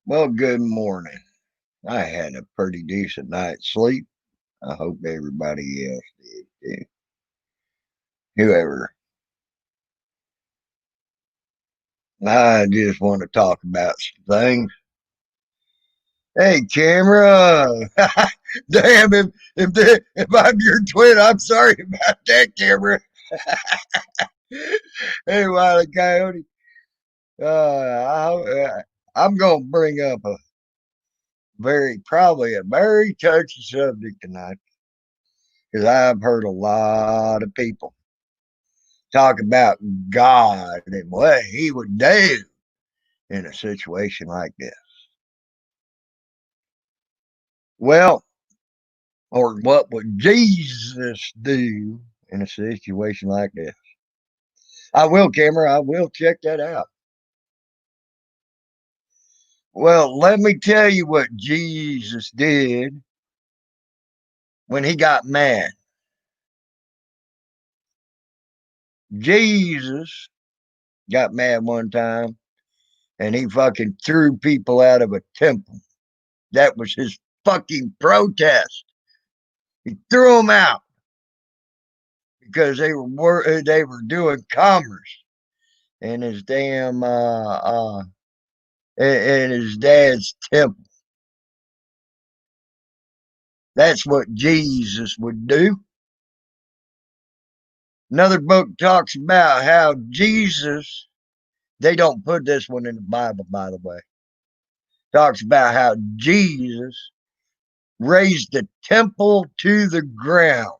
Well, good morning. I had a pretty decent night's sleep. I hope everybody else did too. Whoever. I just want to talk about some things. Hey, camera. Damn, if I'm your twin, I'm sorry about that, camera. Hey, Wiley Coyote. I'm going to bring up probably a very touchy subject tonight because I've heard a lot of people talk about God and what he would do in a situation like this. Well, or what would Jesus do in a situation like this? I will, camera. I will check that out. Well, let me tell you what Jesus did when he got mad. Jesus got mad one time and he fucking threw people out of a temple. That was his fucking protest. He threw them out because they were doing commerce in his damn in his dad's temple. That's what Jesus would do. Another book talks about how Jesus, they don't put this one in the Bible, by the way, talks about how Jesus raised the temple to the ground.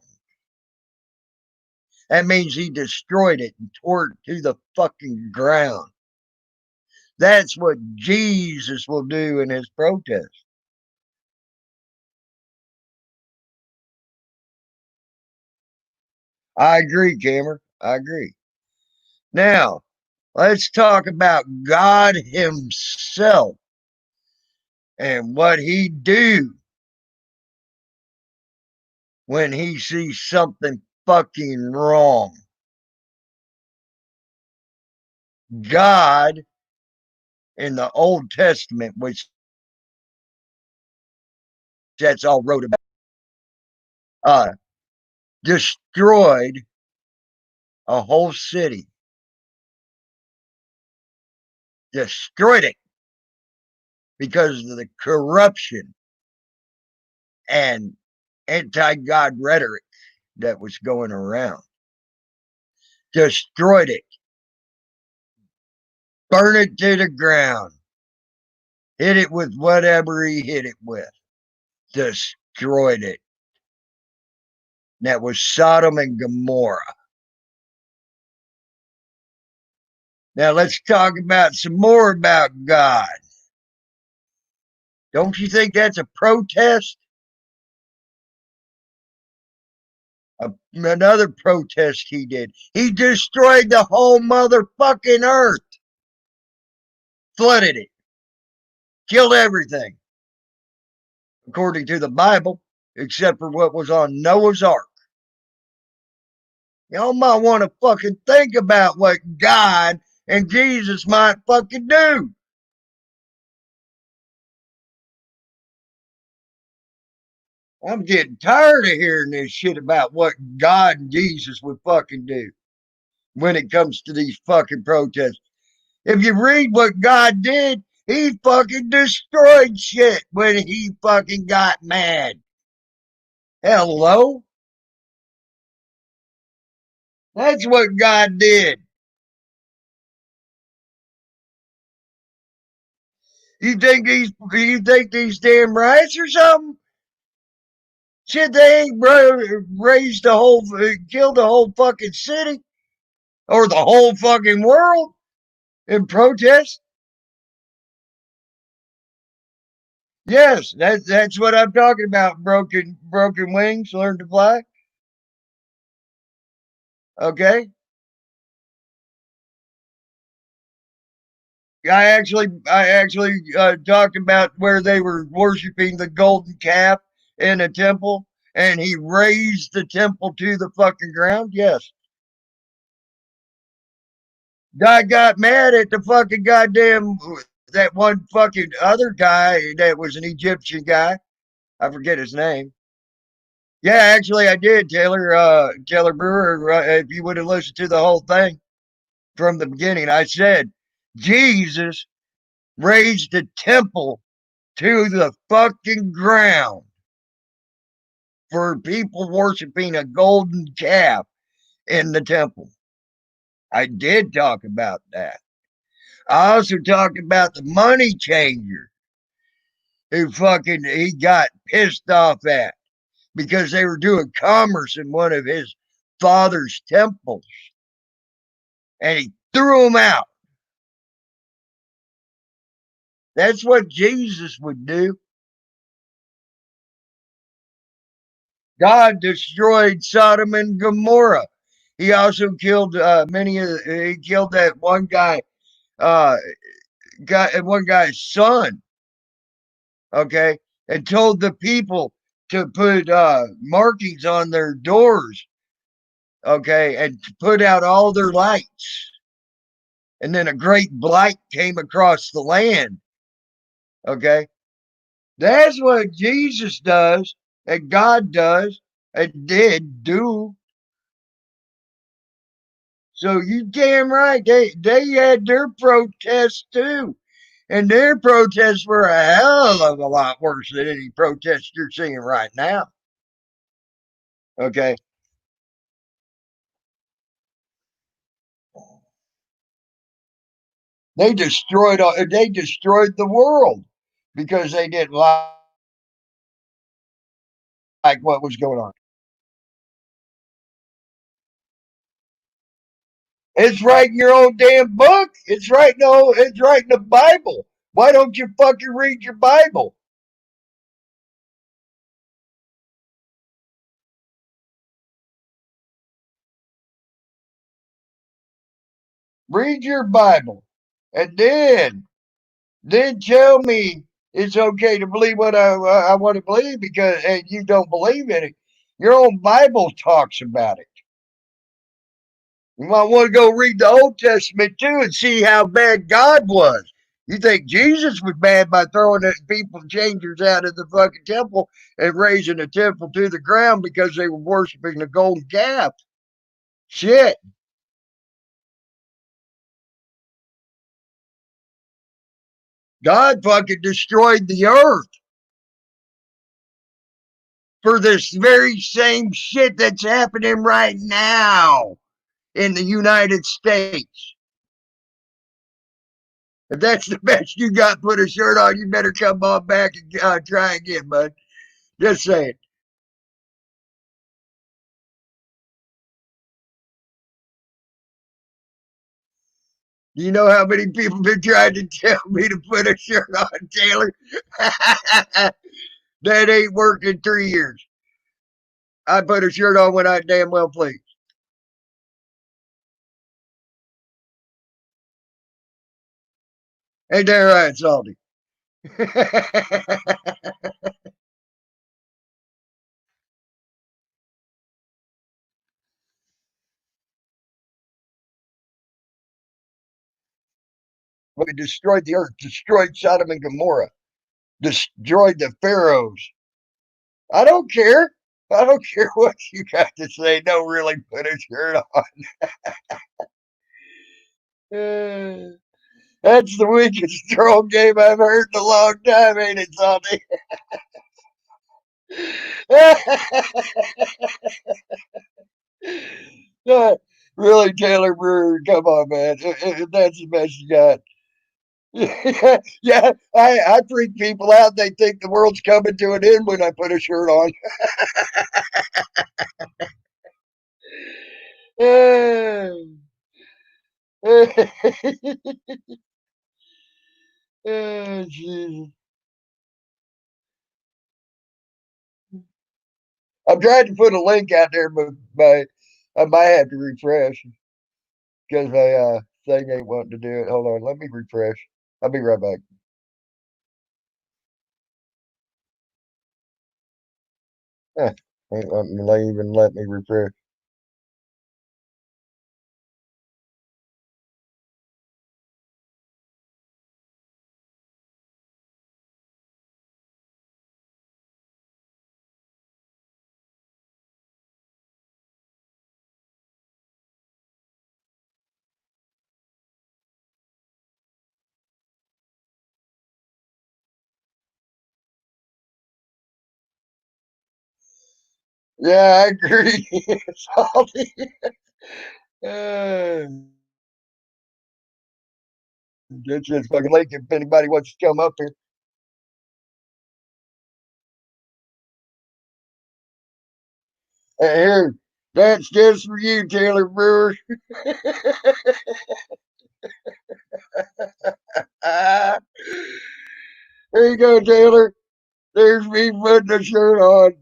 That means he destroyed it and tore it to the fucking ground. That's what Jesus will do in his protest. I agree, Cameron. I agree. Now, let's talk about God himself and what he do when he sees something fucking wrong. God in the Old Testament, which that's all wrote about, uh, destroyed a whole city, destroyed it because of the corruption and anti-God rhetoric that was going around. Destroyed it, burn it to the ground, hit it with whatever he hit it with, destroyed it. That was Sodom and Gomorrah. Now let's talk about some more about God. Don't you think that's a protest? Another protest he did. He destroyed the whole motherfucking earth, flooded it, killed everything, according to the Bible, except for what was on Noah's Ark. Y'all might want to fucking think about what God and Jesus might fucking do. I'm getting tired of hearing this shit about what God and Jesus would fucking do when it comes to these fucking protests. If you read what God did, he fucking destroyed shit when he fucking got mad. Hello? That's what God did. You think these damn riots or something? Shit, they ain't raised the whole, killed the whole fucking city or the whole fucking world in protest. Yes, that's what I'm talking about. Broken wings, learn to fly. Okay, I actually talked about where they were worshiping the golden calf in a temple, and he raised the temple to the fucking ground. Yes, God got mad at the fucking goddamn that one fucking other guy that was an Egyptian guy. I forget his name. Yeah, actually, I did, Taylor. Taylor Brewer. If you would have listened to the whole thing from the beginning, I said Jesus raised the temple to the fucking ground for people worshiping a golden calf in the temple. I did talk about that. I also talked about the money changer who fucking he got pissed off at because they were doing commerce in one of his father's temples and he threw them out. That's what Jesus would do. God destroyed Sodom and Gomorrah. He also killed he killed that uh, one guy's son, okay, and told the people to put markings on their doors, okay, and to put out all their lights. And then a great blight came across the land, okay. That's what Jesus does, and God does, and did do. So you damn right, they had their protests too. And their protests were a hell of a lot worse than any protests you're seeing right now. Okay. They destroyed the world because they didn't like what was going on. It's right in your own damn book. It's right in the Bible. Why don't you fucking read your Bible? Read your Bible. And then tell me it's okay to believe what I want to believe because and you don't believe in it. Your own Bible talks about it. You might want to go read the Old Testament too and see how bad God was. You think Jesus was bad by throwing the people changers out of the fucking temple and raising the temple to the ground because they were worshiping the golden calf? Shit. God fucking destroyed the earth for this very same shit that's happening right now in the United States. If that's the best you got, put a shirt on. You better come on back and try again, bud. Just saying. You know how many people been trying to tell me to put a shirt on, Taylor? That ain't working 3 years. I put a shirt on when I damn well please. Ain't that right, Salty? We destroyed the earth, destroyed Sodom and Gomorrah, destroyed the pharaohs. I don't care. I don't care what you got to say. Don't really put a shirt on. That's the weakest troll game I've heard in a long time, ain't it, Salty? Really, Taylor Brewer, come on, man. If that's the best you got. Yeah, I freak people out. They think the world's coming to an end when I put a shirt on. Jesus. I'm trying to put a link out there, but I might have to refresh because my thing ain't wanting to do it. Hold on, let me refresh. I'll be right back. Eh, ain't even let me refresh. Yeah, I agree. Salty. Uh, It's just fucking lake if anybody wants to come up here. Here, that's just for you, Taylor Brewer. There you go, Taylor. There's me putting a shirt on.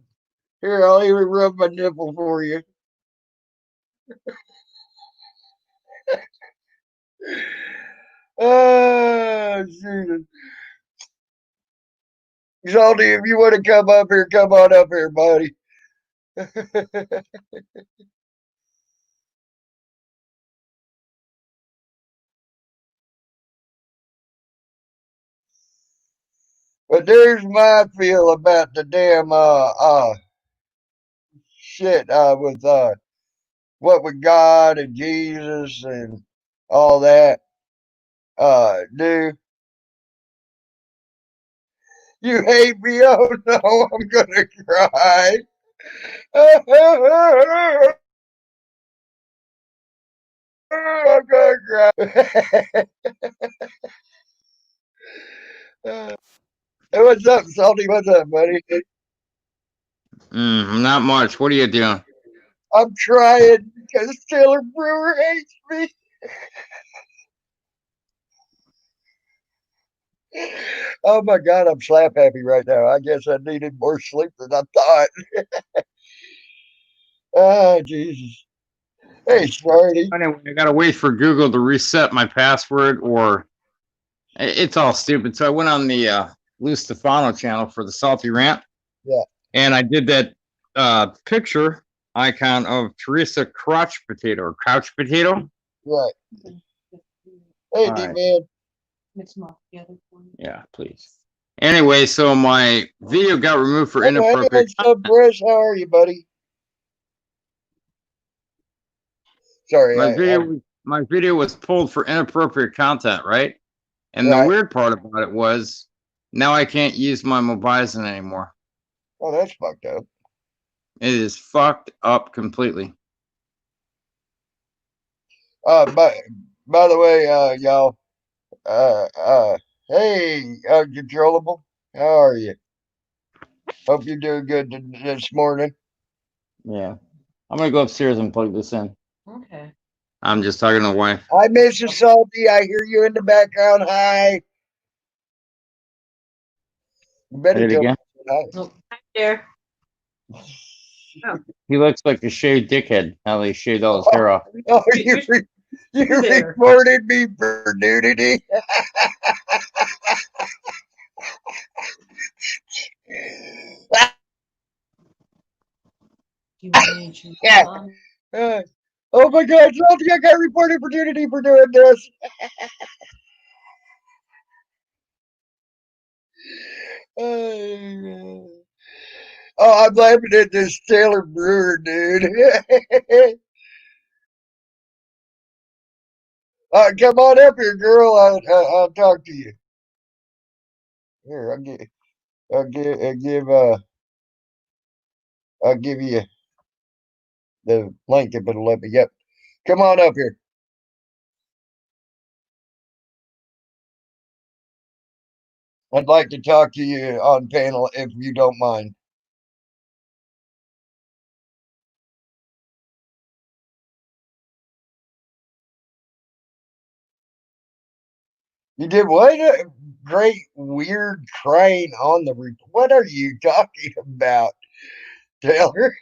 Here, I'll even rub my nipple for you. Jesus. Salty, if you want to come up here, come on up here, buddy. But there's my feel about the damn shit with what with God and Jesus and all that do. You hate me? Oh no, I'm gonna cry. I'm gonna cry. Hey, what's up, Salty? What's up, buddy? Not much. What are you doing? I'm trying because Taylor Brewer hates me. Oh my God, I'm slap happy right now. I guess I needed more sleep than I thought. Oh, Jesus. Hey, Smarty. Anyway, I gotta wait for Google to reset my password, or it's all stupid. So I went on the Lou Stefano channel for the Salty Rant, Yeah, and I did that picture icon of Teresa Crotch Potato or Couch Potato. right. Hey, All D right. man. Yeah, please. Anyway, so my video got removed for Oh, hey, inappropriate. what's up, Chris? How are you, buddy? Sorry, My video was pulled for inappropriate content, right? And the right. weird part about it was now I can't use my Mobizen anymore. Oh, that's fucked up. It is fucked up completely. By the way, y'all, hey, Controllable, how are you? Hope you're doing good this morning. Yeah. I'm gonna go upstairs and plug this in. Okay. I'm just talking to the wife. Hi, Mrs. Salty. I hear you in the background. Hi. You better Say it tell again. me hi. Oh, hi there. He looks like a shaved dickhead. How they shaved all his hair off. Oh, you there. reported me for nudity. Yeah. Oh my God, Salty, I got reported for nudity for doing this. Oh, I'm laughing at this Taylor Brewer, dude. Come on up here, girl. I'll talk to you. Here, I'll give you the link if it'll let me. Yep. Come on up here. I'd like to talk to you on panel if you don't mind. You did what? Great weird crying on the roof. What are you talking about, Taylor?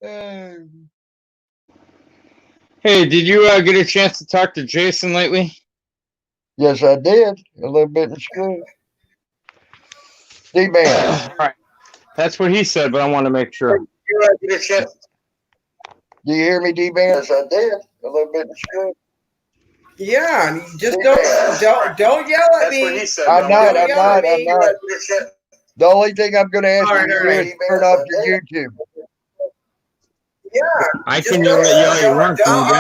Hey, did you get a chance to talk to Jason lately? Yes, I did. A little bit in the screen. D-Man. All right. That's what he said, but I want to make sure. Do you hear me, D-Man? Yes, I did. A little bit in the screen. Yeah, just don't yell at me. I'm not. The only thing I'm going to ask you to do is turn off your YouTube. Yeah, I can yell at you all you want from you,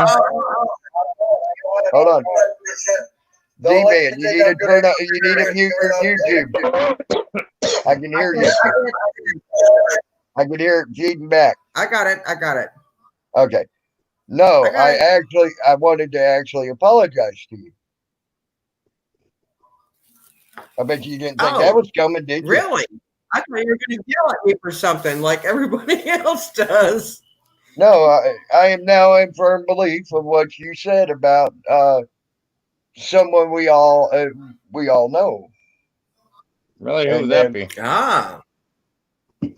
Hold on. D-Man, you need to turn up. You need to mute your YouTube. I can hear you. I could hear it feeding back. I got it. Okay. No, I got it. I wanted to actually apologize to you. I bet you didn't think that Oh, was coming, did you? really? I thought you were going to yell at me for something like everybody else does. No, I am now in firm belief of what you said about someone we all know. Really, who would And that then, be? Ah,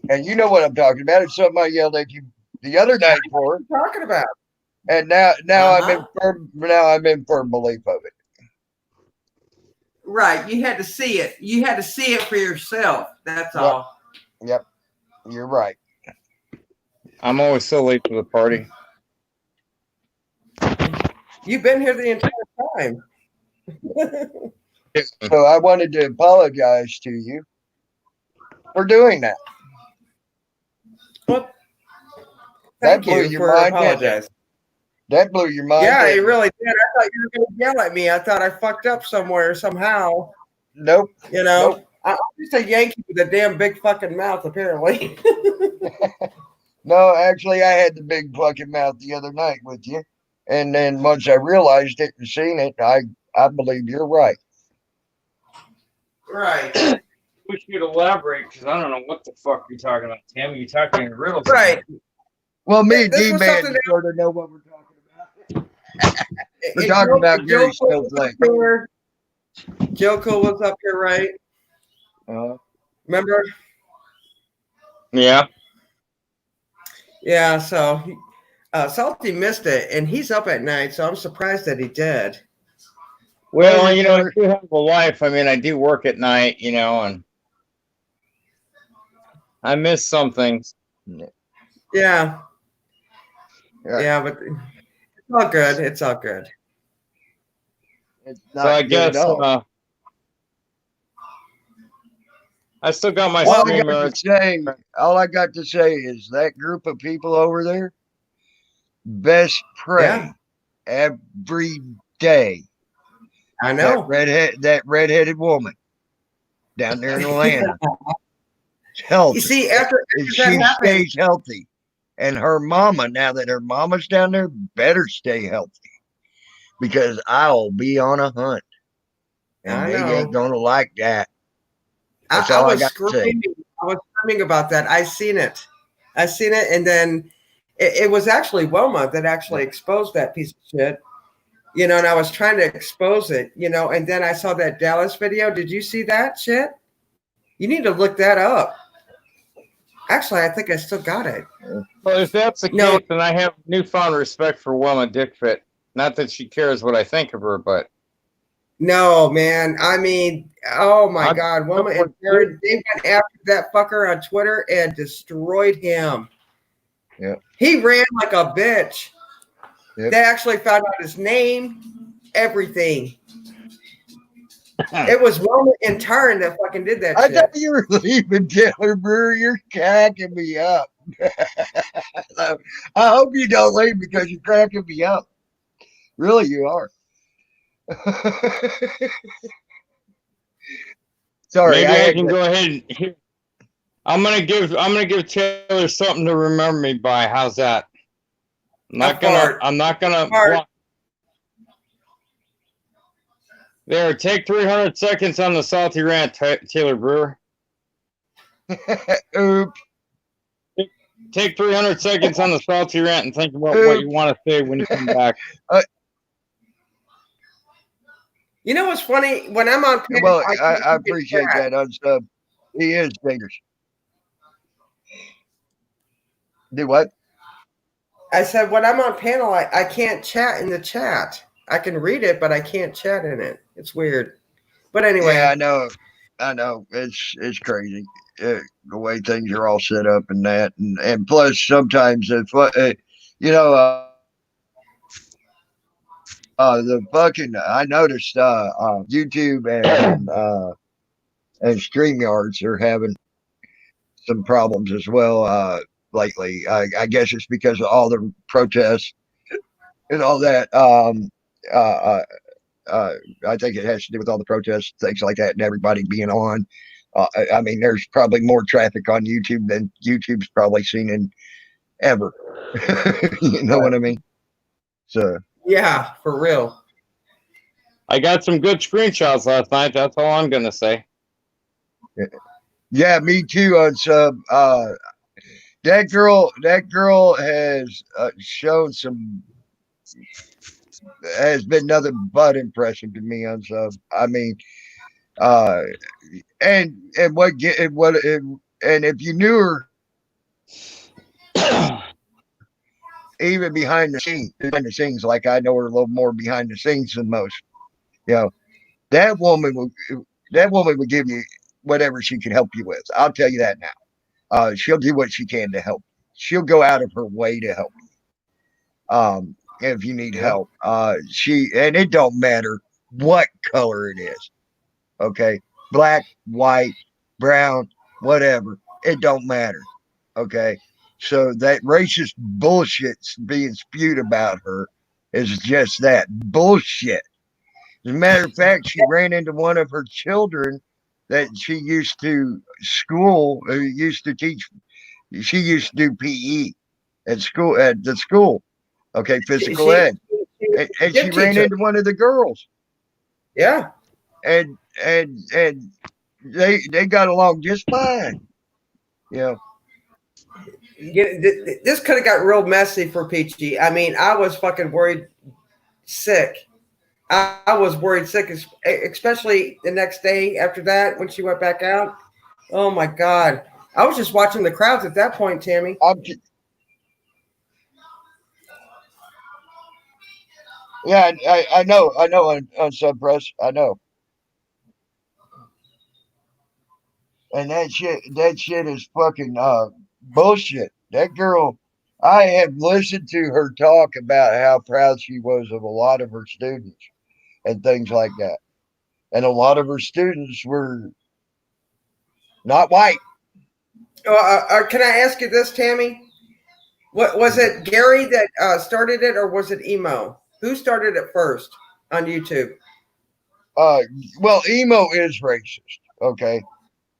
and you know what I'm talking about. It's something I yelled at you the other night for, what are you talking about? and now Uh-huh. I'm in firm belief of it. Right. You had to see it. You had to see it for yourself. That's Yep. all. Yep, you're right. I'm always so late to the party. You've been here the entire time. So I wanted to apologize to you for doing that. Well, That thank blew you your for mind, didn't it? apologizing. That blew your mind. Yeah, it didn't it? really did. I thought you were going to yell at me. I thought I fucked up somewhere somehow. Nope. You know, Nope. I'm just a Yankee with a damn big fucking mouth, apparently. No, actually, I had the big fucking mouth the other night with you, and then once I realized it and seen it, I believe you're right. Right. Wish you'd elaborate because I don't know what the fuck you're talking about, Tim. You're talking in riddles. Right. Well, me and This D was Man something that- sort of know what we're talking about. We're talking about Gary Snowflake. Joko was up here, right? Remember? Yeah. Yeah, so Salty missed it, and he's up at night, so I'm surprised that he did. Well, you know, I do have a life. I mean, I do work at night, you know, and I miss some things. Yeah. Yeah. Yeah, but it's all good. It's all good. It's So not I good guess at all. I still got my All streamer. all I got to say is that group of people over there best pray Yeah. every day. I know. That redheaded woman down there in Atlanta. Healthy. You see, after And that she happened, stays healthy. And her mama, now that her mama's down there, better stay healthy. Because I'll be on a hunt. And I they ain't know. gonna like that. That's I all I was got to say. screaming. I was screaming about that. I seen it, and then it was actually Wilma that actually exposed that piece of shit. You know, and I was trying to expose it, you know, and then I saw that Dallas video. Did you see that shit? You need to look that up. Actually, I think I still got it. Well, if that's the No. case, then I have newfound respect for Wilma Dickfit. Not that she cares what I think of her, but No, man. I mean, oh my I- God. Wilma and Jared, they went after that fucker on Twitter and destroyed him. Yeah. He ran like a bitch. Yep. They actually found out his name, everything. It was Wilma in turn that fucking did that I shit. thought you were leaving Taylor Brewer. You're cracking me up. I hope you don't leave because you're cracking me up. Really, you are. Sorry, maybe I had can to- go ahead and I'm gonna give Taylor something to remember me by. How's that? I'm not gonna Fart. There, take 300 seconds on the salty rant, Taylor Brewer. Oop. Take 300 seconds on the salty rant and think about what you want to say when you come back. You know what's funny? When I'm on panel, Well, can't I get appreciate chat. that. Unsub. He is fingers. Do what? I said, when I'm on panel, I can't chat in the chat. I can read it, but I can't chat in it. It's weird. But anyway. Yeah, I know. It's crazy the way things are all set up and that, and plus sometimes it's you know. The fucking I noticed YouTube and StreamYards are having some problems as well lately. I guess it's because of all the protests and all that. I think it has to do with all the protests, things like that, and everybody being on I mean, there's probably more traffic on YouTube than YouTube's probably seen in ever. You know what I mean? So Yeah, for real. I got some good screenshots last night. That's all I'm gonna say. yeah, me too. On sub, that girl has shown some has been nothing but impressive to me on sub. I mean, uh, and what get and what and if you knew her even behind the scenes, like I know her a little more behind the scenes than most. You know, that woman will that woman would give you whatever she can help you with. I'll tell you that now. She'll do what she can to help. She'll go out of her way to help you. If you need Yeah. help, and it don't matter what color it is. Okay, black, white, brown, whatever. It don't matter. Okay, so that racist bullshit being spewed about her is just that bullshit. As a matter of fact, she ran into one of her children that she used to school, used to teach. She used to do PE at the school. Okay, She, physical she, ed, and she gym ran teacher. into one of the girls, Yeah. and they got along just fine. You know, This could have got real messy for Peachy. I mean, I was fucking worried sick. I was worried sick, especially the next day after that when she went back out. Oh my God. I was just watching the crowds at that point, Tammy. yeah, I know on Subpress, I know, and that shit is fucking bullshit. That girl, I have listened to her talk about how proud she was of a lot of her students and things like that, and a lot of her students were not white. Can I ask you this, Tammy? What was it, Gary that started it, or was it Emo? Who started it first on YouTube? Uh, well, emo is racist. Okay,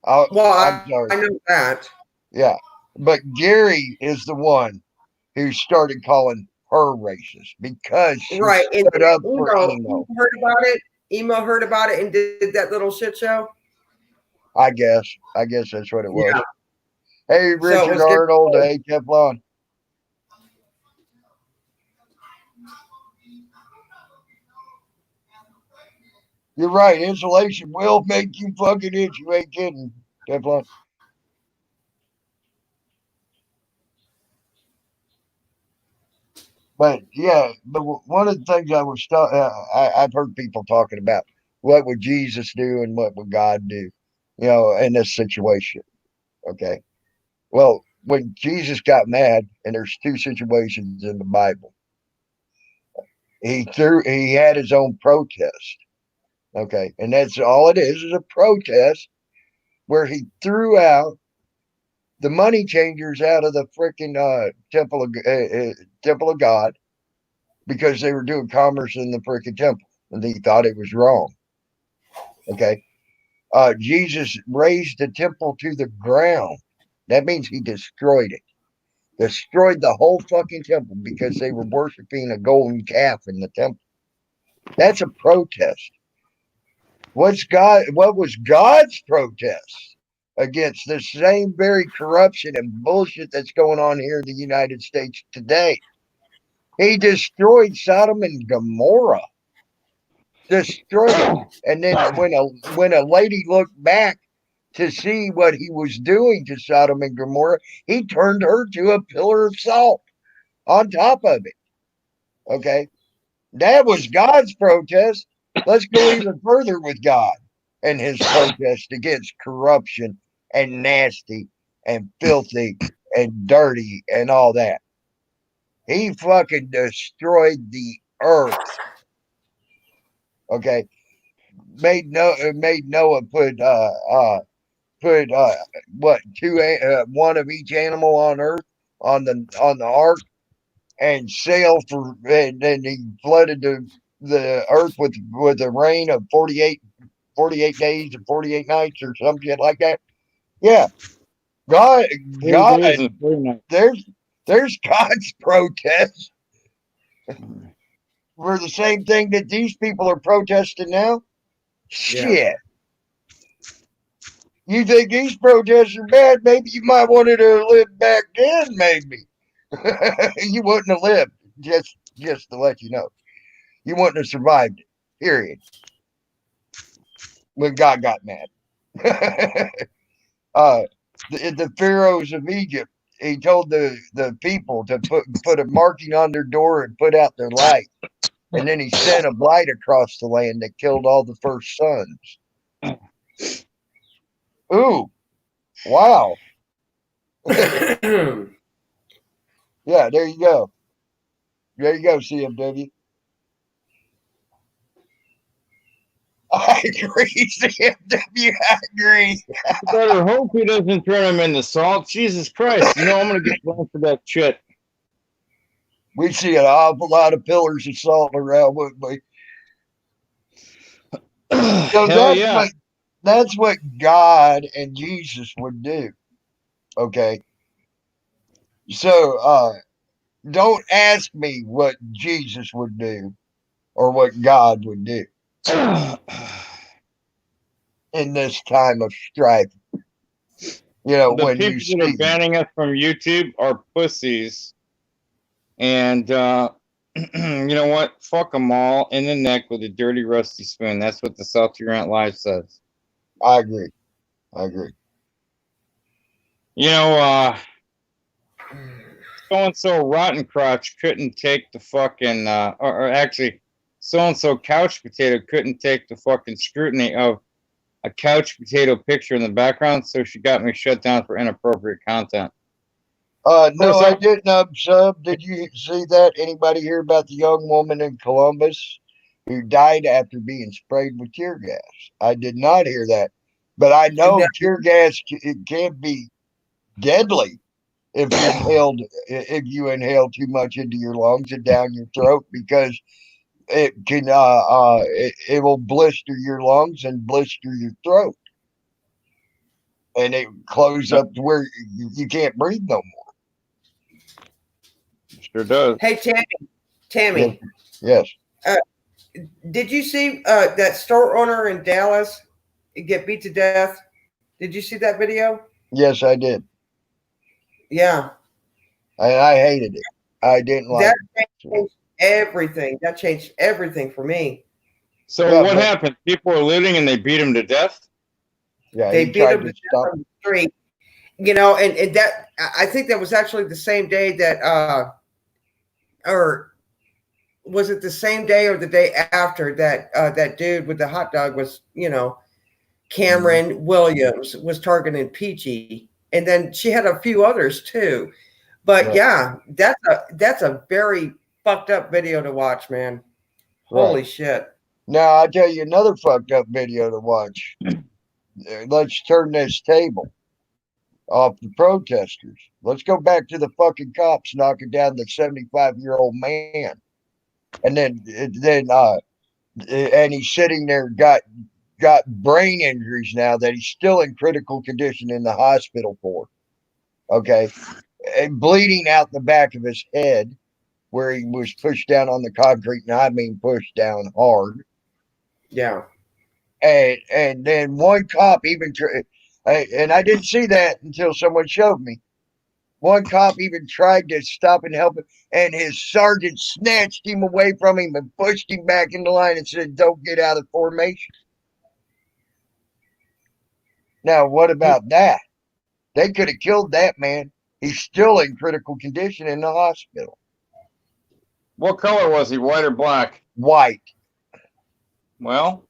Well, I'm sorry. I know that. Yeah, but Gary is the one who started calling her racist because she Right. And stood up for Emo emo. heard about it. Emo heard about it and did that little shit show. I guess that's what it was. Yeah. Hey, So it Richard was Gary. Arnold. Hey, Teflon. You're right. Insulation will make you fucking itch. You ain't kidding, Teflon. But yeah, but one of the things I've heard people talking about what would Jesus do and what would God do, you know, in this situation. Okay. Well, when Jesus got mad, and there's two situations in the Bible, he had his own protest. Okay, and that's all it is a protest where he threw out the money changers out of the freaking temple of God because they were doing commerce in the freaking temple, and he thought it was wrong. Okay, Jesus raised the temple to the ground. That means he destroyed it. Destroyed the whole fucking temple because they were worshiping a golden calf in the temple. That's a protest. What was God's protest against the same very corruption and bullshit that's going on here in the United States today? He destroyed Sodom and Gomorrah. Destroyed it. And then when a lady looked back to see what he was doing to Sodom and Gomorrah, he turned her to a pillar of salt on top of it. Okay. That was God's protest. Let's go even further with God and his protest against corruption and nasty and filthy and dirty and all that. He fucking destroyed the earth. Okay. Made Noah put what one of each animal on earth on the ark and sail for and then he flooded the earth with a rain of 48 48 days and 48 nights or some shit like that. Yeah. God, 3 days and 3 nights. there's God's protest for the same thing that these people are protesting now. Shit. You think these protests are bad? Maybe you might wanted to live back then, maybe. You wouldn't have lived, just to let you know. You wouldn't have survived it, period. When God got mad. The pharaohs of Egypt, he told the people to put a marking on their door and put out their light. And then he sent a blight across the land that killed all the first sons. Ooh, wow. Yeah, there you go. There you go, CMW. I agree, CMW. I agree. You better hope he doesn't turn him into salt. Jesus Christ. You know, I'm going to get blamed for that shit. We see an awful lot of pillars of salt around, wouldn't we? So Hell yeah. That's what God and Jesus would do. Okay. So don't ask me what Jesus would do or what God would do in this time of strife. You know, The when you people that are speak. banning us from YouTube are pussies. And you know what? Fuck them all in the neck with a dirty, rusty spoon. That's what the Salty Rant Live says. I agree. I agree. You know, so-and-so Rotten Crotch couldn't take the fucking, or actually, so-and-so Couch Potato couldn't take the fucking scrutiny of a couch potato picture in the background, so she got me shut down for inappropriate content. No, I didn't sub. Did you see that? Anybody hear about the young woman in Columbus who died after being sprayed with tear gas? I did not hear that. But I know tear gas it can be deadly if you inhale too much into your lungs and down your throat, because it can it will blister your lungs and blister your throat, and it close up to where you can't breathe no more. Sure does. Hey, Tammy. Yes. Did you see that store owner in Dallas get beat to death? Did you see that video? Yes, I did. Yeah. I hated it. I didn't like That it. changed everything. That changed everything for me. So Yeah, what but- happened? People were looting and they beat him to death? Yeah, They he beat tried him to to stop. death on the street. You know, and that I think that was actually the same day that or was it the same day or the day after that that dude with the hot dog was, you know, Cameron Williams was targeting Peachy, and then she had a few others too. But Right. yeah, that's a very fucked up video to watch, man. Holy shit. Now I'll tell you another fucked up video to watch. Let's turn this table off the protesters. Let's go back to the fucking cops knocking down the 75-year-old man. And then and he's sitting there, got brain injuries now that he's still in critical condition in the hospital for. Okay. And bleeding out the back of his head where he was pushed down on the concrete, and I mean pushed down hard. Yeah. And then one cop even and I didn't see that until someone showed me. One cop even tried to stop and help him, and his sergeant snatched him away from him and pushed him back in the line and said, "Don't get out of formation." Now, what about that? They could have killed that man. He's still in critical condition in the hospital. What color was he, white or black? White. Well,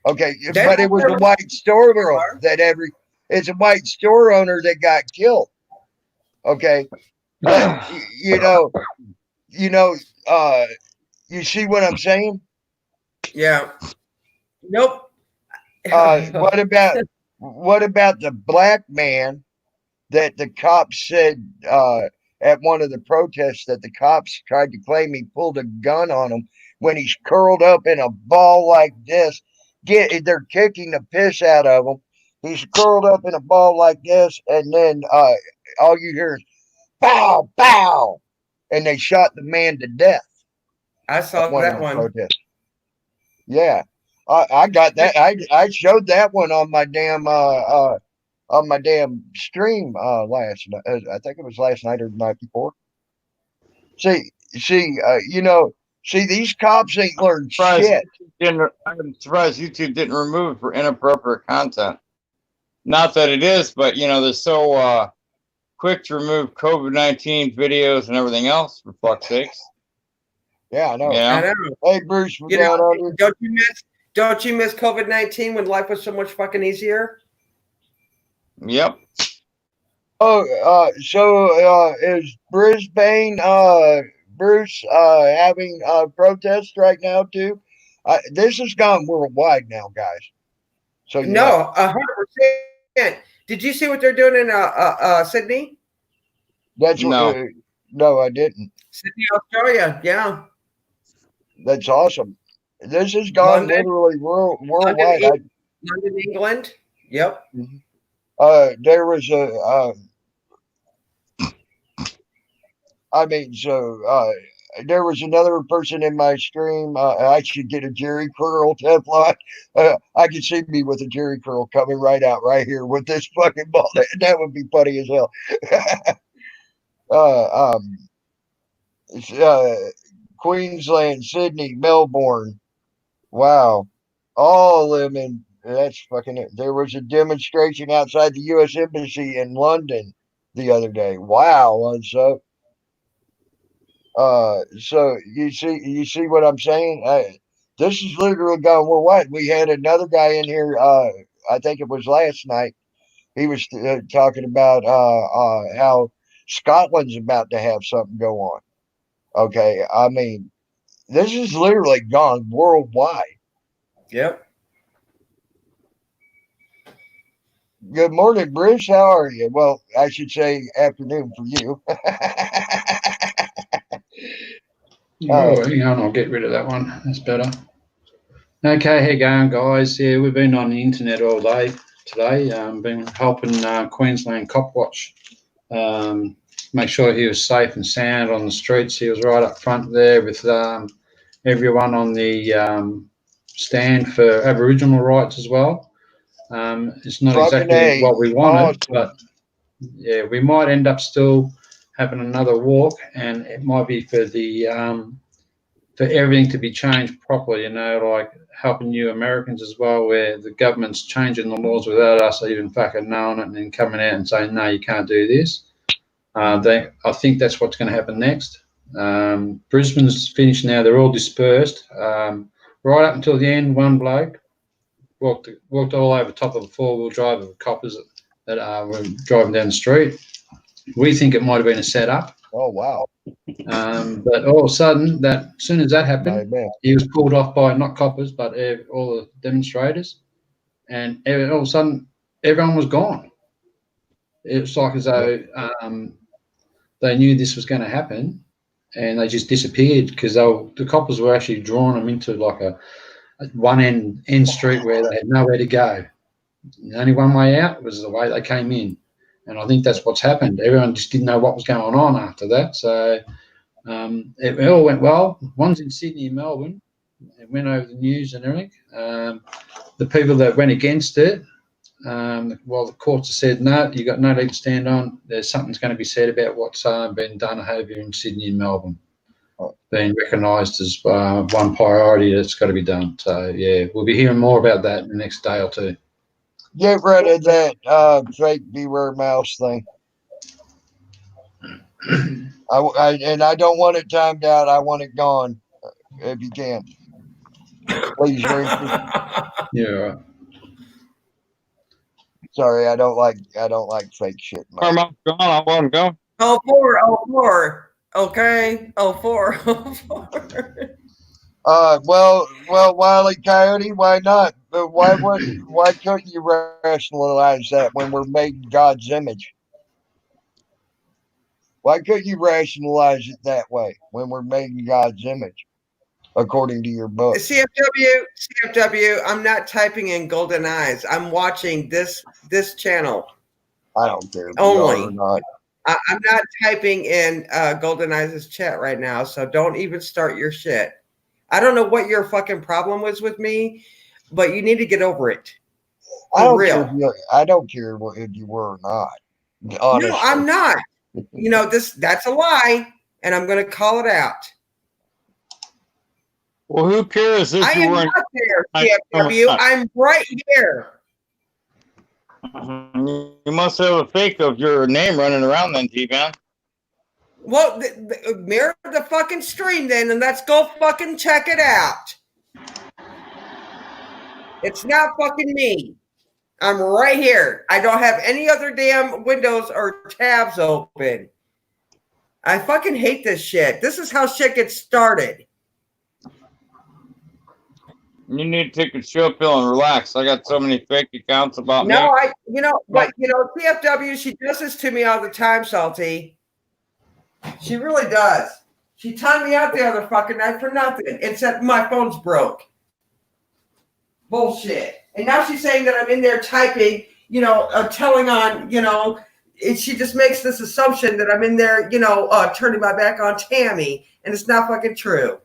okay, but it was a white store owner it's a white store owner that got killed. Okay. But you see what I'm saying? Yeah. Nope. What about the black man that the cops said at one of the protests that the cops tried to claim he pulled a gun on him when he's curled up in a ball like this they're kicking the piss out of him. He's curled up in a ball like this, and then all you hear is pow, pow, and they shot the man to death I at saw one of that the one. protests. Yeah, I got that. I showed that one on my damn stream last night. I think it was last night or the night before. See, see, these cops ain't learned shit. I'm surprised YouTube didn't remove it for inappropriate content. Not that it is, but they're so quick to remove COVID-19 videos and everything else, for fuck's sakes. Yeah, I know. I know. Hey, Bruce, we're down under. Don't you miss COVID-19 when life was so much fucking easier? Yep. Oh, so is Brisbane, Bruce, having protests right now too? This has gone worldwide now, guys. So No, 100%. Did you see what they're doing in Sydney? That's No. No, I didn't. Sydney, Australia. Yeah. That's awesome. This has gone London, literally worldwide. London, England. Yep. There was a. There was another person in my stream. I should get a Jerry curl Teflon. I could see me with a Jerry curl coming right out right here with this fucking ball. That would be funny as hell. Queensland, Sydney, Melbourne. Wow. All of them in. That's fucking it. There was a demonstration outside the U.S. Embassy in London the other day. Wow. And so you see what I'm saying? This is literally gone worldwide. We had another guy in here. I think it was last night. He was talking about how Scotland's about to have something go on. Okay, I mean, this is literally gone worldwide. Yep. Good morning, Bruce. How are you? Well, I should say afternoon for you. Oh, hang on, I'll get rid of that one. That's better. Okay, how you going, guys? Yeah, we've been on the internet all day today. Been helping Queensland Cop Watch make sure he was safe and sound on the streets. He was right up front there with everyone on the stand for Aboriginal rights as well. It's not exactly what we wanted, but yeah, we might end up still having another walk, and it might be for the for everything to be changed properly. Like helping you Americans as well, where the government's changing the laws without us even fucking knowing it, and then coming out and saying, no, you can't do this. I think that's what's going to happen next. Brisbane's finished now. They're all dispersed. Right up until the end, one bloke walked all over top of the four-wheel drive of coppers that were driving down the street. We think it might have been a setup. Oh, wow. But all of a sudden, as soon as that happened, he was pulled off by not coppers, but all the demonstrators. And all of a sudden, everyone was gone. It was like as though they knew this was going to happen, and they just disappeared because the coppers were actually drawing them into like a one end street where they had nowhere to go. The only one way out was the way they came in. And I think that's what's happened. Everyone just didn't know what was going on after that. So it all went well. One's in Sydney and Melbourne. It went over the news and everything. The people that went against it, the courts have said, no, you've got no leg to stand on. There's something's going to be said about what's been done over in Sydney and Melbourne, being recognised as one priority that's got to be done. So, yeah, we'll be hearing more about that in the next day or two. Get rid of that fake beware mouse thing. I don't want it timed out. I want it gone if you can. Please, yeah. Right. Sorry, I don't like fake shit. I'm gone. I want to go. 04. Okay. 04. Well, Wile E. Coyote, why not? Why couldn't you rationalize that when we're made in God's image? Why couldn't you rationalize it that way when we're made in God's image? according to your book. CFW, I'm not typing in golden eyes. I'm watching this channel I don't care if you only. are or not. I'm not typing in golden eyes' chat right now, so don't even start your shit. I don't know what your fucking problem was with me, but you need to get over it. I don't real. care I don't care if you were or not. Honestly. No, I'm not. You know, that's a lie, and I'm going to call it out. Well, who cares if I you am weren't? not there, CFW. I'm right here. You must have a fake of your name running around then, T-Man. Well, mirror the fucking stream then, and let's go fucking check it out. It's not fucking me. I'm right here. I don't have any other damn windows or tabs open. I fucking hate this shit. This is how shit gets started. You need to take a chill pill and relax. I got so many fake accounts about me. But CFW, she does this to me all the time, Salty. She really does. She timed me out the other fucking night for nothing and said my phone's broke. Bullshit. And now she's saying that I'm in there typing, telling on, she just makes this assumption that I'm in there, turning my back on Tammy, and it's not fucking true.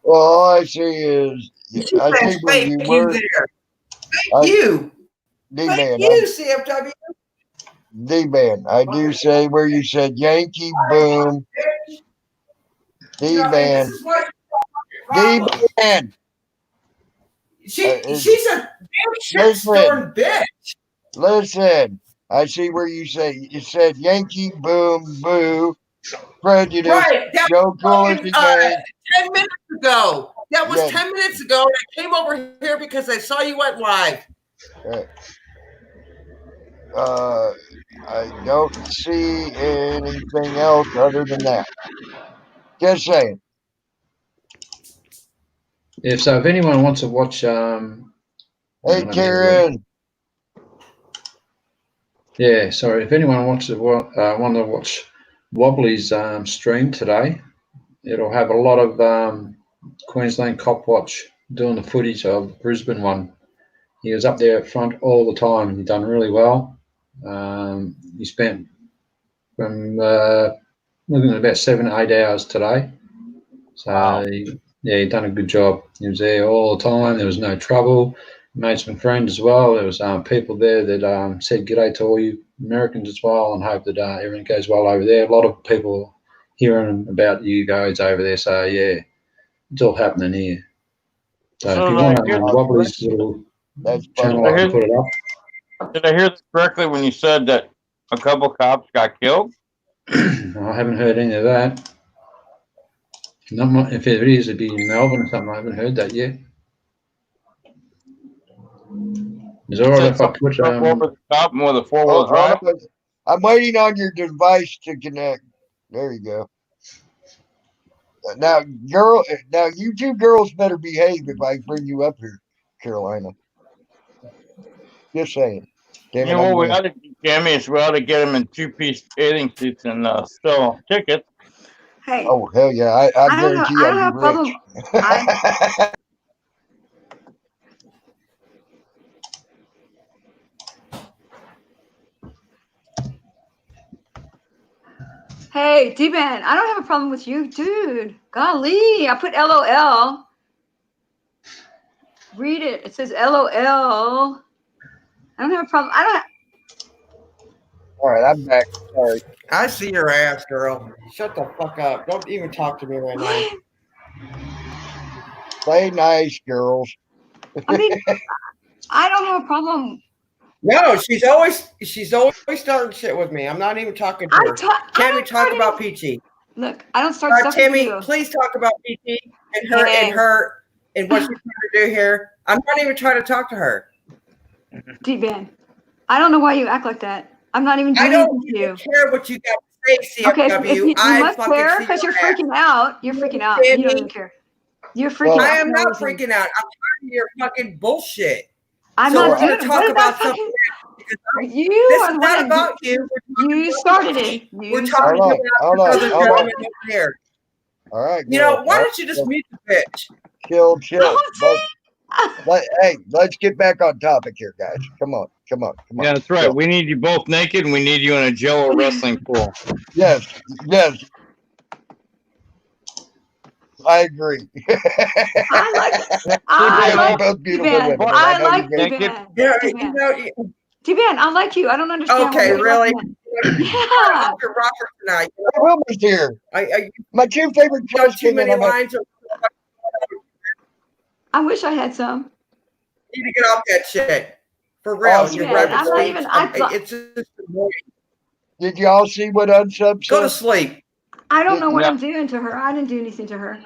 Well, all I see is I see where you were. Thank you. D-Man, CFW. D-Man, I do say where you said Yankee Boom. D-Man. D-Man. She's a damn shit-storm bitch. Listen, I see where you said Yankee Boom Boo Prejudice. Right. Joe Cool as the game. 10 minutes ago. That was 10 minutes ago. And I came over here because I saw you went live. I don't see anything else other than that. Just saying. Yeah, so if anyone wants to watch hey Karen. Yeah, sorry. If anyone wants to want to watch Wobbly's stream today, it'll have a lot of Queensland Cop Watch doing the footage of the Brisbane one. He was up there up front all the time, and he done really well. He spent from looking at about 7 to 8 hours today. So wow. He done a good job. He was there all the time. There was no trouble. He made some friends as well. There was people there that said g'day to all you Americans as well, and hope that everything goes well over there. A lot of people hearing about you guys over there. So yeah, it's all happening here. So if you want to Wobbly's little channel, I can put it up. Did I hear this correctly when you said that a couple cops got killed? I haven't heard any of that. If it is, it'd be in Melbourne or something. I haven't heard that yet. Is it all right if I put more the 4-wheel drive? I'm waiting on your device to connect. There you go. Now, you two girls better behave if I bring you up here, Carolina. Just saying. We ought to do, Jamie, is we ought to get him in 2-piece bathing suits and sell tickets. Hey. Oh, hell yeah. I guarantee you I'd be rich. Hey, D-Man, I don't have a problem with you, dude. Golly, I put LOL. Read it. It says LOL. I don't have a problem. All right, I'm back. Sorry. I see your ass, girl. Shut the fuck up. Don't even talk to me right now. Play nice, girls. I mean, I don't have a problem. No, she's always starting shit with me. I'm not even talking to her. Tammy, talk about Peachy. Look, I don't start stuff Tammy, with you. please talk about Peachy and her and what she's trying to do here. I'm not even trying to talk to her. D-Man, I don't know why you act like that. I'm not even doing anything to you. Care what you got to say, CFW. Okay, you must care because you're freaking out. You're freaking out. You don't even care. You're freaking out. I am not freaking out. I'm tired of your fucking bullshit. I'm not going to talk about something. This is not about you. You started it. We're talking about other gentlemen over here. All right, You know, girl. why don't you just mute the bitch? Chill. Oh, Hey, let's get back on topic here, guys. Come on. Yeah, that's right. Chill. We need you both naked, and we need you in a Jello wrestling pool. Yes. I agree. I like You're both beautiful T-Ban. women, and I know like you're Naked. T-Ban. Yeah, T-Ban. you T-Ban, I like you. I don't understand okay, why you really? like men. Yeah. Dr. Robert tonight. Wilmer's here. I My two favorite you know shows too came in. many I'm like, lines. I wish I had some. You need to get off that shit. For real. Awesome. Your T-Ban, rapid I'm not speech. even. It's just annoying. did y'all see what Unsub Go to said? sleep. I don't know what Yeah. I'm doing to her. I didn't do anything to her.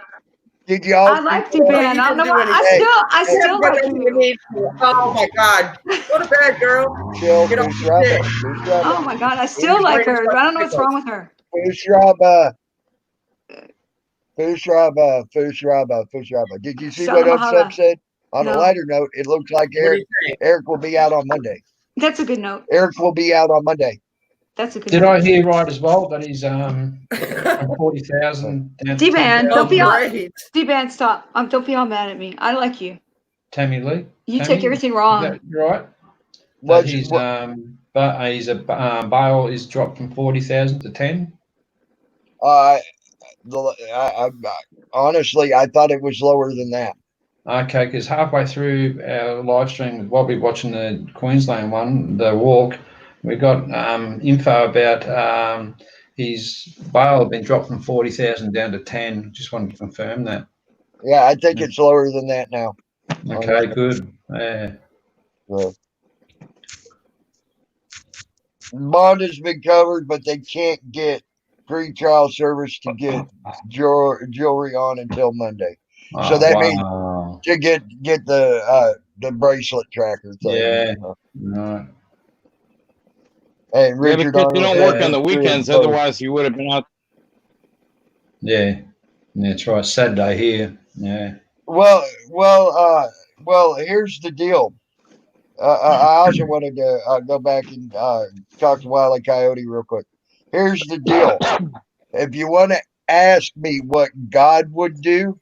Did y'all I see like what T-Ban. you I don't didn't know do why. anything. I You still haven't done like anything you you. need to. Oh my God. Go to bed, girl. Chill, Get off Boost the Rubber, shit. Boost Rubber, Oh my God, I still You're like bringing her. stuff I don't know to what's pickles. wrong with her. Boost Rubber, Boost Rubber, Boost Rubber, Boost Rubber. Did you see what Shalom Unsub Mahala. said? On a No. lighter note, it looks like What do you think? Eric will be out on Monday. That's a good note. Eric will be out on Monday. That's a good Did note. I hear right as well that he's from 40,000 down to T-Ban, 10,000? don't be all. great. T-Ban, stop. Don't be all mad at me. I like you. Tammy Lee? You Tammy, take everything is wrong. that right? Was That his bail is dropped from 40,000 to 10? honestly, I thought it was lower than that. Okay, because halfway through our live stream, while we're watching the Queensland one, the walk, we got info about his bail had been dropped from 40,000 down to 10. Just wanted to confirm that. Yeah, I think it's lower than that now. Okay, good. Yeah. So, bond has been covered, but they can't get pre-trial service to get jewelry on until Monday. So that means Wow. to get the bracelet tracker thing. Yeah. No. And Yeah, Richard because you don't work on the Arnold had weekends. both. Otherwise, you would have been out. Yeah. That's right. Saturday here. Yeah. Well, here's the deal. I also wanted to go back and talk to Wile E. Coyote real quick. Here's the deal. If you want to ask me what God would do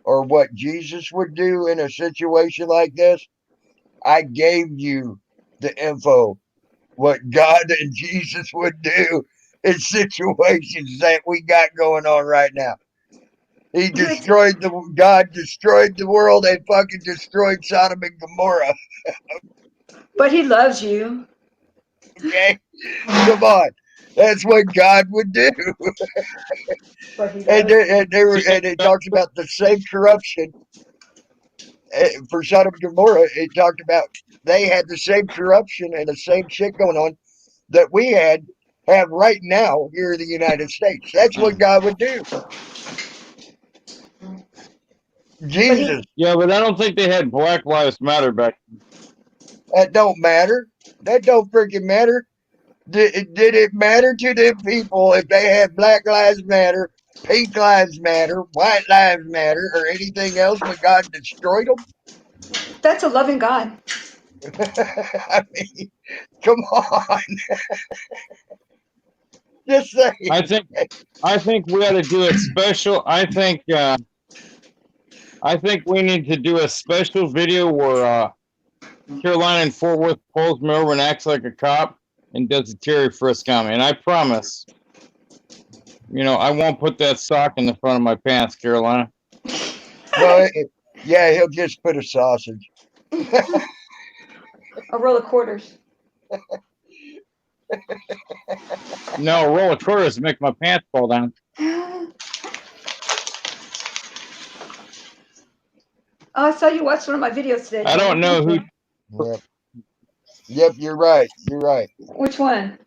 or what Jesus would do in a situation like this, I gave you the info. What God and Jesus would do in situations that we got going on right now. God destroyed the world and fucking destroyed Sodom and Gomorrah. But he loves you. Okay? Come on. That's what God would do. But he And it talks about the same corruption for Sodom and Gomorrah. It talked about they had the same corruption and the same shit going on that we have right now here in the United States. That's what God would do. Jesus. Yeah, but I don't think they had Black Lives Matter back. That don't matter. That don't freaking matter. Did it matter to them people if they had Black Lives Matter, Pink Lives Matter, White Lives Matter, or anything else when God destroyed them? That's a loving God. I mean, come on. Just say. I think we ought to do a special. I think we need to do a special video where Carolina and Fort Worth pulls me over and acts like a cop and does a Terry Frisk on me. And I promise, I won't put that sock in the front of my pants, Carolina. No, yeah, he'll just put a sausage. A roll of quarters. No, a roll of quarters make my pants fall down. Oh, I saw you watched one of my videos today. I don't know who. Yep, you're right. You're right. Which one?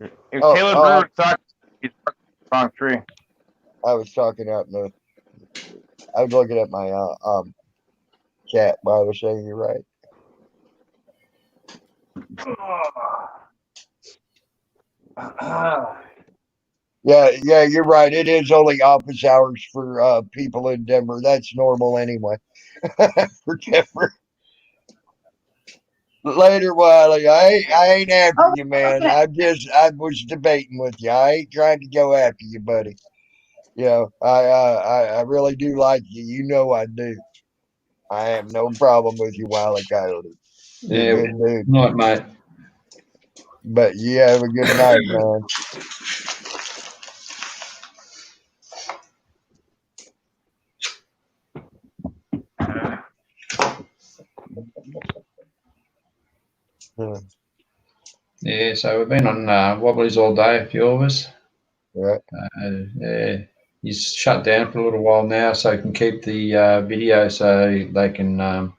If Taylor Brewer talks, he's talking the wrong tree. I was talking out in the. I was looking at my chat while I was saying you're right. Yeah, you're right. It is only office hours for people in Denver. That's normal anyway. For Denver. Later, Wiley. I ain't after you, man. okay. I was debating with you. I ain't trying to go after you, buddy. You know, I really do like you. You know I do. I have no problem with you, Wile E. Coyote. You're Yeah, a good dude. night, mate. But you have a good night, man. Yeah, so we've been on wobblies all day, a few of us. Right. Yeah, he's shut down for a little while now, so he can keep the video, so they can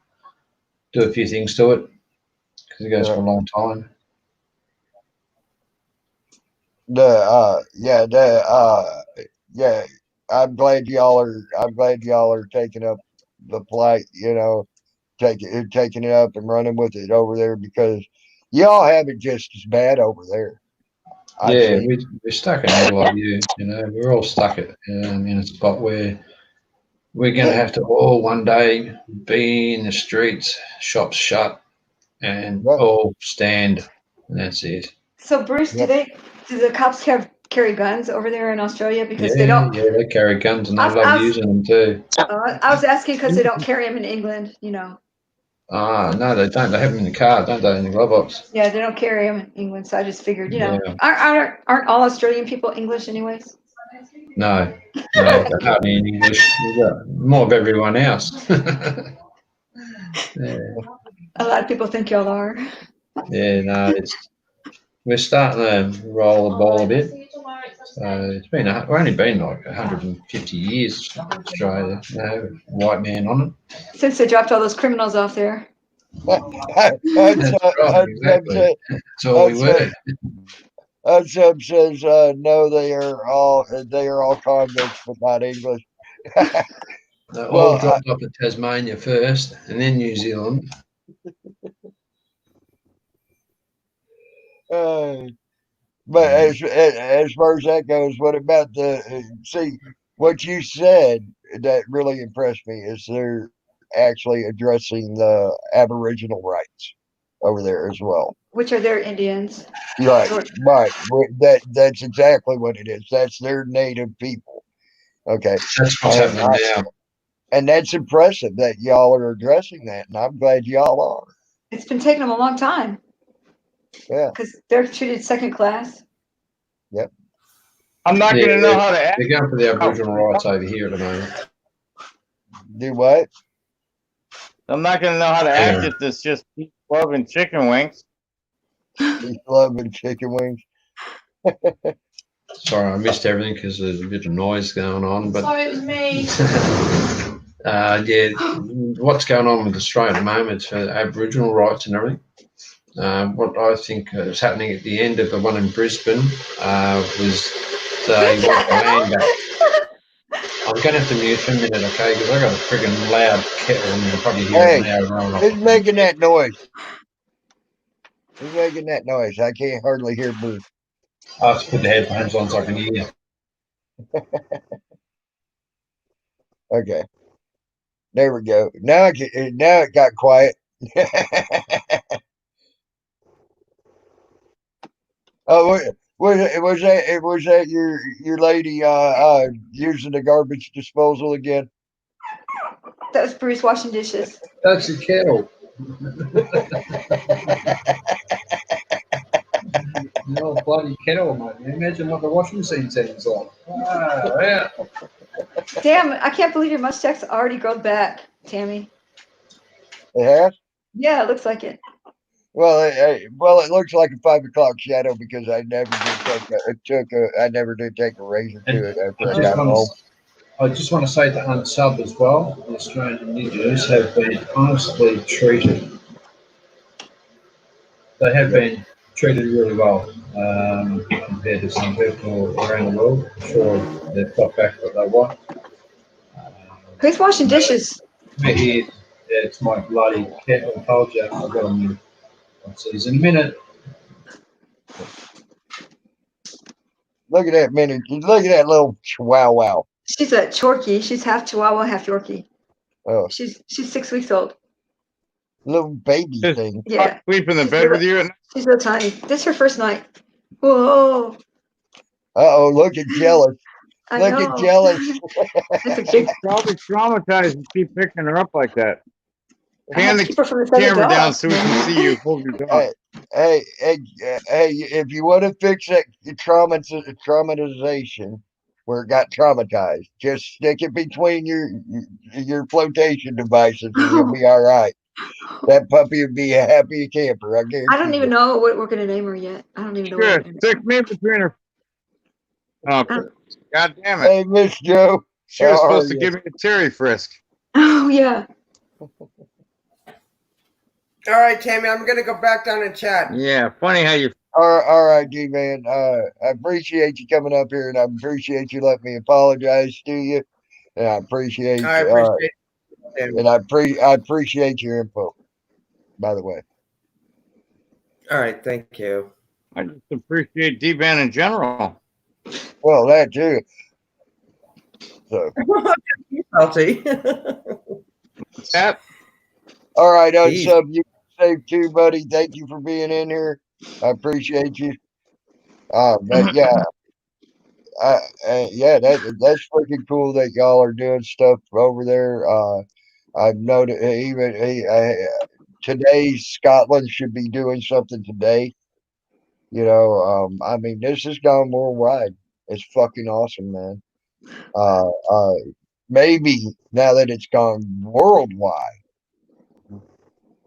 do a few things to it because it goes for a long time. Yeah, I'm glad y'all are taking up the plight, you know, taking it up and running with it over there because y'all have it just as bad over there. Yeah, we're stuck in the middle of you. You know, we're all stuck in a spot where we're going to have to all one day be in the streets, shops shut, and all stand, and that's it. So Bruce, do the cops carry guns over there in Australia because they don't? Yeah, they carry guns and they I love using them too. I was asking because they don't carry them in England, you know. No, they don't. They have them in the car, don't they? In the glove box. Yeah, they don't carry them in England, so I just figured, you know, aren't all Australian people English anyways? No, they're hardly in English. More of everyone else. Yeah. A lot of people think y'all are. Yeah, no, we're starting to roll the ball a bit. So we've only been like 150 years Australia, white man on it. Since they dropped all those criminals off there. That's exactly. That's all we were. Sub says no, they are all convicts, but not English. They all dropped off at Tasmania first, and then New Zealand. But as far as that goes, what about what you said that really impressed me is they're actually addressing the Aboriginal rights over there as well. Which are their Indians. Right. That's exactly what it is. That's their native people. Okay. That's what's happening now. And that's impressive that y'all are addressing that, and I'm glad y'all are. It's been taking them a long time. Yeah. Because they're treated second class. Yep. I'm not going to know how to act. They're going for the Aboriginal rights over here at the moment. Do what? I'm not going to know how to act if it's just peace, love, and chicken wings. Peace, love, and chicken wings. Sorry, I missed everything because there's a bit of noise going on. But sorry, it was me. Yeah, what's going on with Australia at the moment for Aboriginal rights and everything. What I think is happening at the end of the one in Brisbane was they want the land back. I'm going to have to mute for a minute, okay? Because I got a friggin' loud kettle and you'll probably hear it now. Who's making that noise? Who's making that noise? I can't hardly hear Bruce. I'll have to put the headphones on so I can hear you. Okay. There we go. Now it got quiet. Oh, was that your lady using the garbage disposal again? That was Bruce washing dishes. That's the kettle. No bloody kettle, mate. Imagine what the washing machine sounds like. Wow, yeah. Damn, I can't believe your mustache's already grown back, Tammy. It has? Yeah, it looks like it. Well, it looks like a 5 o'clock shadow because I never did take a razor to it after I got home. I just want to say to Unsub as well, the Australian Indigenous have been honestly treated. They have been treated really well compared to some people around the world. I'm sure they've got back what they want. Who's washing dishes? Yeah, it's my bloody kettle. I told you I've got them. I'll see you in a minute. Look at that minute. Look at that little chihuahua. She's a Chorky. She's half Chihuahua, half Yorkie. Oh. She's 6 weeks old. Little baby thing. Yeah. Sleep in the bed with you. She's so tiny. This is her first night. Whoa. Uh-oh, look at jealous. I Look know. at jealous. That's a big. Probably traumatized to keep picking her up like that. I have Pan to the keep her from this other camera down dog. so we can see you hold your dog. Hey, if you want to fix that traumatization where it got traumatized, just stick it between your flotation devices and you'll be all right. That puppy would be a happy camper, I guarantee I don't even you. know what we're gonna name her yet. I don't even know what we're Good. gonna name Stick me between her. Oh, her. God damn it. Hey, Miss Joe. She was how are supposed to you? give me a Terry frisk. Oh yeah. All right, Tammy, I'm gonna go back down and chat. Yeah, funny how you. All right, G-Man. I appreciate you coming up here, and I appreciate you letting me apologize to you. And I appreciate I appreciate it, Tammy. and I appreciate your info, by the way. All right, thank you. I just appreciate D-Ban in general. Well, that too. So, Salty. What's that? all right, Jeez. Unsub, you safe too, buddy. Thank you for being in here. I appreciate you. But yeah, yeah, that's freaking cool that y'all are doing stuff over there. I've noticed even today Scotland should be doing something today. You know, I mean, this has gone worldwide. It's fucking awesome, man. Maybe now that it's gone worldwide,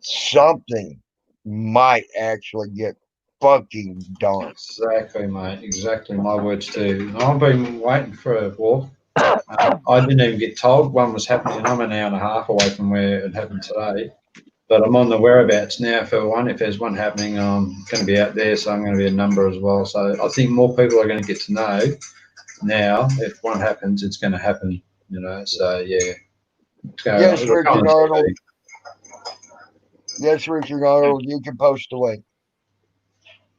something might actually get fucking done. Exactly, mate. Exactly my words too. I've been waiting for a walk. I didn't even get told one was happening, and I'm an hour and a half away from where it happened today. But I'm on the whereabouts now for one. If there's one happening, I'm going to be out there, so I'm going to be a number as well. So I think more people are going to get to know now. If one happens, it's going to happen. You know. So yeah. Yes, It'll go on Richard Arnold. TV. Yes, Richard Arnold. You can post the link.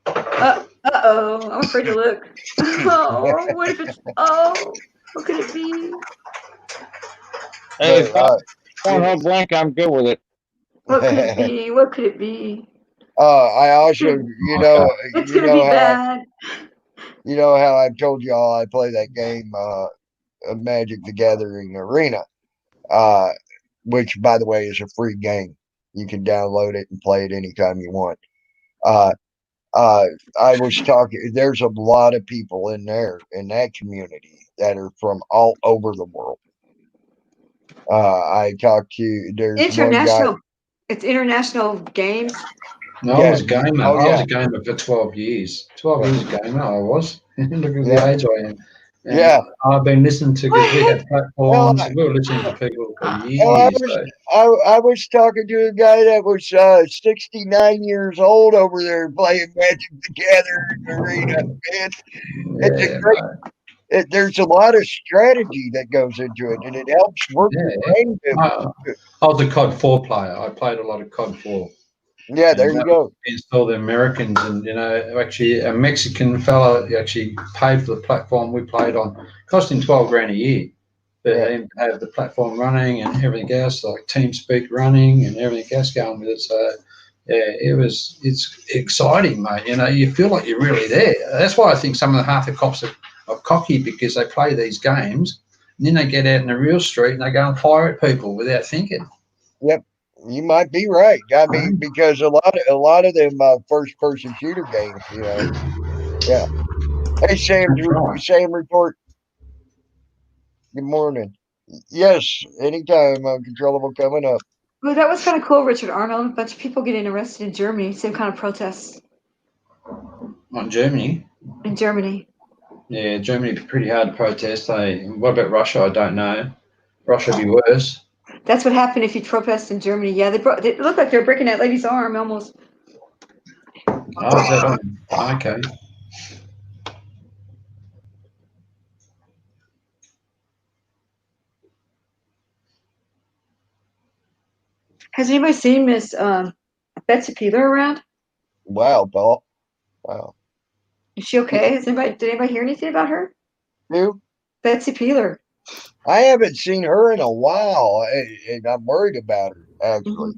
Uh-oh. I'm afraid to look. Oh, what if it's what could it be? Hey, But, Pornhub blank, I'm good with it. What could it be? What could it be? I also, It's gonna be bad. you know how I've told y'all I play that game, Magic the Gathering Arena, which by the way is a free game. You can download it and play it anytime you want. I was talking. There's a lot of people in there in that community that are from all over the world. I talked to. There's one guy. International. It's international games. No, I Yeah. was a gamer. Oh, I was yeah. a gamer for 12 years. 12 years a gamer, I was. Look at Yeah. the age I am. And Yeah. I've been listening to, because we What? had platforms, we were listening to people for I years. was talking to a guy that was 69 years old over there playing Magic the Gathering Arena. Man, it's a Yeah, great. There's a lot of strategy that goes into it, and it helps work your brain. I was a COD 4 player. I played a lot of COD 4. Yeah, there you go. Against all the Americans, and actually a Mexican fella actually paid for the platform we played on. Cost him 12 grand a year for him to have the platform running and everything else, like TeamSpeak running and everything else going with it. So yeah, it's exciting, mate. You feel like you're really there. That's why I think some of the half the cops are cocky, because they play these games and then they get out in the real street and they go and fire at people without thinking. Yep. You might be right. I mean, because a lot of them first person shooter games, Yeah. Hey Sam, Right. Sam report. Good morning. Yes, anytime. Uncontrollable coming up. Well, that was kind of cool, Richard Arnold. A bunch of people getting arrested in Germany. Same kind of protests On Germany. in Germany. Yeah, Germany be pretty hard to protest. What about Russia? I don't know. Russia would be worse. That's what happened if you protest in Germany. Yeah, they looked like they were breaking that lady's arm almost. Oh, is that on? Okay. Has anybody seen Miss Betsy Peeler around? Wow, Paul. Wow. Is she okay? Did anybody hear anything about her? Who? Betsy Peeler. I haven't seen her in a while, and I'm worried about her, actually.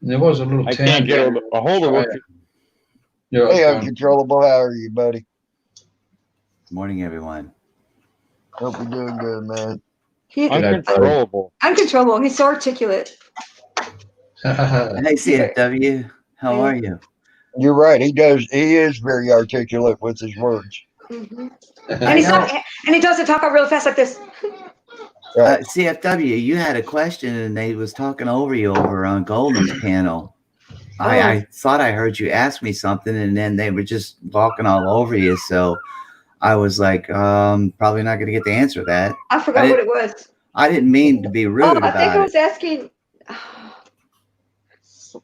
There was a little I town. can't get a hold of her. Hey, Uncontrollable, how are you, buddy? Morning, everyone. Hope you're doing good, man. He, Uncontrollable. uncontrollable. He's so articulate. Hey, CFW. How Yeah. are you? You're right. He does. He is very articulate with his words. Mhm. I And he's know. not, and he doesn't talk out real fast like this. Right. CFW, you had a question and they was talking over you over on Golden's panel. I thought I heard you ask me something and then they were just walking all over you. So I was like, probably not going to get the answer to that. I forgot what it was. I didn't mean to be rude Oh, I about think I it. was asking.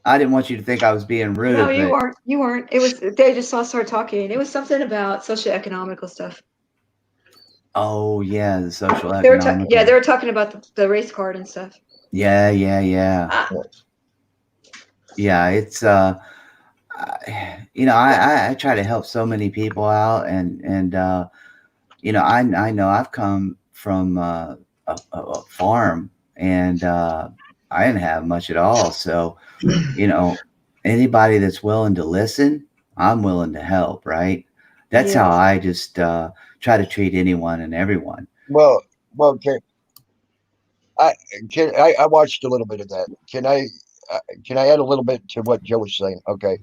I didn't want you to think I was being rude. No, you but weren't. You weren't. It was, they just all started talking. It was something about socioeconomical stuff. Oh, yeah, the social They were economic. they were talking about the race card and stuff. Yeah. Ah, Yeah, it's you know, I try to help so many people out, and you know, I know I've come from a farm, and I didn't have much at all. So, you know, anybody that's willing to listen, I'm willing to help. Right? That's how Yes. I just try to treat anyone and everyone. Well, I watched a little bit of that. Can I add a little bit to what Joe was saying? Okay,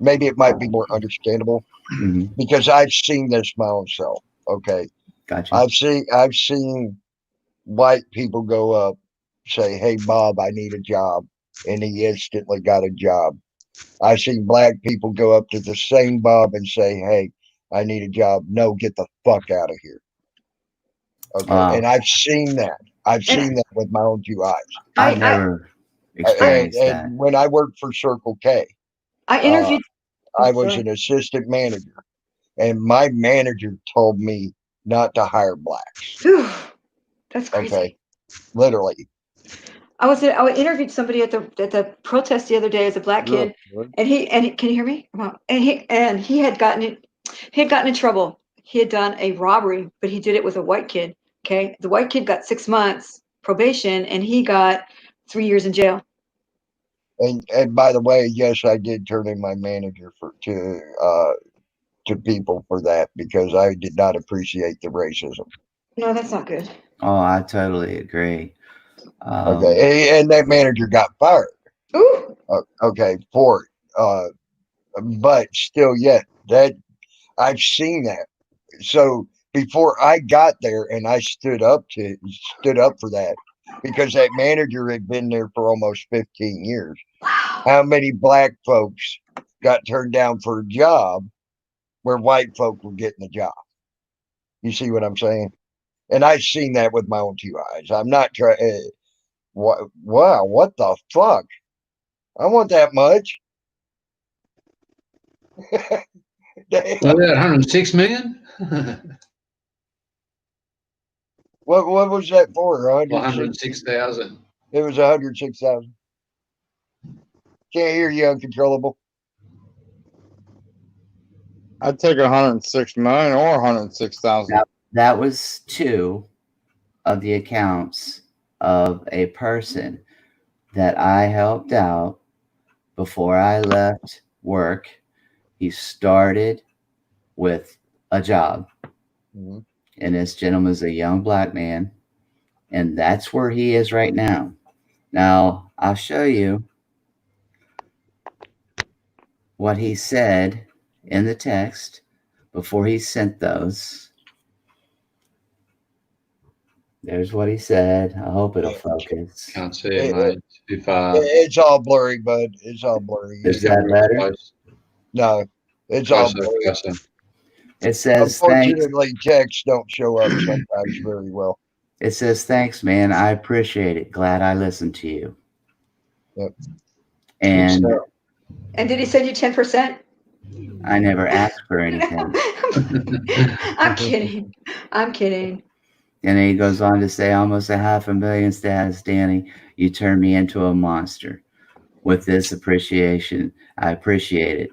maybe it might be more understandable Mhm. because I've seen this my own self. Okay, Gotcha. I've seen white people go up, say, "Hey, Bob, I need a job," and he instantly got a job. I've seen black people go up to the same Bob and say, "Hey, I need a job." No, get the fuck out of here. Okay, Wow. and I've seen that. I've And seen that with my own two eyes. I've I never experienced that. And when I worked for Circle K, I interviewed. I was Sorry. an assistant manager, and my manager told me not to hire blacks. Whew, that's crazy. Okay, literally. I interviewed somebody at the protest the other day as a black kid, and he can you hear me? And he had gotten in trouble. He had done a robbery, but he did it with a white kid. Okay, the white kid got 6 months probation, and he got 3 years in jail. And by the way, yes, I did turn in my manager to people for that because I did not appreciate the racism. No, that's not good. Oh, I totally agree. Okay, and that manager got fired. Ooh, Okay, for it. But still, yet that I've seen that. So before I got there, and I stood up for that because that manager had been there for almost 15 years. wow. How many black folks got turned down for a job where white folk were getting the job? You see what I'm saying? And I've seen that with my own two eyes. I'm not trying. Wow, what the fuck? I want that much. Damn. Well, that 106 million? What was that for? 106,000. It was 106,000. Can't hear you, uncontrollable. I'd take 106 million or 106,000. That was 2 of the accounts of a person that I helped out before I left work. He started with a job. Mm-hmm. And this gentleman's a young black man. And that's where he is right now. Now, I'll show you what he said in the text before he sent those. There's what he said. I hope it'll focus. Can't see it, mate. It's too far. It's all blurry, bud. It's all blurry. Is that better? No, it's all Closer, blurry. closer. It says, thanks. Unfortunately, texts don't show up sometimes very well. It says, thanks, man. I appreciate it. Glad I listened to you. Yep. And And did he send you 10%? I never asked for anything. I'm kidding. I'm kidding. And then he goes on to say, almost 500,000 status, Danny. You turned me into a monster. With this appreciation, I appreciate it.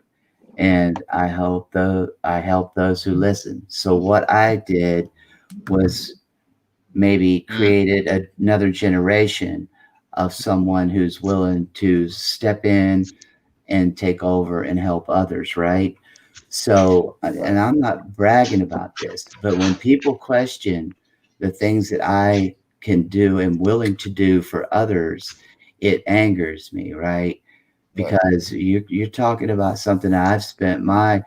And I help those who listen. So what I did was maybe created another generation of someone who's willing to step in and take over and help others, right? So, and I'm not bragging about this, but when people question the things that I can do and willing to do for others, it angers me, right? Because you're talking about something that I've spent my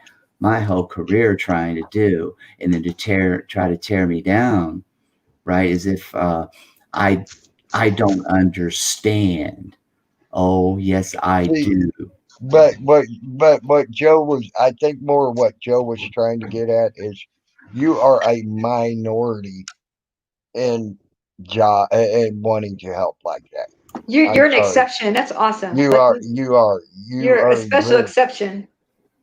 whole career trying to do, and then to try to tear me down, right? As if I don't understand. Oh, yes, I See, do. but what Joe was, I think more what Joe was trying to get at is you are a minority in job and wanting to help like that. You're I'm an sorry. exception. That's awesome. You Like, are you you're a are special really, exception.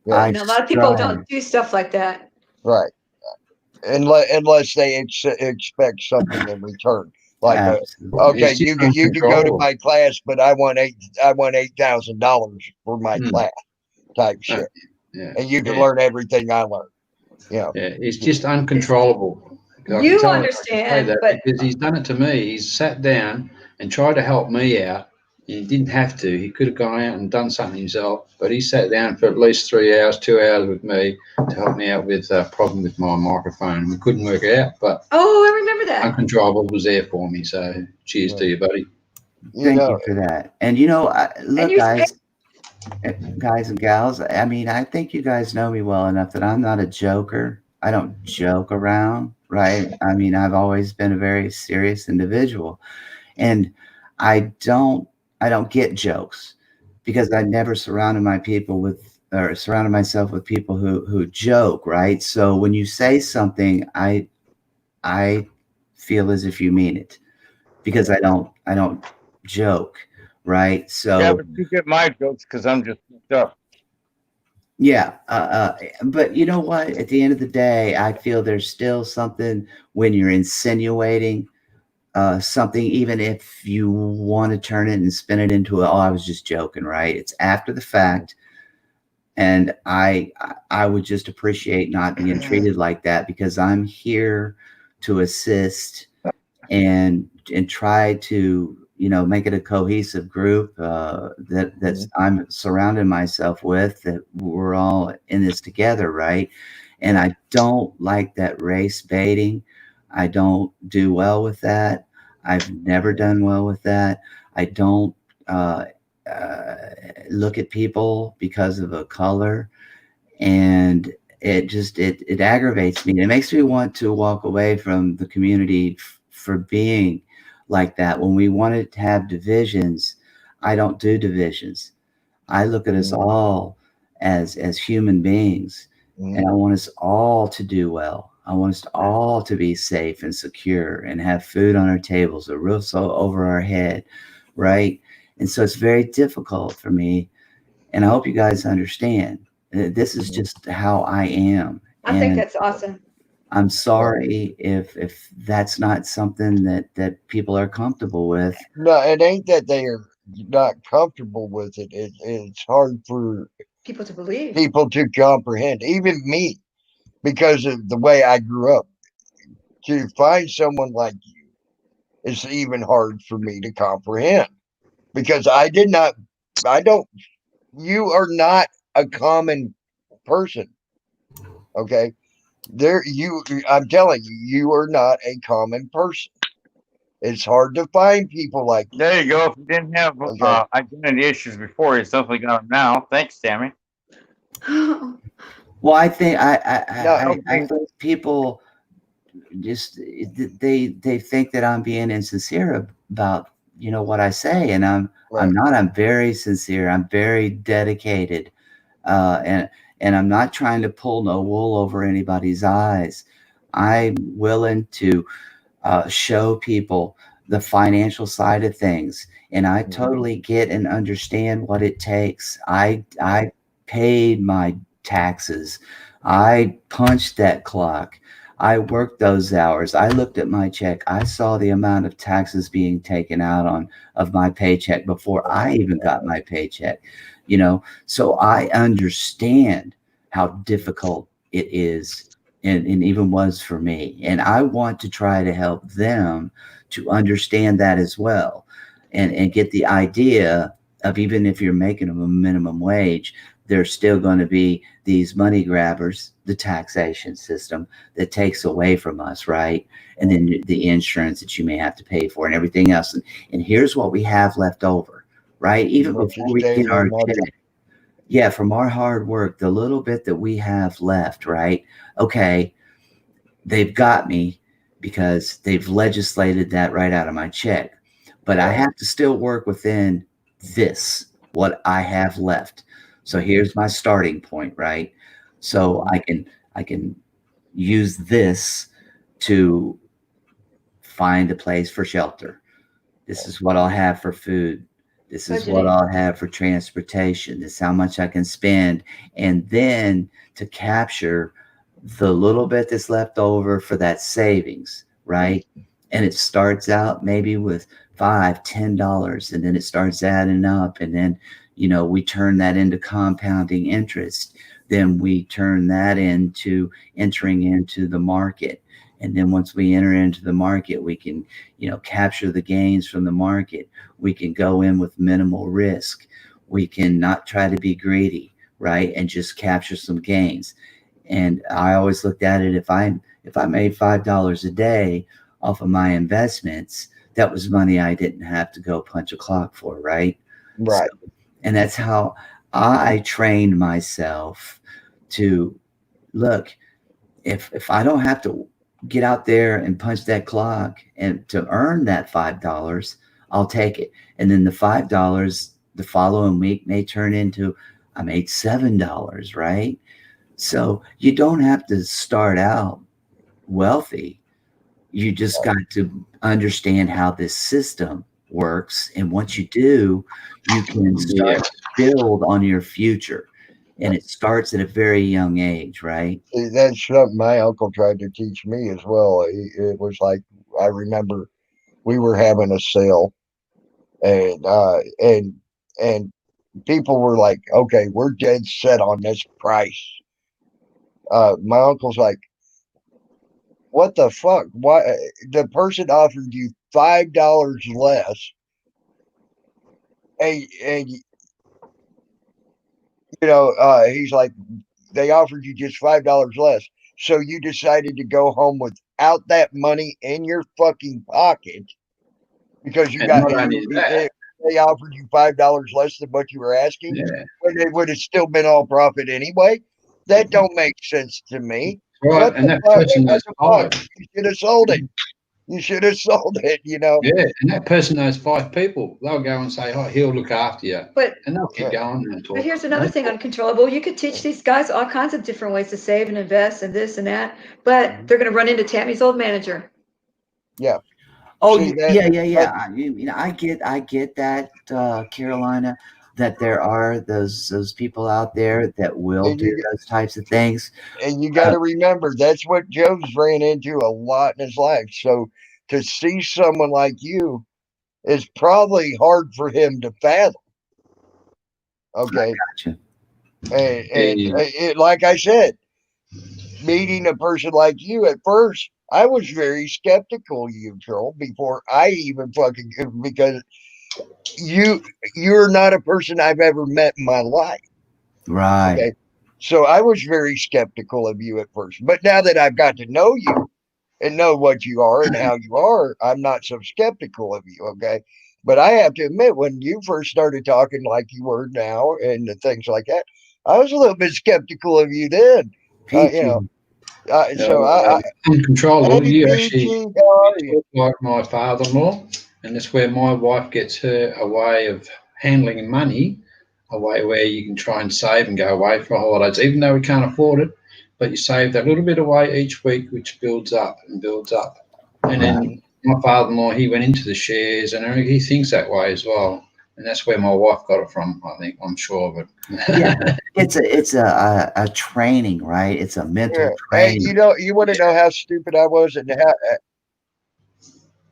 yeah, You know, a lot of people don't do stuff like that. right. Unless they expect something in return. Like, Absolutely. okay, It's just you can go to uncontrollable. my class, but I want $8,000 for my Mm. class type Uh, shit, yeah, and you can yeah, learn everything I learned. yeah. It's just uncontrollable. I can You tell him I can say understand, that but because he's done it to me. He's sat down and tried to help me out. He didn't have to. He could have gone out and done something himself, but he sat down for at least 3 hours, 2 hours with me to help me out with a problem with my microphone. We couldn't work it out, but oh, I remember that. uncontrollable was there for me. So cheers to you, buddy. You Thank know, you for that. And you know, And look, you guys and gals, I mean, I think you guys know me well enough that I'm not a joker. I don't joke around, right? I mean, I've always been a very serious individual, and I don't I don't get jokes because I never surrounded myself with people who joke, right? So when you say something, I feel as if you mean it because I don't joke, right? Yeah, So but you get my jokes because I'm just fucked up. yeah, but you know what? At the end of the day, I feel there's still something when you're insinuating something, even if you want to turn it and spin it into, oh, I was just joking, right? It's after the fact, and I would just appreciate not being treated like that because I'm here to assist and try to make it a cohesive group that's I'm surrounding myself with, that we're all in this together, right? And I don't like that race baiting. I don't do well with that. I've never done well with that. I don't uh, uh, look at people because of a color, and it aggravates me. It makes me want to walk away from the community for being like that. When we want to have divisions, I don't do divisions. I look at us all as human beings, and I want us all to do well. I want us all to be safe and secure and have food on our tables, a roof over our head, right? And so it's very difficult for me, and I hope you guys understand. This is just how I am, I think and that's awesome. I'm sorry if that's not something that people are comfortable with. no, it ain't that they are not comfortable with it. It's hard for People to believe. people to comprehend, even me, because of the way I grew up. To find someone like you is even hard for me to comprehend because I don't, you are not a common person. Okay. I'm telling you, you are not a common person. It's hard to find people like you. There you go. If you didn't have Okay. identity issues before, you definitely got them now. Thanks, Tammy. Well, I think No, I think people just they think that I'm being insincere about what I say, and I'm right. not. I'm very sincere. I'm very dedicated, and I'm not trying to pull no wool over anybody's eyes. I'm willing to show people the financial side of things, and I totally get and understand what it takes. I paid my taxes. I punched that clock. I worked those hours. I looked at my check. I saw the amount of taxes being taken out of my paycheck before I even got my paycheck. So I understand how difficult it is, and even was for me. And I want to try to help them to understand that as well, and get the idea of, even if you're making them a minimum wage, there's still going to be these money grabbers, the taxation system that takes away from us, right? And then the insurance that you may have to pay for and everything else. And here's what we have left over, right? Even Which before is we get damn our near check. Yeah, from our hard work, the little bit that we have left, right? Okay, they've got me because they've legislated that right out of my check. But I have to still work within this, what I have left. So here's my starting point, right? So I can use this to find a place for shelter. This is what I'll have for food. This is what Budgeting. I'll have for transportation. This is how much I can spend. And then to capture the little bit that's left over for that savings, right? And it starts out maybe with $5, $10, and then it starts adding up. And then, you know, we turn that into compounding interest. Then we turn that into entering into the market. And then once we enter into the market, we can, you know, capture the gains from the market. We can go in with minimal risk. We can not try to be greedy, right? And just capture some gains. And I always looked at it, if I made $5 a day off of my investments, that was money I didn't have to go punch a clock for, right? Right. So, and that's how I trained myself to look, if I don't have to get out there and punch that clock and to earn that $5, I'll take it. And then the $5 the following week may turn into I made $7, right? So you don't have to start out wealthy. You just got to understand how this system works. And once you do, you can start to build on your future. And it starts at a very young age, right? See, that's something my uncle tried to teach me as well. It was like, I remember we were having a sale, and and people were like, okay, we're dead set on this price. My uncle's like, what the fuck? Why the person offered you $5 less, and you know, he's like, they offered you just $5 less, so you decided to go home without that money in your fucking pocket because you And got not only that, they offered you $5 less than what you were asking, yeah, when they would have still been all profit anyway. That don't make sense to me. right. What And the that fuck? person What knows the fuck? five. You should have sold it. You should have sold it. You know. Yeah, and that person knows 5 people. They'll go and say, "Oh, he'll look after you," But and they'll keep going and talk. but here's another thing uncontrollable. You could teach these guys all kinds of different ways to save and invest and this and that, but they're going to run into Tammy's old manager. Yeah. Oh, See, that, yeah. I get that, Carolina, that there are those people out there that will and do you those types of things. got to remember that's what Joe's ran into a lot in his life. So to see someone like you is probably hard for him to fathom. Okay, Gotcha. and it, like I said, meeting a person like you at first, I was very skeptical of you, Joel, before I even fucking because you're not a person I've ever met in my life. Right. Okay. So I was very skeptical of you at first. But now that I've got to know you and know what you are and how you are, I'm not so skeptical of you. Okay. But I have to admit, when you first started talking like you were now and the things like that, I was a little bit skeptical of you then. You know, so Uncontrollable. hey, You actually PG, how are you? talk like my father-in-law, and that's where my wife gets her a way of handling money, a way where you can try and save and go away for holidays, even though we can't afford it. But you save that little bit away each week, which builds up and builds up. And then my father-in-law, he went into the shares, and he thinks that way as well. And that's where my wife got it from. I think I'm sure of it. Yeah, it's a training, right? It's a mental Yeah. Hey, training. you know, you want to know how stupid I was and how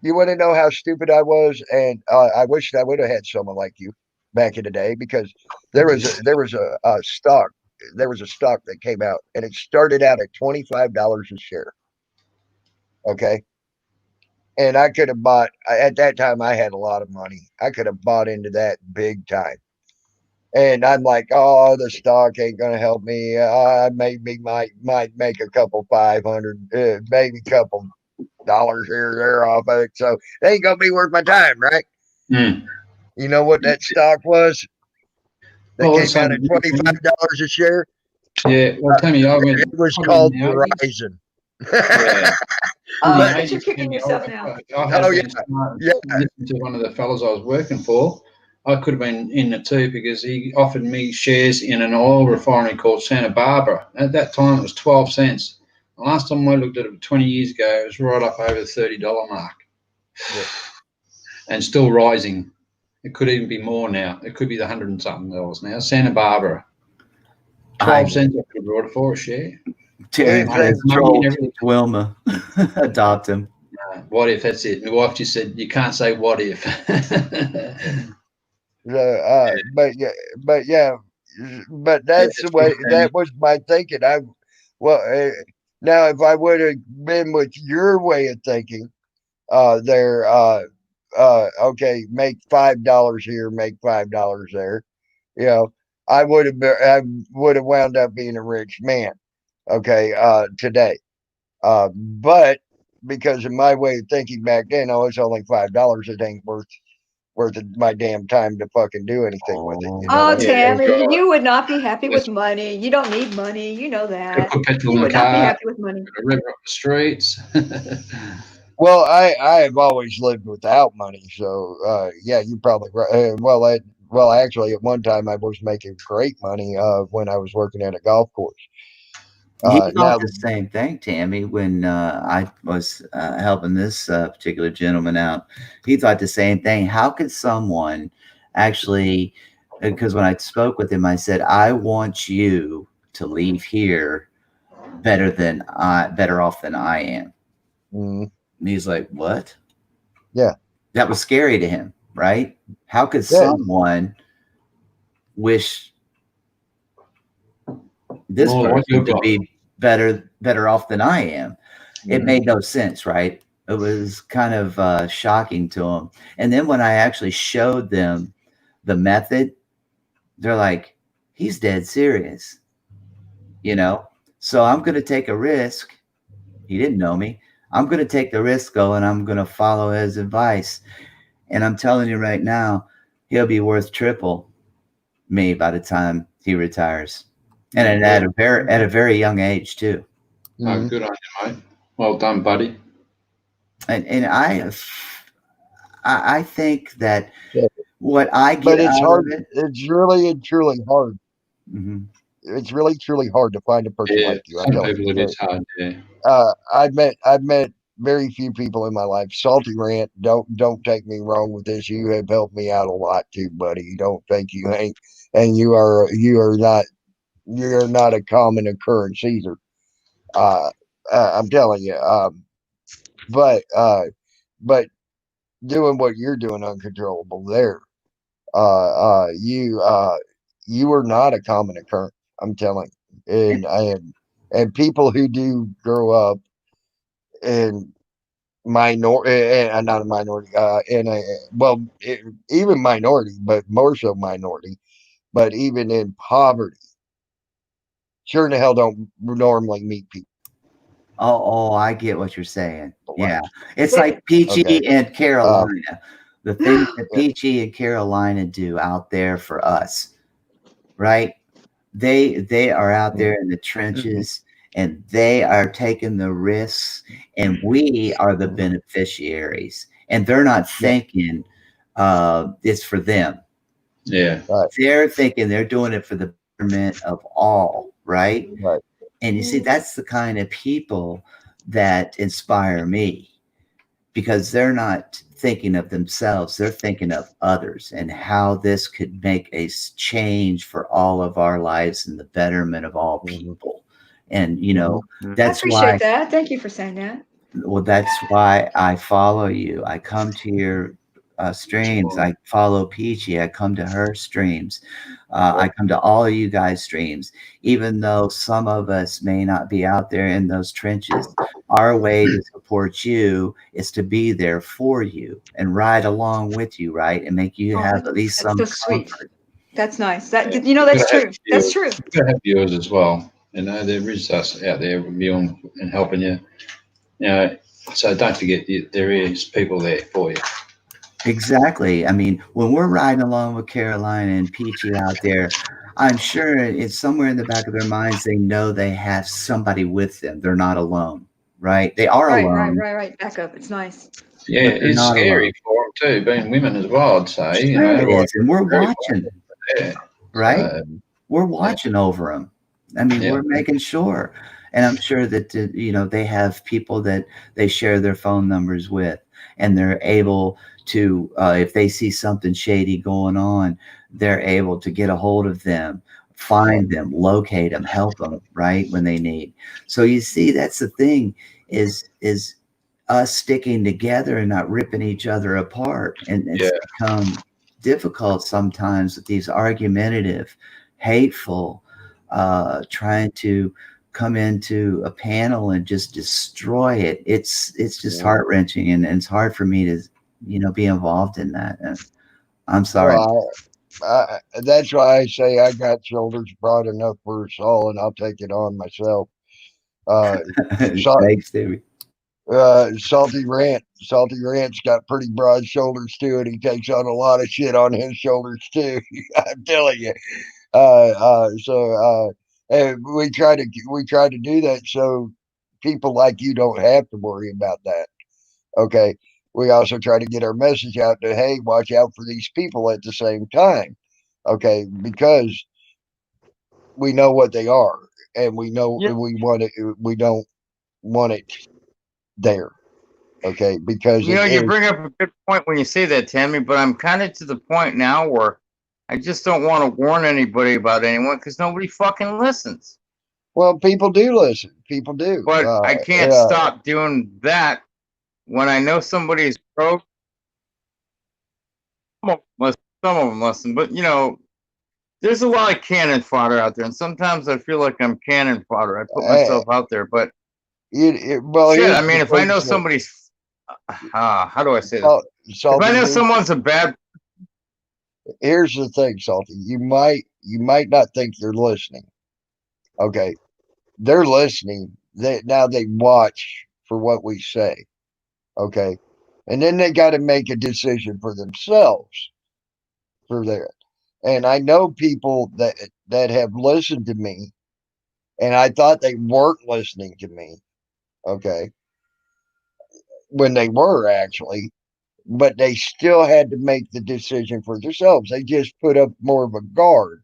you want to know how stupid I was, and I wish I would have had someone like you back in the day because there was a stock that came out and it started out at $25 a share. Okay, and I could have bought at that time. I had a lot of money. I could have bought into that big time. And I'm like, oh, the stock ain't gonna help me. Maybe might make a couple 500, maybe a couple dollars here or there off of it. So it ain't gonna be worth my time, right? Mm. You know what that stock was? That Well, came out at $25 a share. yeah. Well, Tammy, It was called Verizon. Yeah. Oh, But- but you're kicking yourself now. I had Oh, been yeah. smart Yeah. listening to one of the fellows I was working for. I could have been in it too because he offered me shares in an oil refinery called Santa Barbara. At that time, it was 12 cents. The last time I looked at it 20 years ago, it was right up over the $30 mark. Yeah. And still rising. It could even be more now. It could be the $100 and something now. Santa Barbara. 12 cents I could have brought it for a share. Terry Yeah, says, money troll and everything. Wilma. Adopt him. What if? That's it. My wife just said, you can't say what if. But that's the way. That was my thinking. Now if I would have been with your way of thinking, okay, make $5 here, make $5 there. You know, I would have wound up being a rich man. Okay, today. But because of my way of thinking back then, oh, it's only $5. It ain't worth my damn time to fucking do anything with it. You know Oh, what I mean? Tammy, God. you would not be happy with money. You don't need money. You know that. Put petrol You in the would not be car, happy with money. a river up the streets. Well, I have always lived without money, so yeah, you probably right. Well, actually, at one time I was making great money when I was working at a golf course. He thought Now, the same thing, Tammy, when I was helping this particular gentleman out. He thought the same thing. How could someone actually, because when I spoke with him, I said, I want you to leave here better off than I am. mm, And he's like, what? Yeah. That was scary to him, right? How could Yeah. someone wish this Well, what person you to got? be better off than I am? It made no sense, right? It was kind of shocking to them. And then when I actually showed them the method, they're like, he's dead serious, you know? So I'm going to take a risk. He didn't know me. I'm going to take the risk, and I'm going to follow his advice. And I'm telling you right now, he'll be worth triple me by the time he retires. And at a very young age too. mm. Good on you, mate. Well done, buddy. And I think that Yeah. what I get But it's out hard. of it, It's really and truly hard. mhm. It's really truly hard to find a person Yeah, like you. I'm some telling people you. it is hard. Yeah. I've met very few people in my life. Salty Rant, don't take me wrong with this. You have helped me out a lot too, buddy. You don't think you ain't, and you are not a common occurrence either. I'm telling you. But doing what you're doing uncontrollable there, you are not a common occurrence. I'm telling you. And people who do grow up in minority, not a minority, even minority, but more so minority, but even in poverty, sure in the hell don't normally meet people. Oh, I get what you're saying. Yeah. It's Wait. like Peachy Okay. and Carolina. The things that Peachy and Carolina do out there for us, right? They are out there in the trenches and they are taking the risks, and we are the beneficiaries. And they're not thinking it's for them. Yeah. They're thinking they're doing it for the betterment of all, right? Right. And you see, that's the kind of people that inspire me, because they're not thinking of themselves. They're thinking of others and how this could make a change for all of our lives and the betterment of all people. And, you know, I that's appreciate why, that. Thank you for saying that. well, that's why I follow you. I come to your streams. I follow Peachy. I come to her streams. I come to all of you guys' streams, even though some of us may not be out there in those trenches. Our way to support you is to be there for you and ride along with you, right? And make you have at least That's some so sweet. comfort. That's nice. That that's true. That's true. You've got to have viewers as well. You know, there is us out there viewing and helping you. You know, so don't forget there is people there for you. Exactly. I mean, when we're riding along with Carolina and Peachy out there, I'm sure it's somewhere in the back of their minds they know they have somebody with them. They're not alone, right? They are alone. Right. Back up. It's nice. Yeah, it's scary for them too, being women as well, I'd say. You know, it is. And we're watching, yeah. right? We're watching over them. I mean, we're making sure. And I'm sure that, they have people that they share their phone numbers with, and they're able to, if they see something shady going on, they're able to get a hold of them, find them, locate them, help them, right, when they need. So you see, that's the thing is us sticking together and not ripping each other apart. And it's become difficult sometimes with these argumentative, hateful, trying to come into a panel and just destroy it. It's just heart-wrenching, and it's hard for me to be involved in that. And I'm sorry. Well, that's why I say I got shoulders broad enough for us all, and I'll take it on myself. Thanks, David. Salty Rant's got pretty broad shoulders too, and he takes on a lot of shit on his shoulders too. I'm telling you. And we try to do that so people like you don't have to worry about that. Okay. We also try to get our message out to, hey, watch out for these people at the same time. Okay, because we know what they are, and we know we want it. We don't want it there. Okay, because you bring up a good point when you say that, Tammy. But I'm kind of to the point now where I just don't want to warn anybody about anyone because nobody fucking listens. Well, people do listen. People do. But I can't stop doing that when I know somebody's pro. Some of them listen, but there's a lot of cannon fodder out there, and sometimes I feel like I'm cannon fodder. I put myself out there, but I mean, if I know somebody's, how do I say this? If I know someone's a bad. Here's the thing, Salty. You might not think they're listening. Okay, they're listening. Now they watch for what we say. Okay, and then they got to make a decision for themselves for that. And I know people that have listened to me, and I thought they weren't listening to me. Okay, when they were actually. But they still had to make the decision for themselves. They just put up more of a guard.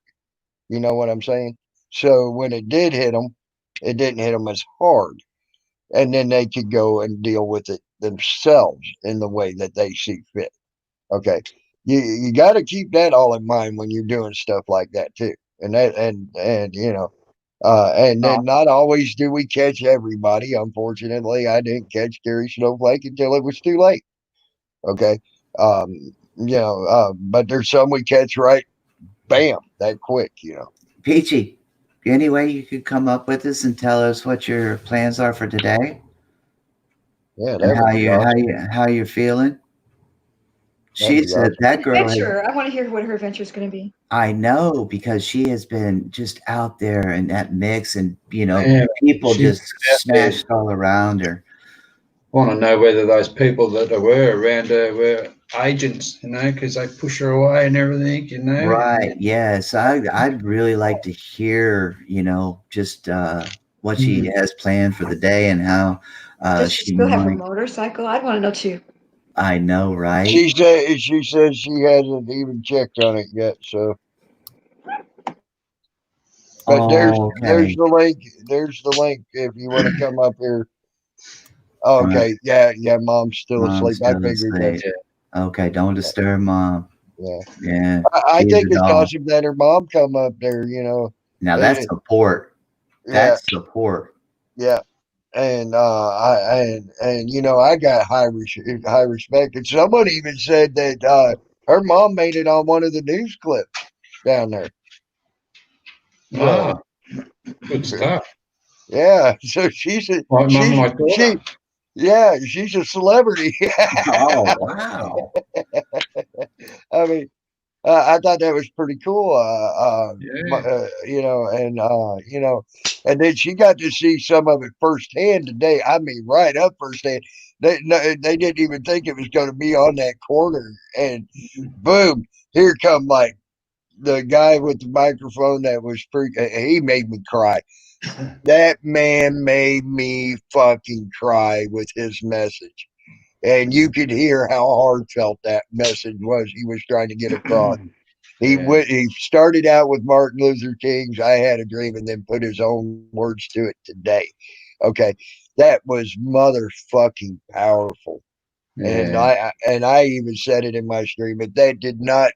You know what I'm saying? So when it did hit them, it didn't hit them as hard. And then they could go and deal with it themselves in the way that they see fit. Okay. You got to keep that all in mind when you're doing stuff like that too. And then not always do we catch everybody. Unfortunately, I didn't catch Gary Snowflake until it was too late. Okay. But there's some we catch right, bam, that quick, Peachy, any way you could come up with us and tell us what your plans are for today? Yeah, and how you're feeling? She said that girl. Adventure. I want to hear what her adventure is going to be. I know, because she has been just out there in that mix, and people just smashed all around her. Want to know whether those people that were around her were agents, because they push her away and everything, Right. Yes. I'd really like to hear, just what she has planned for the day and how does she still have a motorcycle? I'd want to know too. I know, right? She said she hasn't even checked on it yet, so. But there's the link. There's the link if you want to come up here. Okay, right. Yeah, Mom's still asleep. I figured that. Okay, don't disturb Mom. Yeah. I think it's awesome that her mom come up there, Now that's support. That's support. Yeah. And I got high respect. And someone even said that her mom made it on one of the news clips down there. Wow. Good stuff. Yeah. So she's a she's a celebrity. Oh, wow. I mean, I thought that was pretty cool. Yeah. And then she got to see some of it firsthand today. I mean, right up firsthand. They didn't even think it was going to be on that corner, and boom, here come like the guy with the microphone that was he made me cry. That man made me fucking cry with his message. And you could hear how heartfelt that message was he was trying to get across. He started out with Martin Luther King's I Had a Dream and then put his own words to it today. Okay. That was motherfucking powerful. Yeah. And I even said it in my stream, but that did not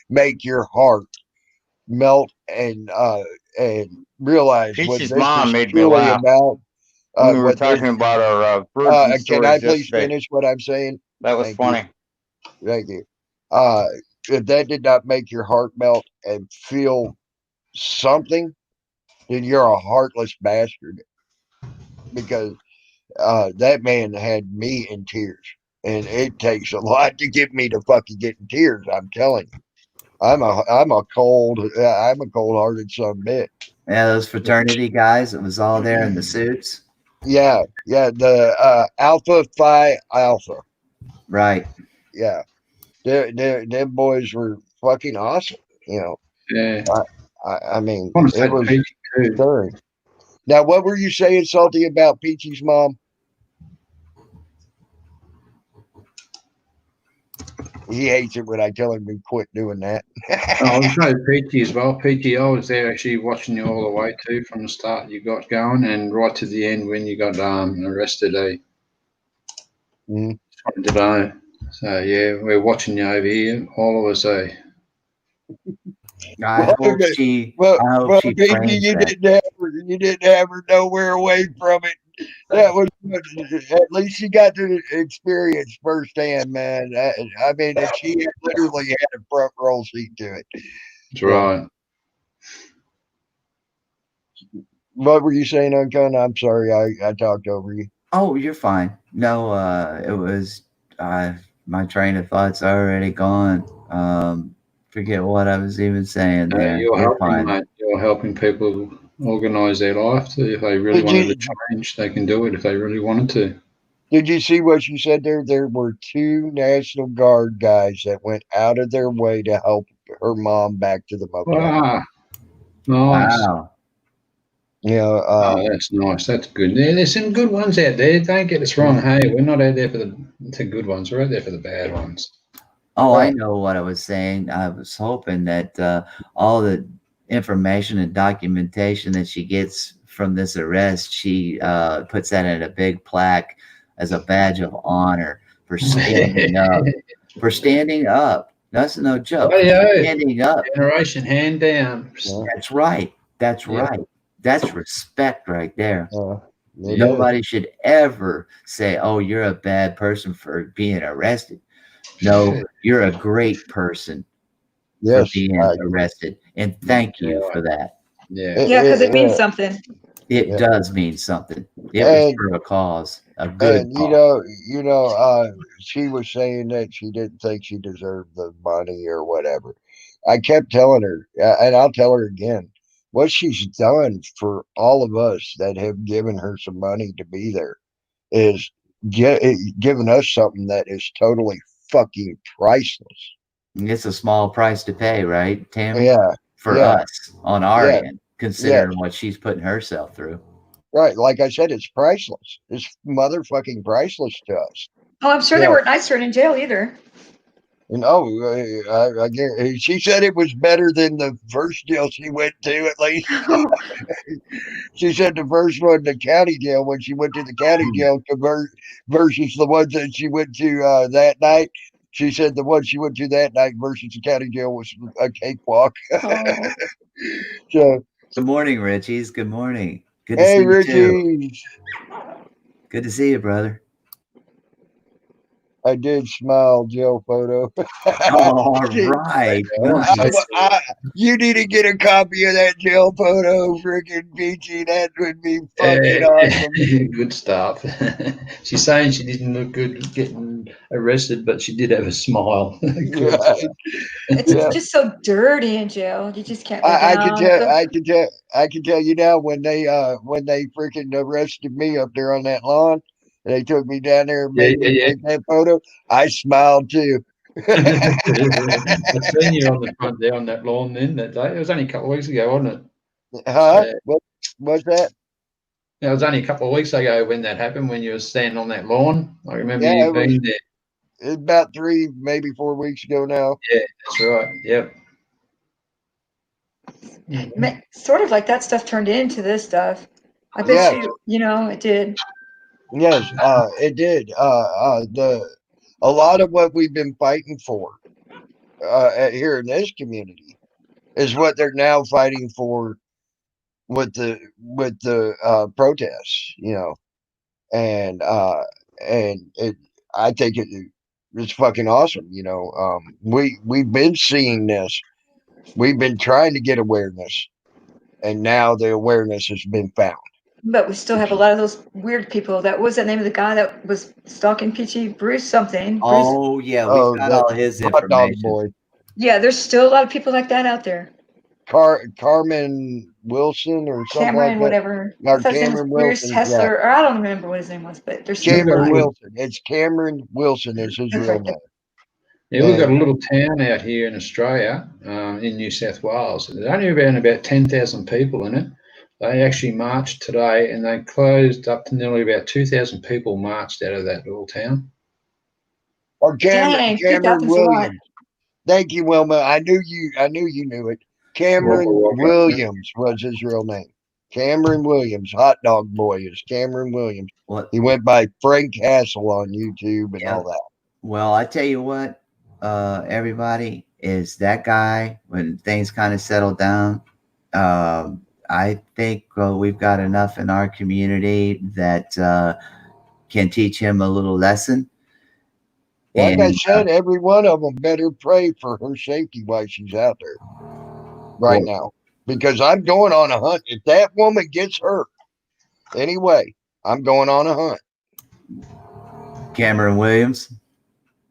make your heart melt and realize what Peachy's this mom is made me truly laugh. about. We were What talking this, about our virgin can I stories please yesterday. finish what I'm saying? That was Thank funny. you. Thank you. If that did not make your heart melt and feel something, then you're a heartless bastard. Because that man had me in tears, and it takes a lot to get me to fucking get in tears. I'm telling you, I'm a cold-hearted son of a bitch. Yeah, those fraternity guys, it was all there in the suits. Yeah, the Alpha Phi Alpha. Right. Yeah, them boys were fucking awesome. You know, Yeah. I mean, I want to say it was Peachy too. stirring. Now, what were you saying, Salty, about Peachy's mom? He hates it when I tell him to quit doing that. I was going to Peachy as well. Peachy, I was there actually watching you all the way too, from the start you got going and right to the end when you got arrested. Mhm. Today. So yeah, we're watching you over here, all of us. I hope she Peachy, frames you that. didn't have her nowhere away from it. That was at least you got to experience firsthand, man. I mean, and she literally had a front row seat to it. That's right. What were you saying, Uncon? I'm sorry, I talked over you. Oh, you're fine. No, it was my train of thought's already gone. Forget what I was even saying there. You're You're helping, fine. mate. You're helping people organise their life. If they really wanted to change, they can do it. If they really wanted to. Did you see what you said there? There were 2 National Guard guys that went out of their way to help her mom back to the motel. Ah, nice. Wow. You know, that's nice. That's good. There's some good ones out there. Don't get us wrong. Hey, we're not out there for the good ones. We're out there for the bad ones. Oh, I know what I was saying. I was hoping that all the information and documentation that she gets from this arrest, she puts that in a big plaque as a badge of honor for standing up. For standing up. That's no joke. Standing up. Generation hand down. That's right. That's right. That's respect right there. Nobody should ever say, "Oh, you're a bad person for being arrested." No, you're a great person for being arrested, and thank you for that. Yeah, because it means something. It does mean something. It was for a cause, a good and cause. She was saying that she didn't think she deserved the money or whatever. I kept telling her, and I'll tell her again, what she's done for all of us that have given her some money to be there is giving us something that is totally fucking priceless. It's a small price to pay, right, Tammy? Yeah. For us on our end, considering what she's putting herself through. Right. Like I said, it's priceless. It's motherfucking priceless to us. Oh, I'm sure they weren't nice to her in jail either. And she said it was better than the first jail she went to, at least. She said the first one, the county jail, when she went to the county jail versus the ones that she went to that night. She said the one she went to that night versus the county jail was a cakewalk. So, good morning, Richies. Good morning. Good to see you Richies. too. Good to see you, brother. I did smile, Joe photo. All right. You need to get a copy of that jail photo, freaking Peachy. That would be fucking awesome. Good stuff. She's saying she didn't look good getting and arrested, but she did have a smile. Right. It's Yeah. just so dirty in jail. You just can't go I down. can tell you now when they freaking arrested me up there on that lawn, and they took me down there and Yeah, made me take that photo. I smiled too. I seen you on the front there on that lawn then that day. It was only a couple of weeks ago, wasn't it? Huh? Yeah. What's that? It was only a couple of weeks ago when that happened, when you were standing on that lawn. I remember Yeah, you being there. it's about 3, maybe 4 weeks ago now. Yeah, that's right. Yep. Sort of like that stuff turned into this stuff. I bet Yes. it did. Yes, it did. A lot of what we've been fighting for here in this community is what they're now fighting for with the protests, and I think it's fucking awesome. We've been seeing this. We've been trying to get awareness, and now the awareness has been found. But we still have a lot of those weird people. What was the name of the guy that was stalking Peachy? Bruce something. Bruce. Oh yeah, we got all his Hot dog information. boy. Yeah, there's still a lot of people like that out there. Carmen Wilson or something Cameron, like that. whatever. Or I thought his name was Cameron Bruce Wilson. Hessler, Yeah. or I don't remember what his name was, but there's still Cameron a lot. Wilson. It's Cameron Wilson is his That's real right. name. Yeah, we've got a little town out here in Australia, in New South Wales. There's only about 10,000 people in it. They actually marched today, and they closed up to nearly about 2,000 people marched out of that little town. Or Dang, Cameron 2,000 is a lot. Williams. Thank you, Wilma. I knew you knew it. Cameron Williams was his real name. Cameron Williams, hot dog boy, is Cameron Williams. What? He went by Frank Castle on YouTube and all that. Well, I tell you what, everybody, is that guy, when things kind of settle down, I think we've got enough in our community that can teach him a little lesson. Like I said, every one of them better pray for her safety while she's out there right now. Because I'm going on a hunt. If that woman gets hurt anyway, I'm going on a hunt. Cameron Williams?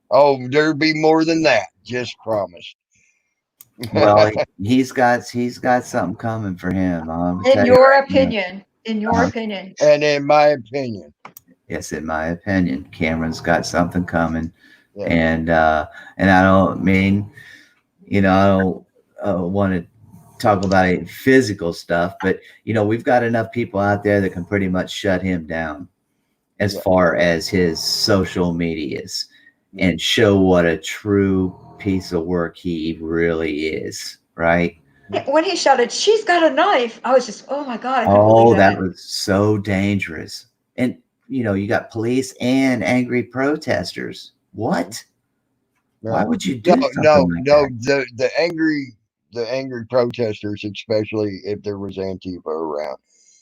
Oh, there'll be more than that. Just promise. Well, he's got something coming for him. In your opinion. In your opinion. And in my opinion. Yes, in my opinion, Cameron's got something coming. Yeah. And I don't mean, I don't want to talk about physical stuff, but we've got enough people out there that can pretty much shut him down as far as his social medias and show what a true piece of work he really is, right? When he shouted, "She's got a knife," I was just, oh my God. Oh, that was so dangerous. And you got police and angry protesters. What? No. Why would you do something like that? The angry protesters, especially if there was Antifa around,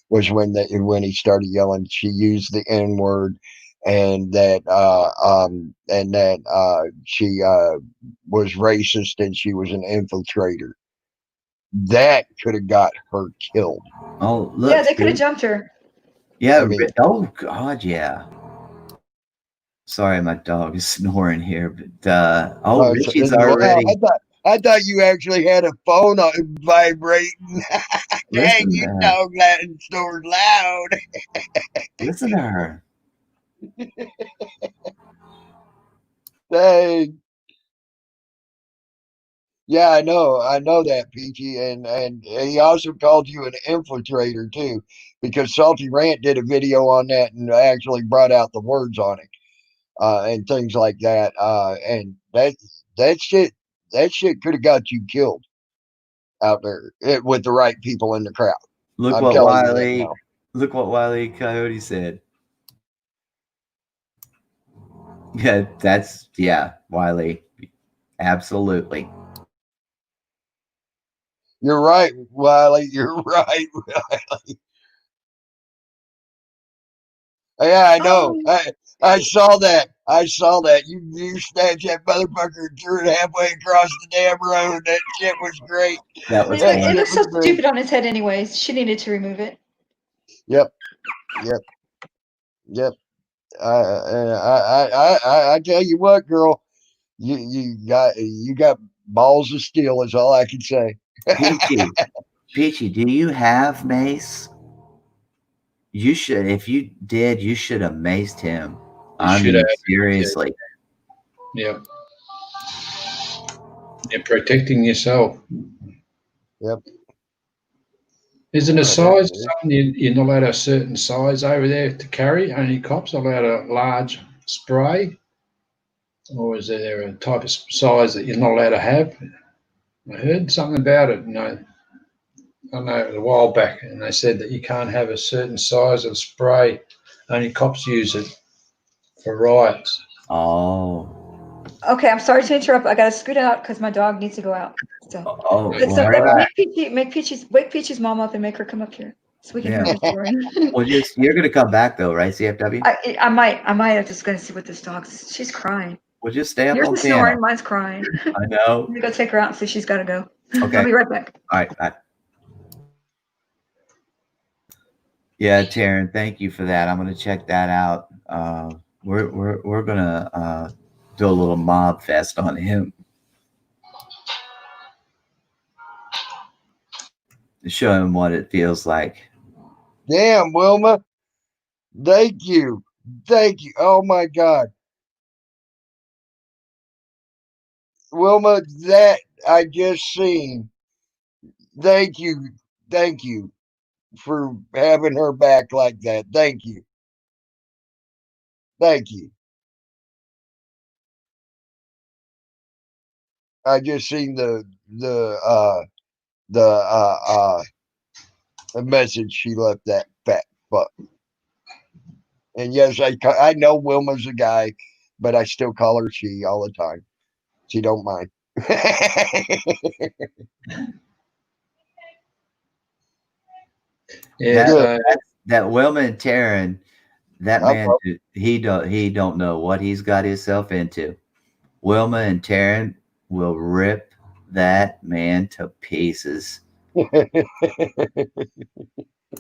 was when he started yelling. She used the N-word, and that she was racist and she was an infiltrator. That could have got her killed. Oh, look! Yeah, they could have jumped her. Yeah. Oh God, yeah. Sorry, my dog is snoring here, but Richie's already. I thought you actually had a phone vibrating. Dang, you dog snores loud. Listen to her. Dang. Yeah, I know that, Peachy, and he also called you an infiltrator too, because Salty Rant did a video on that and actually brought out the words on it, and things like that, and that shit could have got you killed out there with the right people in the crowd. Look what Wile Coyote said. Yeah, Wiley, absolutely. You're right, Wiley. You're right, Wiley. Yeah, I know. I saw that. You snatched that motherfucker and threw it halfway across the damn road. That shit was great. That was it looks so stupid on his head anyways. She needed to remove it. Yep. I tell you what, girl, you got balls of steel. Is all I can say. Peachy, do you have mace? You should. If you did, you should have maced him. I should mean, have. seriously. Yep. You're protecting yourself. Yep. Isn't a Oh, size that- something you're not allowed a certain size over there to carry? Only cops are allowed a large spray? Or is there a type of size that you're not allowed to have? I heard something about it, I don't know, it was a while back, and they said that you can't have a certain size of spray. Only cops use it for riots. Oh. Okay, I'm sorry to interrupt. I gotta scoot out because my dog needs to go out. So, Oh. but so Well, wake Peachy's mom up and make her come up here so we can hear Yeah. the story. well, you're gonna come back though, right? CFW. I might. I'm just gonna see what this dog's. She's crying. We'll just stay up Yours on is snoring. piano. Mine's crying. I know. I'm gonna go take her out and see she's got to go. Okay. I'll be right back. All right. Bye. Yeah, Taryn, thank you for that. I'm gonna check that out. We're gonna do a little mob fest on him. To show him what it feels like. Damn, Wilma. Thank you. Thank you. Oh my God. Wilma, that I just seen. Thank you. Thank you for having her back like that. Thank you. Thank you. I just seen the message she left that fat fuck. And yes, I know Wilma's a guy, but I still call her she all the time. She don't mind. Yeah, Good. That Wilma and Taryn, that I man, he don't know what he's got himself into. Wilma and Taryn will rip that man to pieces.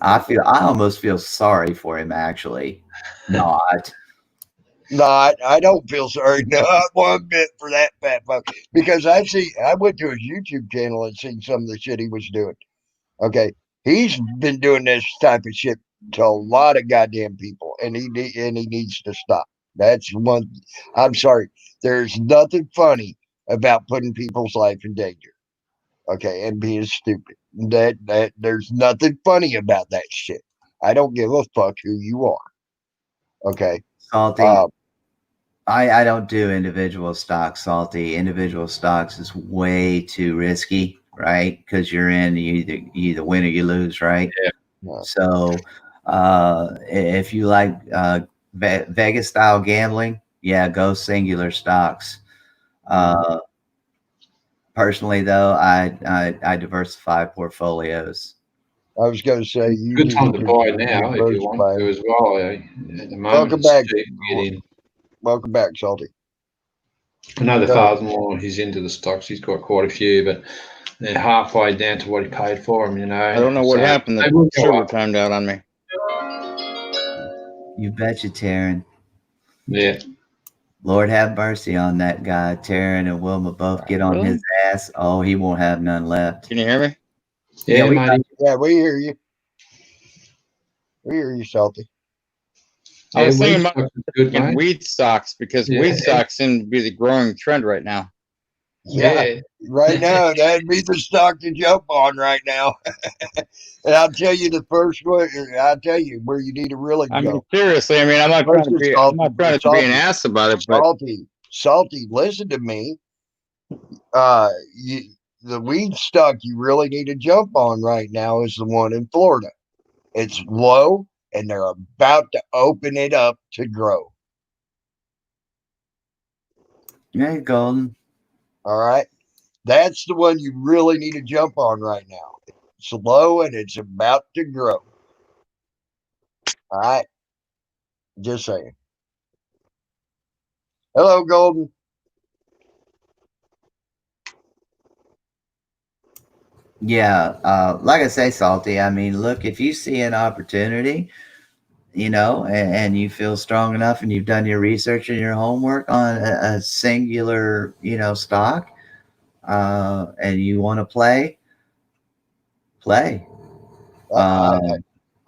I almost feel sorry for him, actually. Not. Not, I don't feel sorry, not one bit for that fat fuck. Because I went to his YouTube channel and seen some of the shit he was doing. Okay, he's been doing this type of shit to a lot of goddamn people, and he needs to stop. That's one. I'm sorry. There's nothing funny about putting people's life in danger. Okay, and being stupid. That there's nothing funny about that shit. I don't give a fuck who you are. Okay. Salty. I don't do individual stocks, Salty. Individual stocks is way too risky, right? Because you're in, you either win or you lose, right? Yeah. So if you like Vegas style gambling, yeah, go singular stocks. Personally, though, I diversify portfolios. I was going to say you good need time to buy to now if you want to as well. At the moment, Welcome back. it's cheap to get in. Welcome back, Salty. I know the Go ahead. father-in-law, he's into the stocks. He's got quite a few, but they're halfway down to what he paid for them, I don't know what happened. They will The go server up. timed out on me. You betcha, Taryn. Yeah. Lord have mercy on that guy. Taryn and Wilma both get on his ass. Oh, he won't have none left. Can you hear me? Yeah, we mate. Yeah, we hear you. We hear you, Salty. I was thinking wheat about stocks is good, in mate. wheat stocks because Yeah. wheat stocks seem to be the growing trend right now. Yeah, right now that'd be the stock to jump on right now. And I'll tell you the first one. I'll tell you where you need to really I mean, go. seriously. I mean, I'm not trying to be. I'm not trying to be an ass about it, but Salty, listen to me. The weed stock you really need to jump on right now is the one in Florida. It's low, and they're about to open it up to grow. Yeah, Golden. All right, that's the one you really need to jump on right now. It's low, and it's about to grow. All right, just saying. Hello, Golden. Yeah, like I say, Salty, I mean, look, if you see an opportunity, you know, and you feel strong enough and you've done your research and your homework on a singular, you know, stock, and you want to play. I,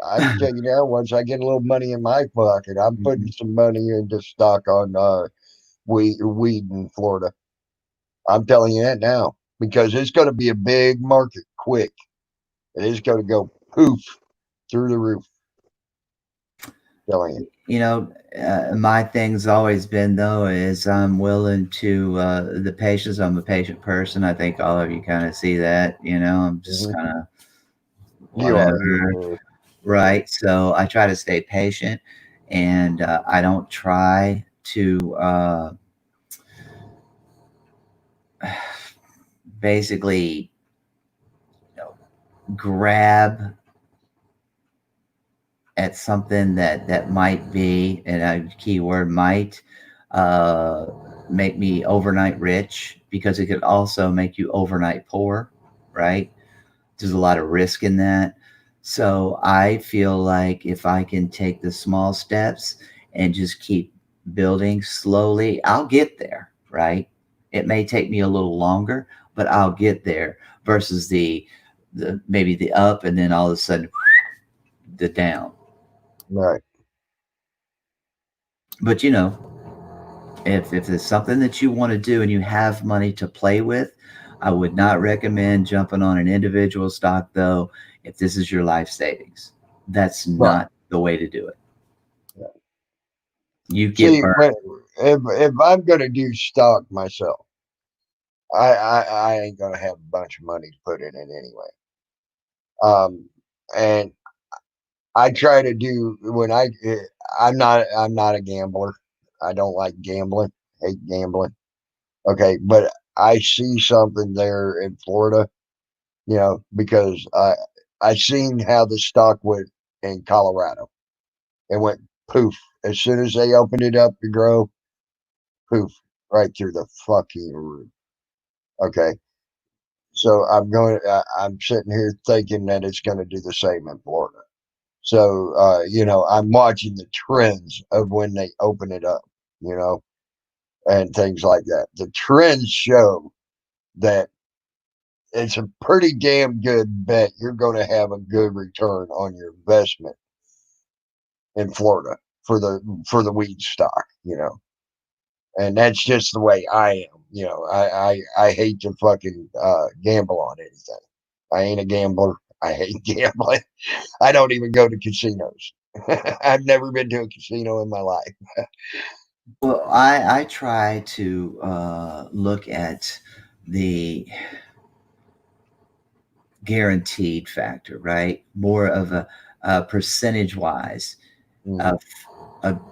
I can tell you now, once I get a little money in my pocket, I'm putting some money into stock on weed in Florida. I'm telling you that now because it's going to be a big market quick. It is going to go poof through the roof. Telling you. You know, my thing's always been though is I'm willing to the patience. I'm a patient person. I think all of you kind of see that. You know, I'm just kind of You are. right. So I try to stay patient, and I don't try to basically, you know, grab at something that might be, and a keyword might make me overnight rich, because it could also make you overnight poor, right? There's a lot of risk in that. So I feel like if I can take the small steps and just keep building slowly, I'll get there, right? It may take me a little longer, but I'll get there, versus the maybe the up and then all of a sudden the down. Right. But you know, if it's something that you want to do and you have money to play with, I would not recommend jumping on an individual stock though. If this is your life savings, that's not the way to do it. Yeah. You get burned. If I'm going to do stock myself, I ain't going to have a bunch of money to put in it anyway. And I try to do when I'm not a gambler. I don't like gambling. Hate gambling. Okay, but I see something there in Florida, you know, because I seen how the stock went in Colorado. It went poof as soon as they opened it up to grow, poof right through the fucking roof. Okay, so I'm sitting here thinking that it's going to do the same in Florida. So, you know, I'm watching the trends of when they open it up, you know, and things like that. The trends show that it's a pretty damn good bet you're going to have a good return on your investment in Florida for the weed stock, you know. And that's just the way I am, you know. I hate to fucking gamble on anything. I ain't a gambler. I hate gambling. I don't even go to casinos. I've never been to a casino in my life. Well, I try to look at the guaranteed factor, right? More of a percentage wise, of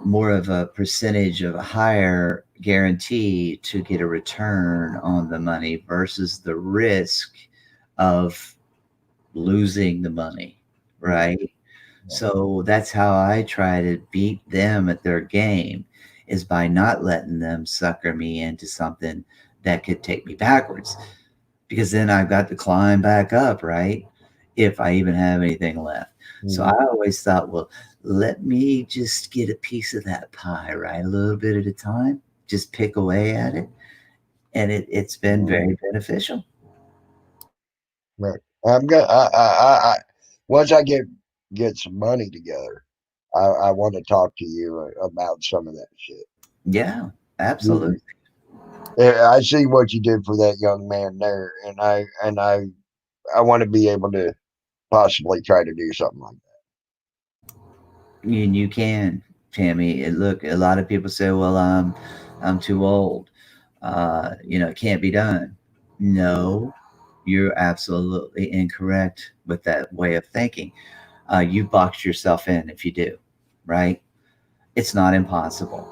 more of a percentage of a higher guarantee to get a return on the money versus the risk of losing the money, right? So that's how I try to beat them at their game, is by not letting them sucker me into something that could take me backwards, because then I've got to climb back up, right? If I even have anything left. So I always thought, well, let me just get a piece of that pie, right? A little bit at a time, just pick away at it. And it's been very beneficial. Right. I'm gonna. I once I get some money together, I want to talk to you about some of that shit. Yeah, absolutely. I see what you did for that young man there, and I want to be able to possibly try to do something like that. And you can, Tammy. Look, a lot of people say, "Well, I'm too old. You know, it can't be done." No, you're absolutely incorrect with that way of thinking. You box yourself in if you do, right? It's not impossible.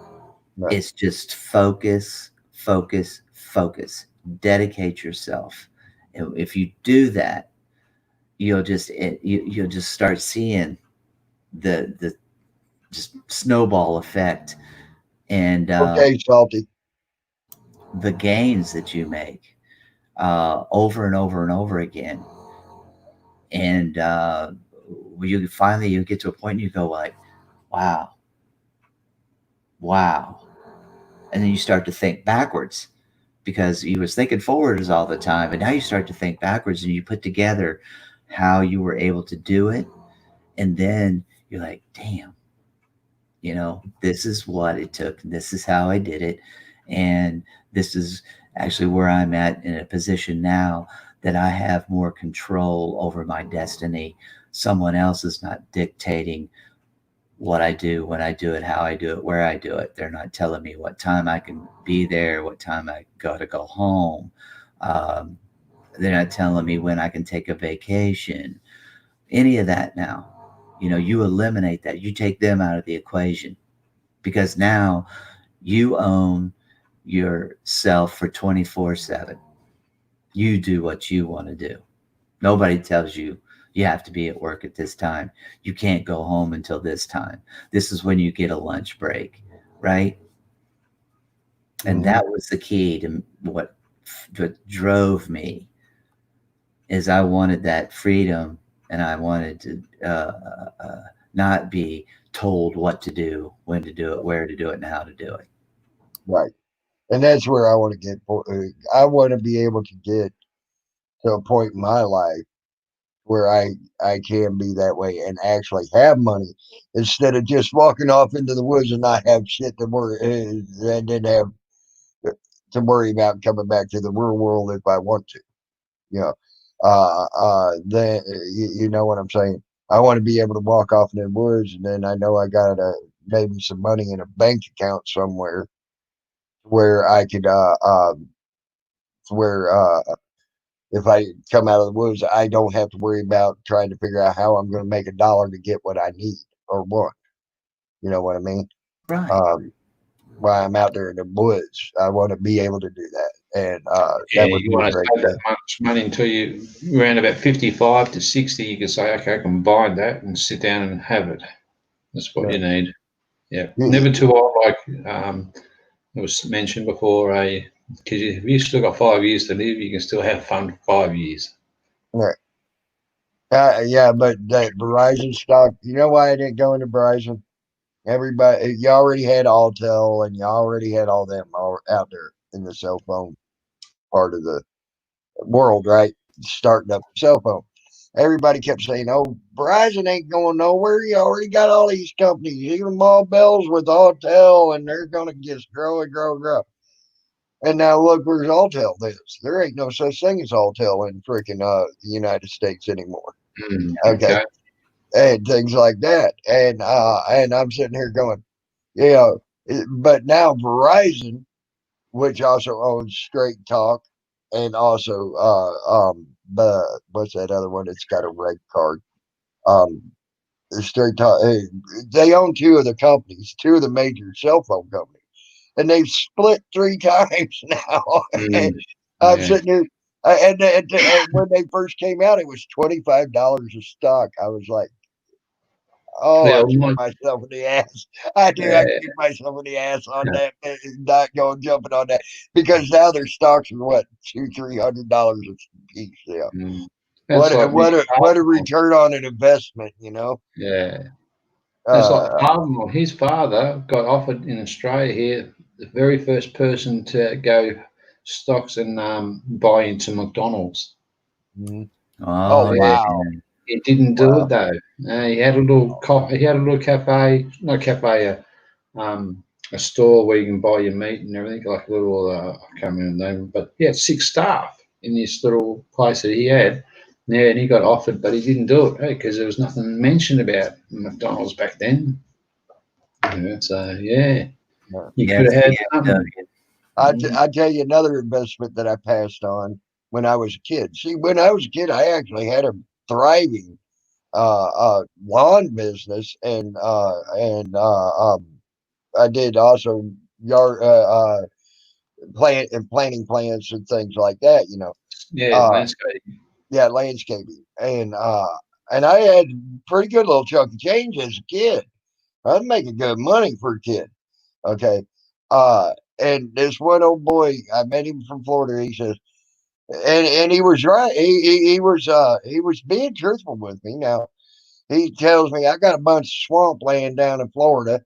Right. It's just focus, focus, focus. Dedicate yourself. If you do that, you'll just start seeing the just snowball effect, and Okay, Salty. the gains that you make over and over and over again. And you get to a point and you go like, wow. And then you start to think backwards because you was thinking forwards all the time. And now you start to think backwards and you put together how you were able to do it. And then you're like, damn, this is what it took. This is how I did it. And this is actually where I'm at in a position now that I have more control over my destiny. Someone else is not dictating what I do, when I do it, how I do it, where I do it. They're not telling me what time I can be there, what time I got to go home. They're not telling me when I can take a vacation. Any of that now. You eliminate that. You take them out of the equation because now you own yourself for 24/7. You do what you want to do. Nobody tells you you have to be at work at this time. You can't go home until this time. This is when you get a lunch break, right? And that was the key to what drove me is I wanted that freedom, and I wanted to not be told what to do, when to do it, where to do it, and how to do it. Right. And that's where I want to get. I want to be able to get to a point in my life where I can be that way and actually have money instead of just walking off into the woods and not have shit to worry and then have to worry about coming back to the real world if I want to. Then you know what I'm saying. I want to be able to walk off in the woods, and then I know I got maybe some money in a bank account somewhere where I could where if I come out of the woods, I don't have to worry about trying to figure out how I'm going to make $1 to get what I need or want. You know what I mean? Right. While I'm out there in the woods, I want to be able to do that, and that would you be want to great. save that much money until you around about 55 to 60. You can say, okay, I can buy that and sit down and have it. That's what you need. Yeah, never too old. Like it was mentioned before, because if you still got 5 years to live, you can still have fun for 5 years. Right. Yeah, but that Verizon stock, you know why I didn't go into Verizon? Everybody, you already had Alltel and you already had all them out there in the cell phone part of the world, right? Starting up a cell phone. Everybody kept saying, oh, Verizon ain't going nowhere. You already got all these companies, even Ma Bell's with Alltel, and they're going to just grow and grow and grow. And now look where's Alltel is. There ain't no such thing as Alltel in freaking the United States anymore. Okay. And things like that. And I'm sitting here going, yeah, but now Verizon, which also owns Straight Talk, and also what's that other one? It's got a red card. Straight Talk. They own two of the companies, two of the major cell phone companies, and they've split 3 times now. And I'm sitting here. And when they first came out, it was $25 a stock. I was like, oh, I kicked myself in the ass. I kicked myself in the ass on that, not going jumping on that, because now their stocks are what, $200-300 a piece. Yeah. What a return on an investment, you know? Yeah. It's like Parliament. His father got offered in Australia here, the very first person to go stocks and buy into McDonald's. Oh wow! He didn't do it though. He had a little cafe, not cafe, a store where you can buy your meat and everything, like a little I can't remember the name, but he had 6 staff in this little place that he had. Yeah, and he got offered, but he didn't do it because there was nothing mentioned about McDonald's back then. So yeah, you could have had. I tell you another investment that I passed on when I was a kid. See, when I was a kid, I actually had a thriving lawn business, and I did also yard planting plants and things like that. You know. Yeah, landscaping. Yeah, landscaping, and I had pretty good little chunk of change as a kid. I was making good money for a kid. Okay. And this one old boy, I met him from Florida. He says, and he was right. He was being truthful with me. Now, he tells me, I got a bunch of swampland down in Florida.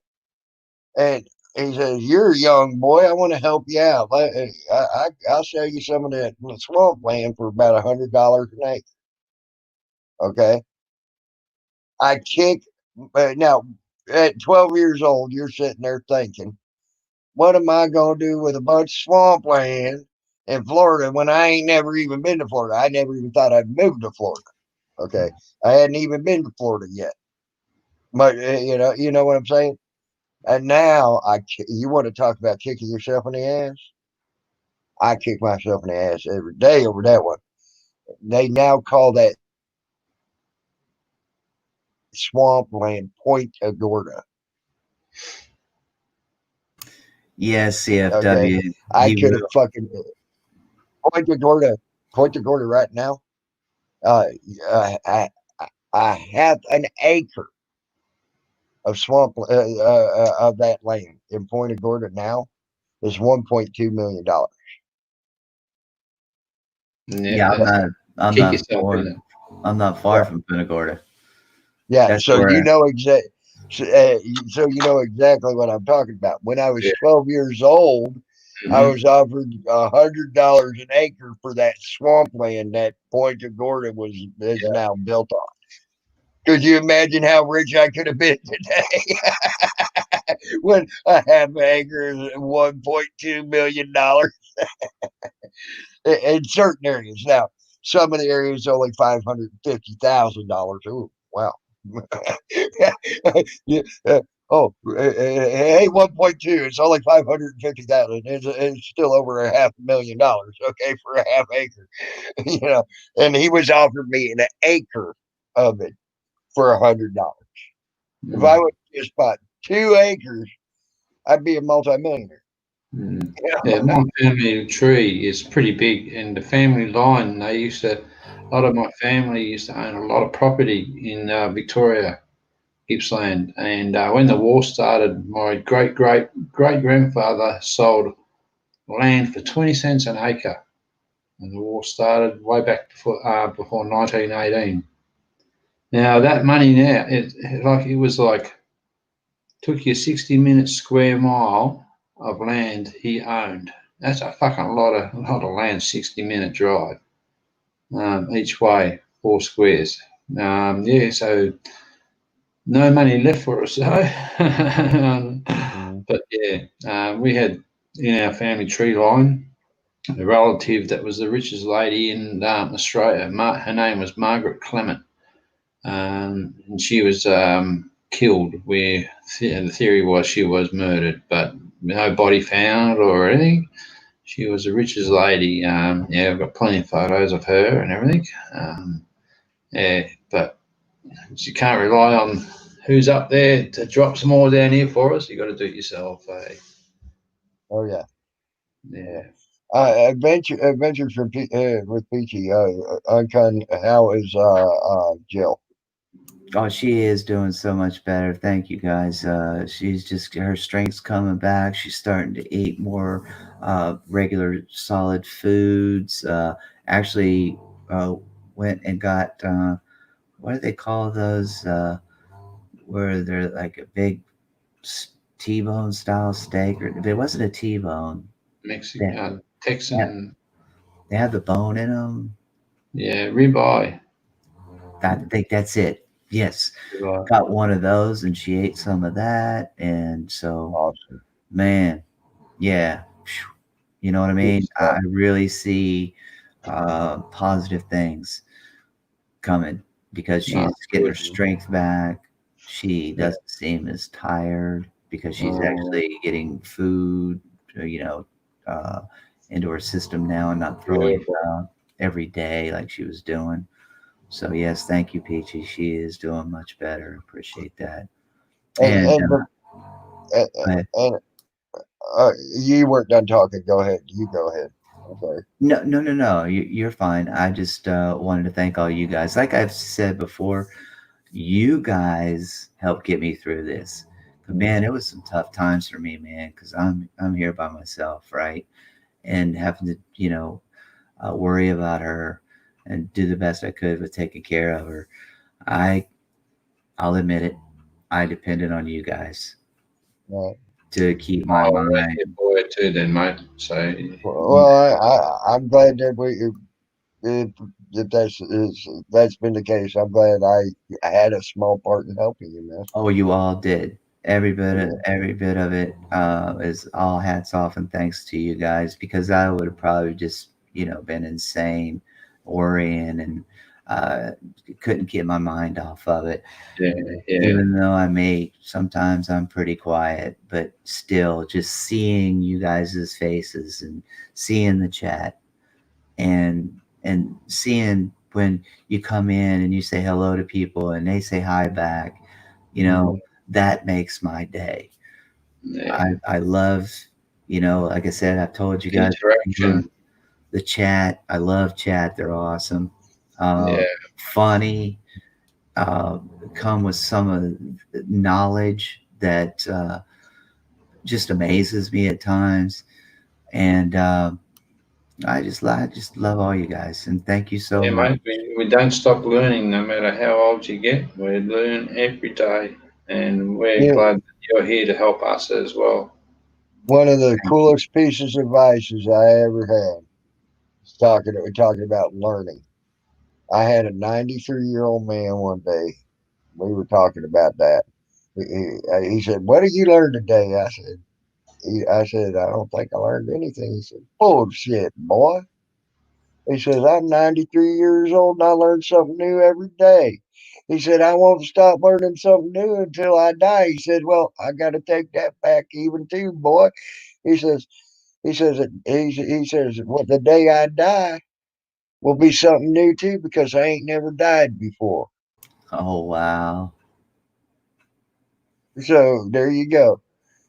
And he says, you're a young boy. I want to help you out. I'll sell you some of that swampland for about $100 an acre. Okay. I kick. Now, at 12 years old, you're sitting there thinking, what am I going to do with a bunch of swampland in Florida when I ain't never even been to Florida? I never even thought I'd move to Florida. Okay. I hadn't even been to Florida yet. But, you know what I'm saying? And now you want to talk about kicking yourself in the ass? I kick myself in the ass every day over that one. They now call that swampland Point Agorda. Yes, Okay. CFW. I could have fucking Point Agorda right now. I have an acre of swamp of that land in Point Agorda now is $1.2 million. Yeah, I'm kick not yourself far. in it. I'm not far from Punta Gorda. Yeah, That's so where you know so you know exactly what I'm talking about. When I was 12 years old, I was offered $100 an acre for that swampland that Point Agorda is now built on. Could you imagine how rich I could have been today? When a half acre is $1.2 million in certain areas. Now, some of the areas only $550,000. Oh, wow. Yeah, hey, 1.2. It's only 550,000. It's still over $500,000. Okay, for a half acre, And he was offered me an acre of it for $100. If I would just bought 2 acres, I'd be a multimillionaire. Yeah, my family tree is pretty big, and the family line, a lot of my family used to own a lot of property in Victoria, Gippsland. And when the war started, my great grandfather sold land for 20 cents an acre. And the war started way back before 1918. Now that money now, it was like took you 60-minute square mile of land he owned. That's a fucking lot of land, 60-minute drive each way, 4 squares. So no money left for us. But yeah, we had in our family tree line a relative that was the richest lady in Australia. Her name was Margaret Clement, and she was killed. Where the theory was she was murdered, but no body found or anything. She was the richest lady. I've got plenty of photos of her and everything. But you can't rely on who's up there to drop some more down here for us. You got to do it yourself. Oh yeah. Yeah. Adventures from with Peachy. Uncon, how is Jill? Oh, she is doing so much better. Thank you guys. She's just her strength's coming back. She's starting to eat more regular solid foods. Actually, went and got what do they call those? Where they're like a big T-bone style steak, or if it wasn't a T-bone, Mexican, Texan. They have the bone in them. Yeah, ribeye. I think that's it. Yes, Ribeye. got one of those, and she ate some of that, and so, Awesome. man, yeah, you know what I mean. I really see positive things coming because she's getting her strength back. She doesn't seem as tired because she's actually getting food, into her system now and not throwing it out every day like she was doing. So yes, thank you, Peachy. She is doing much better. Appreciate that. And you weren't done talking. Go ahead. You go ahead. I'm sorry. No. You're fine. I just wanted to thank all you guys. Like I've said before, you guys helped get me through this. But man, it was some tough times for me, man, because I'm here by myself, right? And having to, worry about her and do the best I could with taking care of her. I I'll admit it. I depended on you guys Right. to keep my Oh, well, mind. you're boy too, then, mate. So Well, I'm glad that if that's been the case. I'm glad I had a small part in helping you, man. Oh, you all did. Every bit of Yeah. it is all hats off and thanks to you guys, because I would have probably just been insane, worrying, and couldn't get my mind off of it. yeah. Even though sometimes I'm pretty quiet, but still just seeing you guys' faces and seeing the chat and seeing when you come in and you say hello to people and they say hi back, that makes my day. Yeah. I love, like I said, I've told you guys Interaction. the chat. I love chat. They're awesome. Yeah. Funny, come with some of the knowledge that just amazes me at times. And I just love all you guys, and thank you so Yeah, much. mate. We don't stop learning no matter how old you get. We learn every day, and we're Yeah. glad that you're here to help us as well. One of the Thank you. coolest pieces of advice I ever had. Talking about learning. I had a 93-year-old man one day. We were talking about that. He said, "What did you learn today?" I said, "I don't think I learned anything." He said, "Bullshit, boy." He says, "I'm 93 years old and I learn something new every day." He said, "I won't stop learning something new until I die." He said, "Well, I got to take that back even too, boy." He says, he says, "Well, the day I die will be something new too because I ain't never died before." Oh wow. So there you go.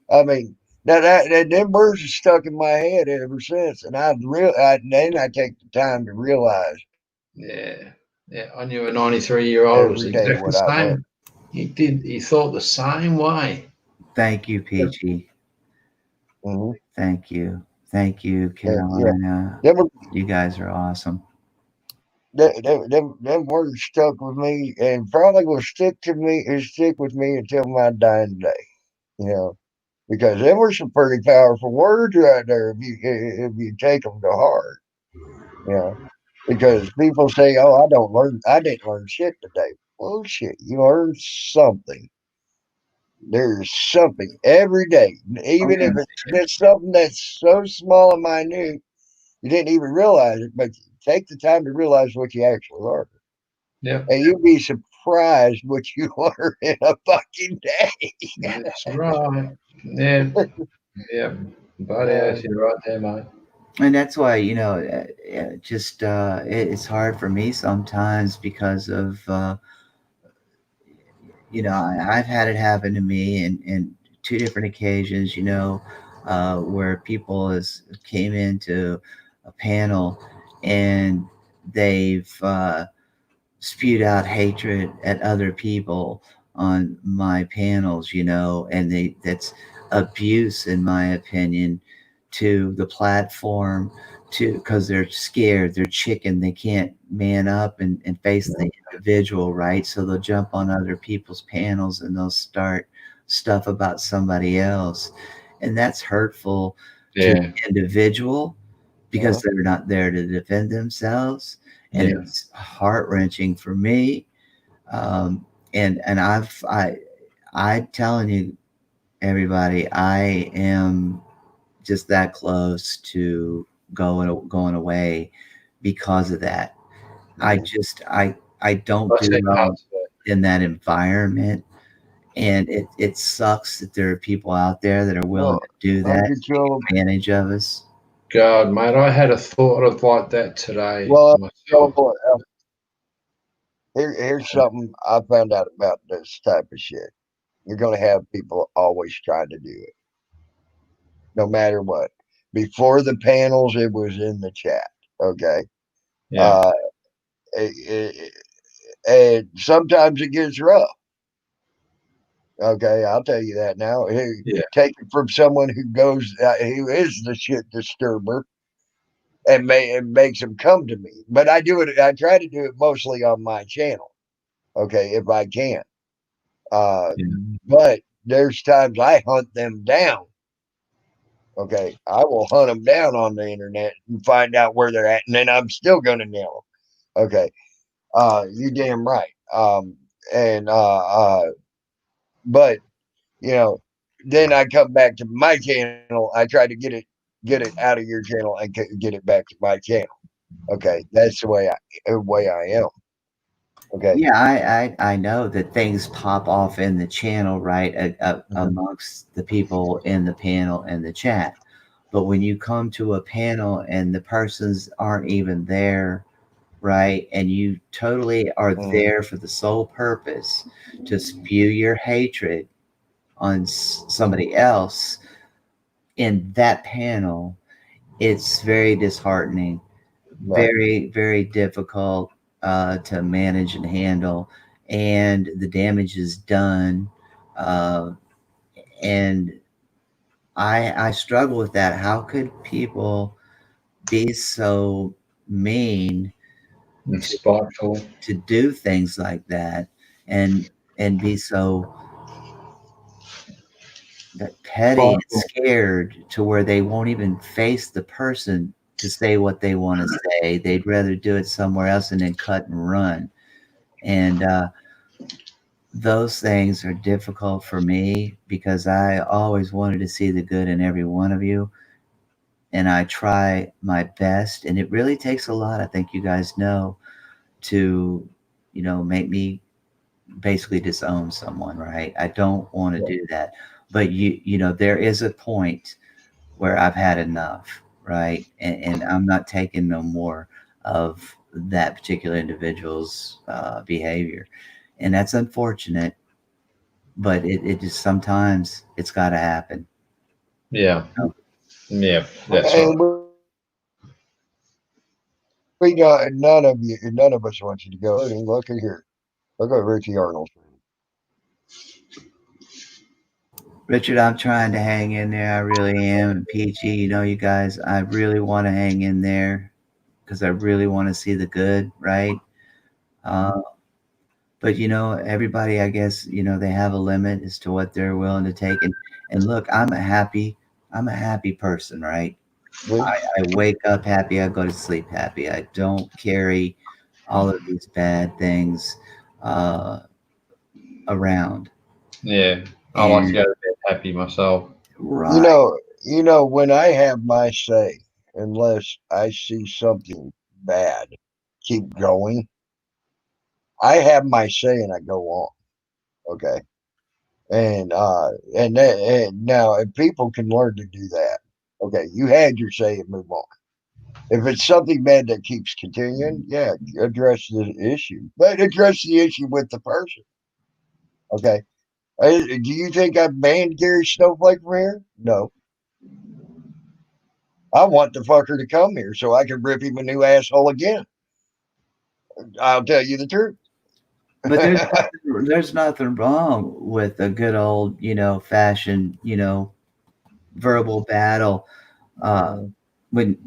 I mean, that them words are stuck in my head ever since, and then I take the time to realize Yeah. Yeah. I knew a 93-year-old was every day exactly what the I learned. same. He thought the same way. Thank you, Peachy. Hmm. Thank you. Thank you, Yeah, Carolina. them, You guys are awesome. them words stuck with me, and probably will stick with me until my dying day. You know, because them were some pretty powerful words right there if you take them to heart. You know, because people say, "Oh, I didn't learn shit today." Bullshit, you learned something. There's something every day, I'm even if gonna it's just something that's so small and minute, you didn't even realize it. But take the time to realize what you actually learned, Yep. and you'd be surprised what you learn in a fucking day. That's right. Yeah. Yeah. Buddy, you're right there, mate. And that's why just it's hard for me sometimes because of I've had it happen to me in two different occasions, where people came into a panel and they've spewed out hatred at other people on my panels, and that's abuse, in my opinion, to the platform, because they're scared, they're chicken, they can't man up and face the individual, right? So they'll jump on other people's panels and they'll start stuff about somebody else. And that's hurtful to Yeah. the individual because they're not there to defend themselves. And Yeah. it's heart wrenching for me. And I'm telling you, everybody, I am just that close to going away because of that. I don't That's do it, well mate. in that environment, and it sucks that there are people out there that are willing Well, to do that, take uncontrollable. advantage of us. God, mate, I had a thought of like that today Well, myself. here's something I found out about this type of shit. You're gonna have people always trying to do it, no matter what. Before the panels, it was in the chat. Okay. Yeah. Uh, and sometimes it gets rough. Okay, I'll tell you that now. Yeah. Take it from someone who is the shit disturber, and makes them come to me. But I try to do it mostly on my channel. Okay, if I can. Uh, Yeah. But there's times I hunt them down. Okay, I will hunt them down on the internet and find out where they're at, and then I'm still gonna nail them. Okay, you damn right. And but you know, then I come back to my channel. I try to get it out of your channel and get it back to my channel. Okay, that's the way I am. Okay. Yeah, I know that things pop off in the channel, right, amongst the people in the panel and the chat. But when you come to a panel and the persons aren't even there, right, and you totally are there for the sole purpose to spew your hatred on somebody else in that panel, it's very disheartening, very, very difficult to manage and handle, and the damage is done. And I struggle with that. How could people be so mean And spiteful. to do things like that and be so petty and scared to where they won't even face the person to say what they want to say? They'd rather do it somewhere else and then cut and run. And those things are difficult for me because I always wanted to see the good in every one of you. And I try my best. And it really takes a lot, I think you guys know, to, make me basically disown someone, right? I don't want to do that. But there is a point where I've had enough, right? And I'm not taking no more of that particular individual's behavior. And that's unfortunate, but it just sometimes it's got to happen. Yeah. Yeah, that's And right. we got none of us want you to go. Look at here. Look at Richie Arnold. Richard, I'm trying to hang in there. I really am. And Peachy, you guys, I really want to hang in there because I really want to see the good, right? But everybody, I guess, they have a limit as to what they're willing to take. And look, I'm a happy person, right? I wake up happy. I go to sleep happy. I don't carry all of these bad things around. Yeah, I like to go to bed happy myself. Right. When I have my say, unless I see something bad keep going, I have my say and I go on. Okay. And now if people can learn to do that, okay, you had your say and move on. If it's something bad that keeps continuing, yeah, address the issue, but address the issue with the person. Okay. Do you think I banned Gary Snowflake from here? No. I want the fucker to come here so I can rip him a new asshole again. I'll tell you the truth. But there's nothing wrong with a good old, fashioned, verbal battle when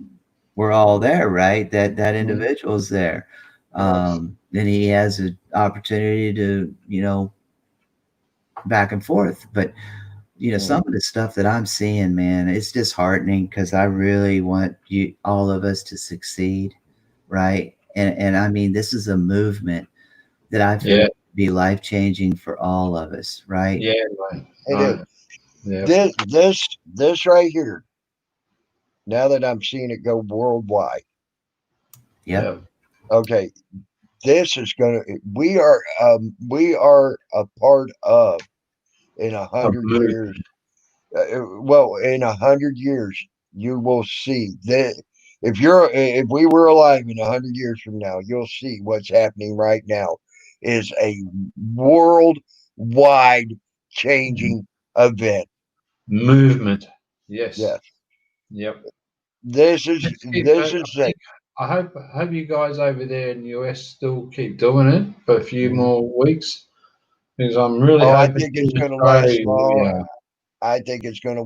we're all there, right? That individual's there. Then he has an opportunity to, back and forth. But some of the stuff that I'm seeing, man, it's disheartening because I really want all of us to succeed, right? And I mean, this is a movement that I feel be life changing for all of us, right? Yeah, right. Yeah. This right here. Now that I'm seeing it go worldwide. Yeah. Okay. This is gonna. We are a part of in 100 years. In 100 years, you will see that if we were alive in 100 years from now, you'll see what's happening right now is a worldwide changing event. Movement. Yes. Yes. Yep. This is it. I hope you guys over there in the US still keep doing it for a few more weeks because I'm really hoping. I think it's going to last long. I think it's going to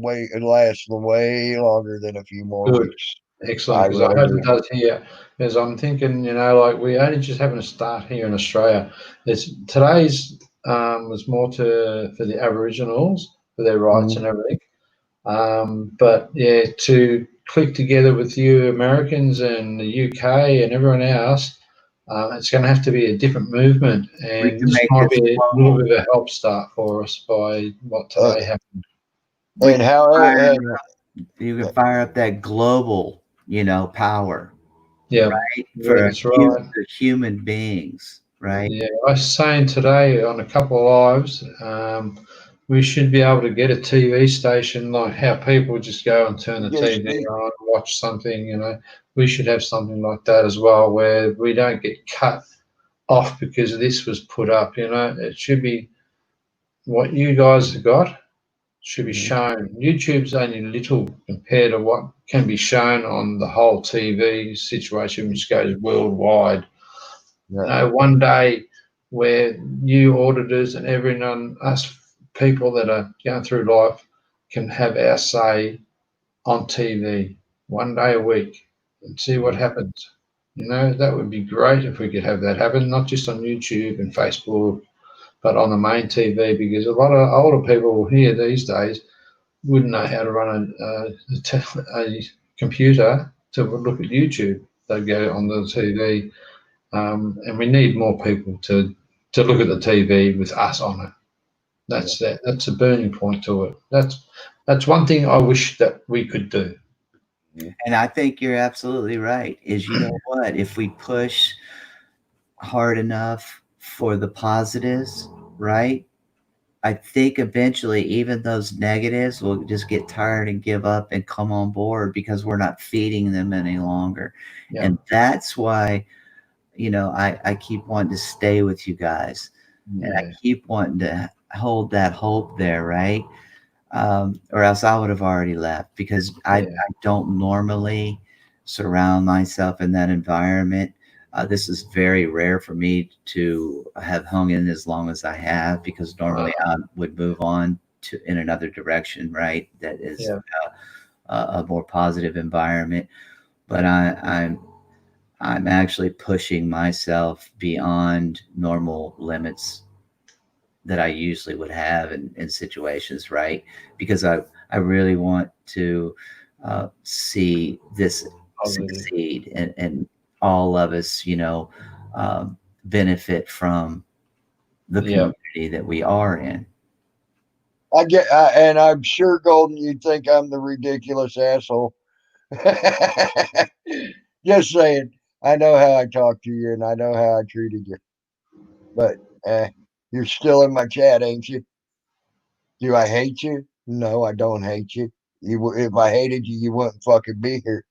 last way longer than a few more weeks. Excellent, because I hope it does here. Because I'm thinking, like we're only just having a start here in Australia. Today's was more for the Aboriginals, for their rights and everything. But yeah, to click together with you Americans and the UK and everyone else, it's going to have to be a different movement, We and can this make might this be a little global. bit of a help start for us by what today happened. We And can how fire, and you can fire up that global, power, Yeah, right? yeah, For that's right. for human beings, right? Yeah, I was saying today on a couple of lives, we should be able to get a TV station like how people just go and turn the yes, TV on and watch something. We should have something like that as well, where we don't get cut off because this was put up. It should be what you guys have got should be shown. YouTube's only little compared to what can be shown on the whole TV situation, which goes worldwide. One day where you auditors and everyone, us people that are going through life, can have our say on TV one day a week and see what happens. That would be great if we could have that happen, not just on YouTube and Facebook, but on the main TV, because a lot of older people here these days wouldn't know how to run a computer to look at YouTube. They go on the TV, and we need more people to look at the TV with us on it. That's a burning point to it. That's one thing I wish that we could do. And I think you're absolutely right. Is you know what? If we push hard enough for the positives, right? I think eventually even those negatives will just get tired and give up and come on board because we're not feeding them any longer. Yeah. And that's why, I keep wanting to stay with you guys. And I keep wanting to hold that hope there, right? Or else I would have already left because I don't normally surround myself in that environment. This is very rare for me to have hung in as long as I have because normally I would move on to in another direction, right? That is a more positive environment. But I'm actually pushing myself beyond normal limits that I usually would have in situations, right? Because I really want to see this succeed and all of us, benefit from the community that we are in. and I'm sure, Golden, you think I'm the ridiculous asshole. Just saying. I know how I talk to you, and I know how I treated you. But you're still in my chat, ain't you? Do I hate you? No, I don't hate you. If I hated you, you wouldn't fucking be here.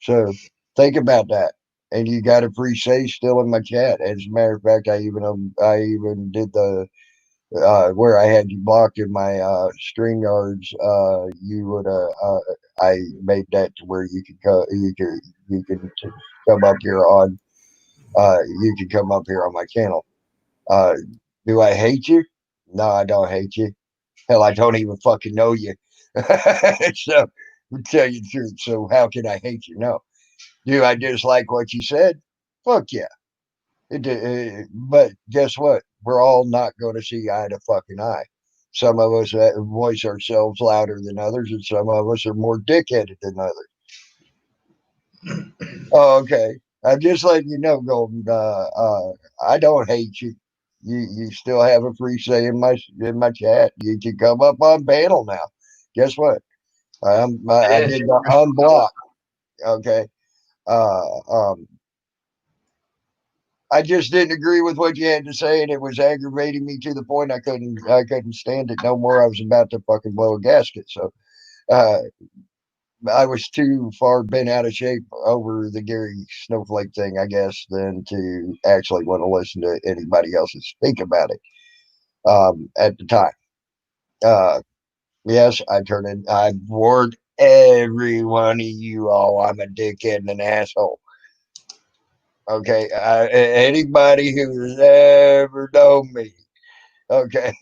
So think about that. And you got a free say still in my chat. As a matter of fact, I even did the where I had you blocked in my StreamYards. You would I made that to where you can come up here on you can come up here on my channel. Do I hate you? No, I don't hate you. Hell, I don't even fucking know you. So, to tell you the truth. So, how can I hate you? No. Do I dislike what you said? Fuck yeah. But guess what? We're all not going to see eye to fucking eye. Some of us voice ourselves louder than others, and some of us are more dickheaded than others. Oh, okay. I'm just letting you know, Golden. I don't hate you. You still have a free say in my chat. You can come up on panel now. Guess what? I did the unblock. Okay. I just didn't agree with what you had to say, and it was aggravating me to the point I couldn't stand it no more. I was about to fucking blow a gasket. So I was too far bent out of shape over the Gary Snowflake thing, I guess, than to actually want to listen to anybody else speak about it at the time. Yes, I warned every one of you all I'm a dickhead and an asshole. Okay, anybody who has ever known me, okay,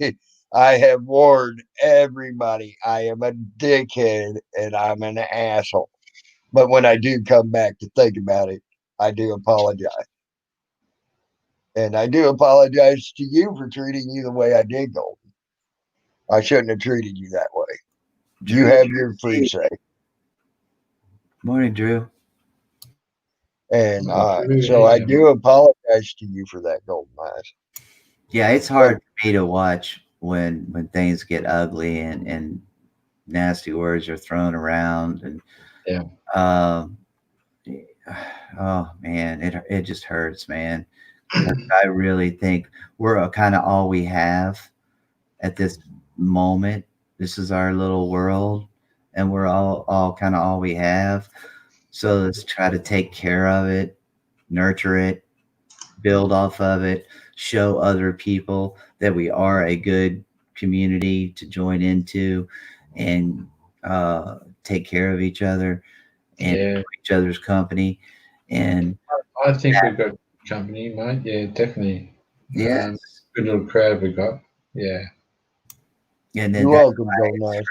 I have warned everybody I am a dickhead and I'm an asshole. But when I do come back to think about it, I do apologize. And I do apologize to you for treating you the way I did, Golden. I shouldn't have treated you that way. You have your free say. Morning, Drew. And Drew, so I yeah. do apologize to you for that, Golden Eyes. Yeah, it's hard for me to watch when things get ugly and nasty words are thrown around and Yeah. Oh man, it just hurts, man. 'Cause I really think we're kind of all we have at this moment. This is our little world, and we're all kind of all we have. So let's try to take care of it, nurture it, build off of it, show other people that we are a good community to join into, and take care of each other and Yeah. each other's company. And I think we've got company, mate. Yeah, definitely. yes, Good little crowd we got. Yeah. and then You're welcome, Golden Eyes.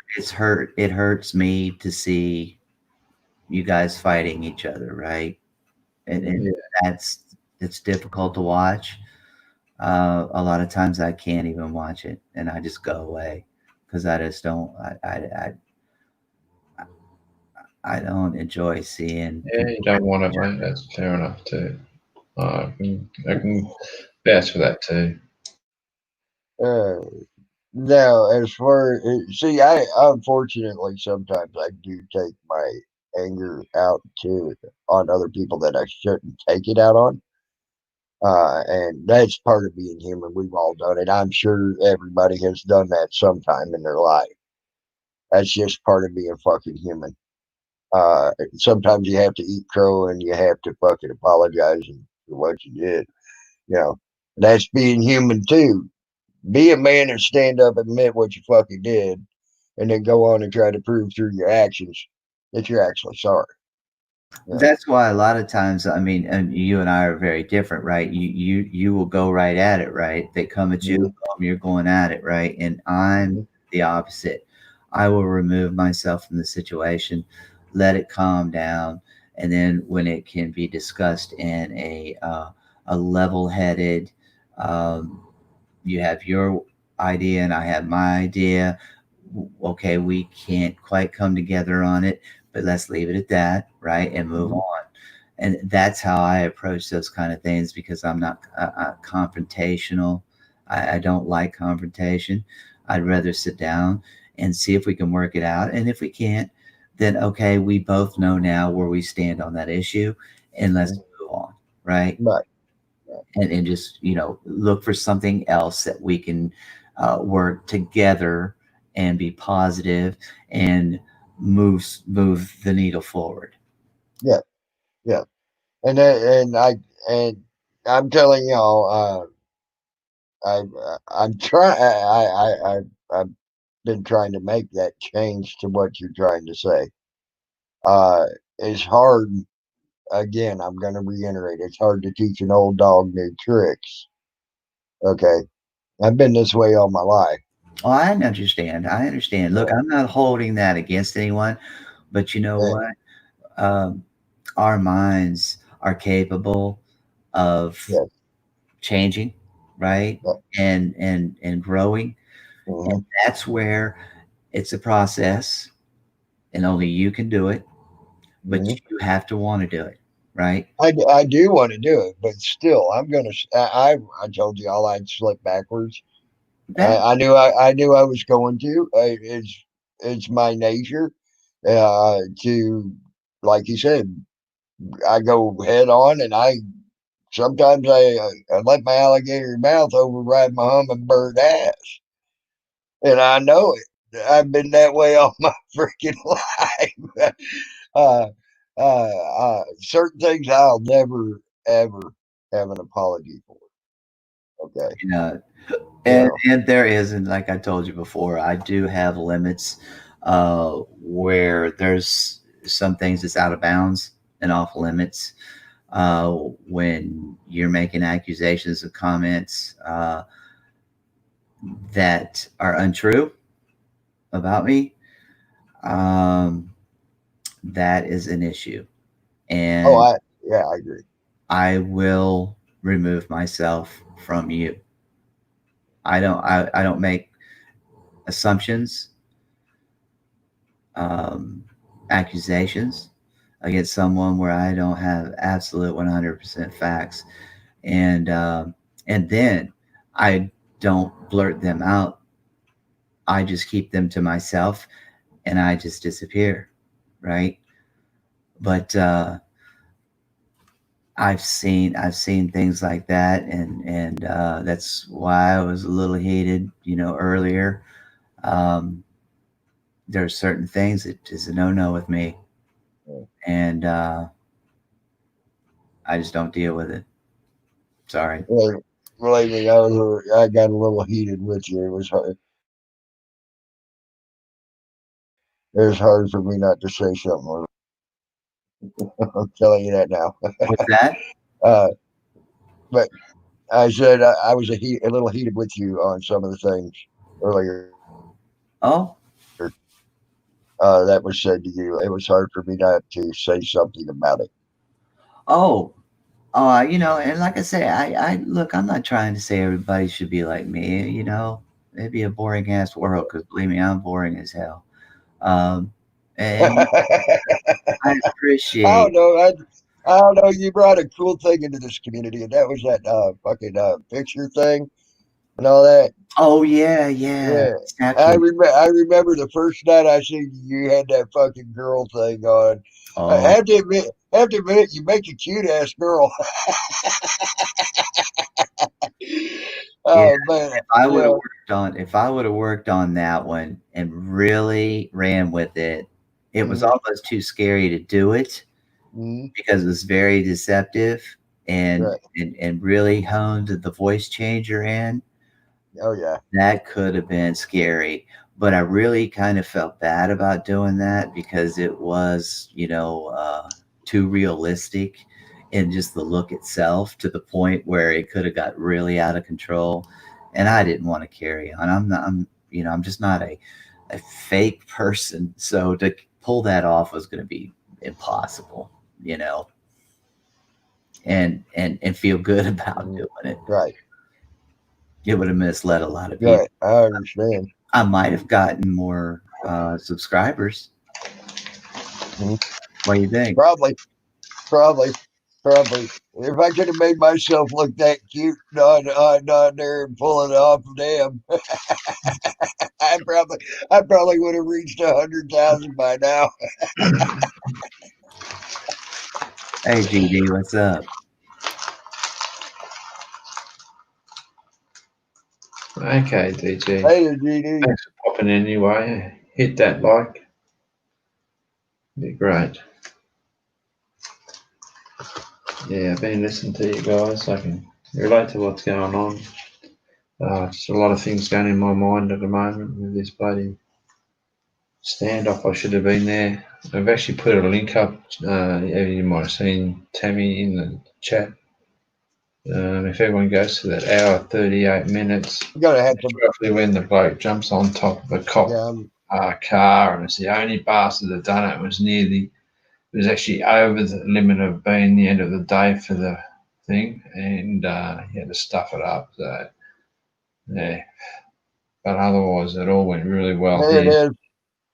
it hurts me to see you guys fighting each other, right? And Yeah. it's difficult to watch. A lot of times I can't even watch it, and I just go away because I just don't. I don't enjoy seeing. Yeah, you don't want it, mate. That's fair enough too. I can vouch for that too. Now, as far see, I unfortunately sometimes I do take my anger out on other people that I shouldn't take it out on. And that's part of being human. We've all done it. I'm sure everybody has done that sometime in their life. That's just part of being fucking human. Sometimes you have to eat crow and you have to fucking apologize for what you did. You know, that's being human too. Be a man and stand up and admit what you fucking did, and then go on and try to prove through your actions that you're actually sorry. Yeah. That's why a lot of times, I mean, and you and I are very different, right? You will go right at it, right? They come at you, you're going at it, right? And I'm the opposite. I will remove myself from the situation, let it calm down, and then when it can be discussed in a level-headed, you have your idea and I have my idea. Okay, we can't quite come together on it, but let's leave it at that, right? And move on. And that's how I approach those kind of things because I'm not confrontational. I don't like confrontation. I'd rather sit down and see if we can work it out. And if we can't, then okay, we both know now where we stand on that issue and let's move on, right? Right. And just, look for something else that we can work together and be positive and move the needle forward. Yeah. And I'm telling y'all, I'm trying. I've been trying to make that change to what you're trying to say. It's hard. Again, I'm going to reiterate. It's hard to teach an old dog new tricks. Okay, I've been this way all my life. Oh, I understand. Look, I'm not holding that against anyone, but you know what? Our minds are capable of changing, right? And growing. And that's where it's a process and only you can do it, but you have to want to do it, right? I do want to do it, but still, I'm going to, I told you all I'd slip backwards. I knew I was going to. It's my nature to, like you said, I go head on, and sometimes I let my alligator mouth override my hummingbird ass, and I know it. I've been that way all my freaking life. Certain things I'll never ever have an apology for. Okay. And there is, and like I told you before, I do have limits where there's some things that's out of bounds and off limits. When you're making accusations and comments that are untrue about me, that is an issue. And I agree. I will remove myself from you. I don't make assumptions, accusations against someone where I don't have absolute 100% facts, and then I don't blurt them out. I just keep them to myself, and I just disappear, right? But I've seen things like that, and that's why I was a little heated, earlier. There are certain things that is a no with me, and I just don't deal with it. Sorry. Well, believe me, I got a little heated with you. It was hard. It was hard for me not to say something. I'm telling you that now. What's that? But I said I was a little heated with you on some of the things earlier. Oh, That was said to you. It was hard for me not to say something about it. oh, and like I say, I look, I'm not trying to say everybody should be like me. It'd be a boring ass world, because believe me, I'm boring as hell. And I I appreciate. don't know. I don't know. You brought a cool thing into this community, and that was that fucking picture thing and all that. Oh yeah, Yeah, Snapchat. I remember the first night I seen you had that fucking girl thing on. I Oh, have to admit, you make a cute ass girl. yeah. Oh man, yeah. If I would have worked on that one and really ran with it, it was Mhm, almost too scary to do it, mhm, because it was very deceptive, and right. and really honed the voice changer in. Oh yeah. That could have been scary, but I really kind of felt bad about doing that, because it was, too realistic in just the look itself, to the point where it could have got really out of control, and I didn't want to carry on. I'm just not a fake person, so to pull that off was going to be impossible, and feel good about Mhm, doing it. right. It would have misled a lot of people. Right. I understand. I might have gotten more subscribers. Mhm. What do you think? Probably. Probably. If I could have made myself look that cute on there and pull it off, damn, I probably would have reached 100,000 by now. Hey, GD, what's up? Okay, DG. Later, GD. Thanks for popping in anyway. Hit that like. Be great. Yeah, I've been listening to you guys. I can relate to what's going on. Just a lot of things going in my mind at the moment with this bloody standoff. I should have been there. I've actually put a link up. You might have seen Tammy in the chat. If everyone goes to that hour 38 minutes, I'm gonna have it's to. roughly when the bloke jumps on top of a cop Yeah, car, and it's the only bastard that done it. It was actually over the limit of being the end of the day for the thing, and he had to stuff it up. So yeah, but otherwise it all went really well there it here. is.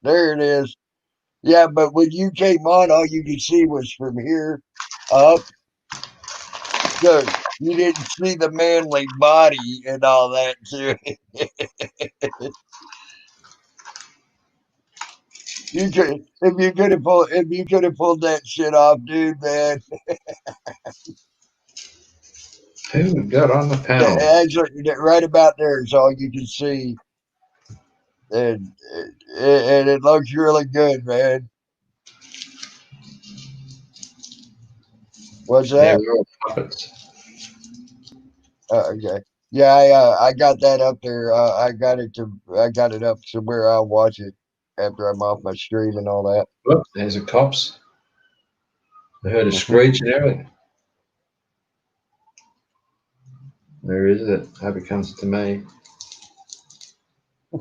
There it is. Yeah, but when you came on, all you could see was from here up. So you didn't see the manly body and all that too. You could, if you could have pulled that shit off, dude, man. Who we got on the panel? Actually, right about there is all you can see, and it looks really good, man. What's Yeah, that? we're all puppets. Okay. Yeah, I got that up there. I got it up somewhere. I'll watch it after I'm off my stream and all that. Look, there's the cops. I heard a screech and everything. Where is it? Hope it comes to me.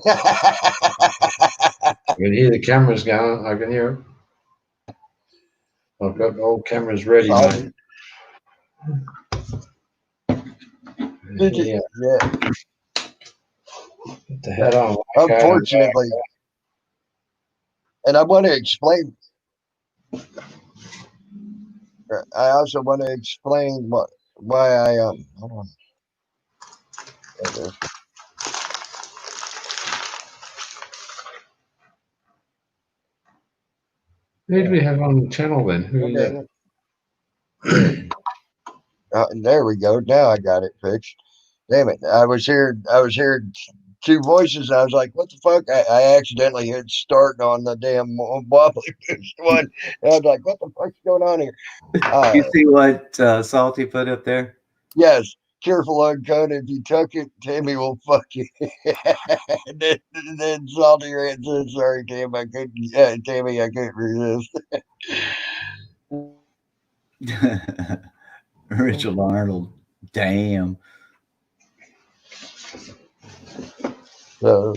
I can hear the cameras going. I can hear it. I've got all cameras ready, mate. Did you? Yeah. Yeah. What the hell? Oh, okay. Unfortunately, and I want to explain. I also want to explain why I hold on. There it is. Who do we have on the channel then? Who is Okay. it? There we go. Now I got it fixed. Damn it! I was here two voices. I was like, "What the fuck?" I accidentally hit start on the damn wobbly boost one. And I was like, "What the fuck's going on here?" You see what Salty put up there? Yes. Careful, uncoded. If you tuck it, Tammy will fuck you. and then Salty ran said, "Sorry, Tam, I couldn't. Tammy, I couldn't resist." Richard Arnold. Damn. So,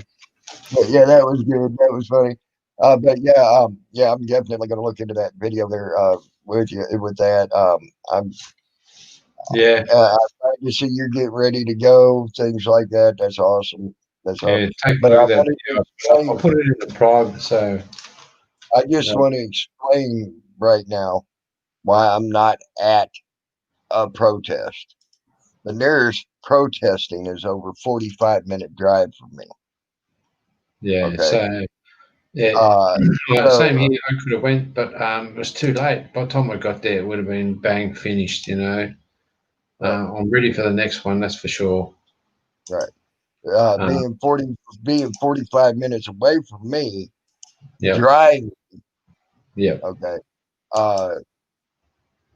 but yeah, that was good. That was funny. But yeah, I'm definitely gonna look into that video there with you with that. I'm Yeah. I'm glad to see you get ready to go. Things like that. That's awesome. That's awesome. Yeah, take a But look I at that wanted video. to explain. I'll put it in the private, so I just want to explain right now why I'm not at a protest. The nearest protesting is over 45-minute drive from me. yeah, Okay. so yeah. So, Same here. I could have went, but it was too late. By the time I got there, it would have been bang finished. You know, I'm ready for the next one. That's for sure. right. Being 45 minutes away from me, Yeah. driving. Yeah. Okay.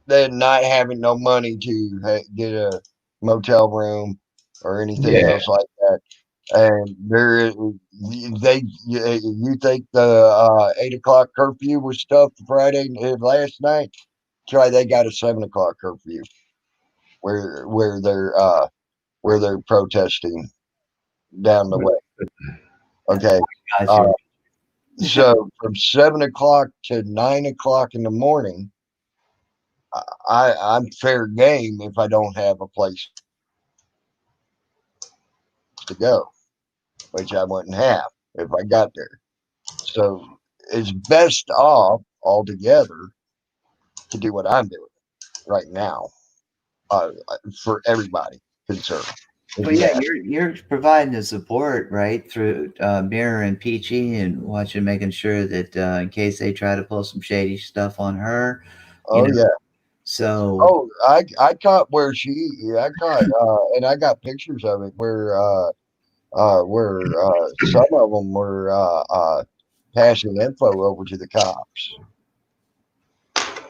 Then not having no money to get a motel room or anything Yeah. else like that. And you think the 8 o'clock curfew was tough Friday last night? Try they got a 7 o'clock curfew where they're protesting down the way. Okay. Gotcha. So from 7 o'clock to 9 o'clock in the morning, I'm fair game if I don't have a place to go, which I wouldn't have if I got there. So it's best off altogether to do what I'm doing right now for everybody concerned. Well, yeah, you're providing the support, right, through Mirror and Peachy and watching, making sure that in case they try to pull some shady stuff on her. Oh yeah. So. Oh, I caught where I caught and I got pictures of it where some of them were passing info over to the cops.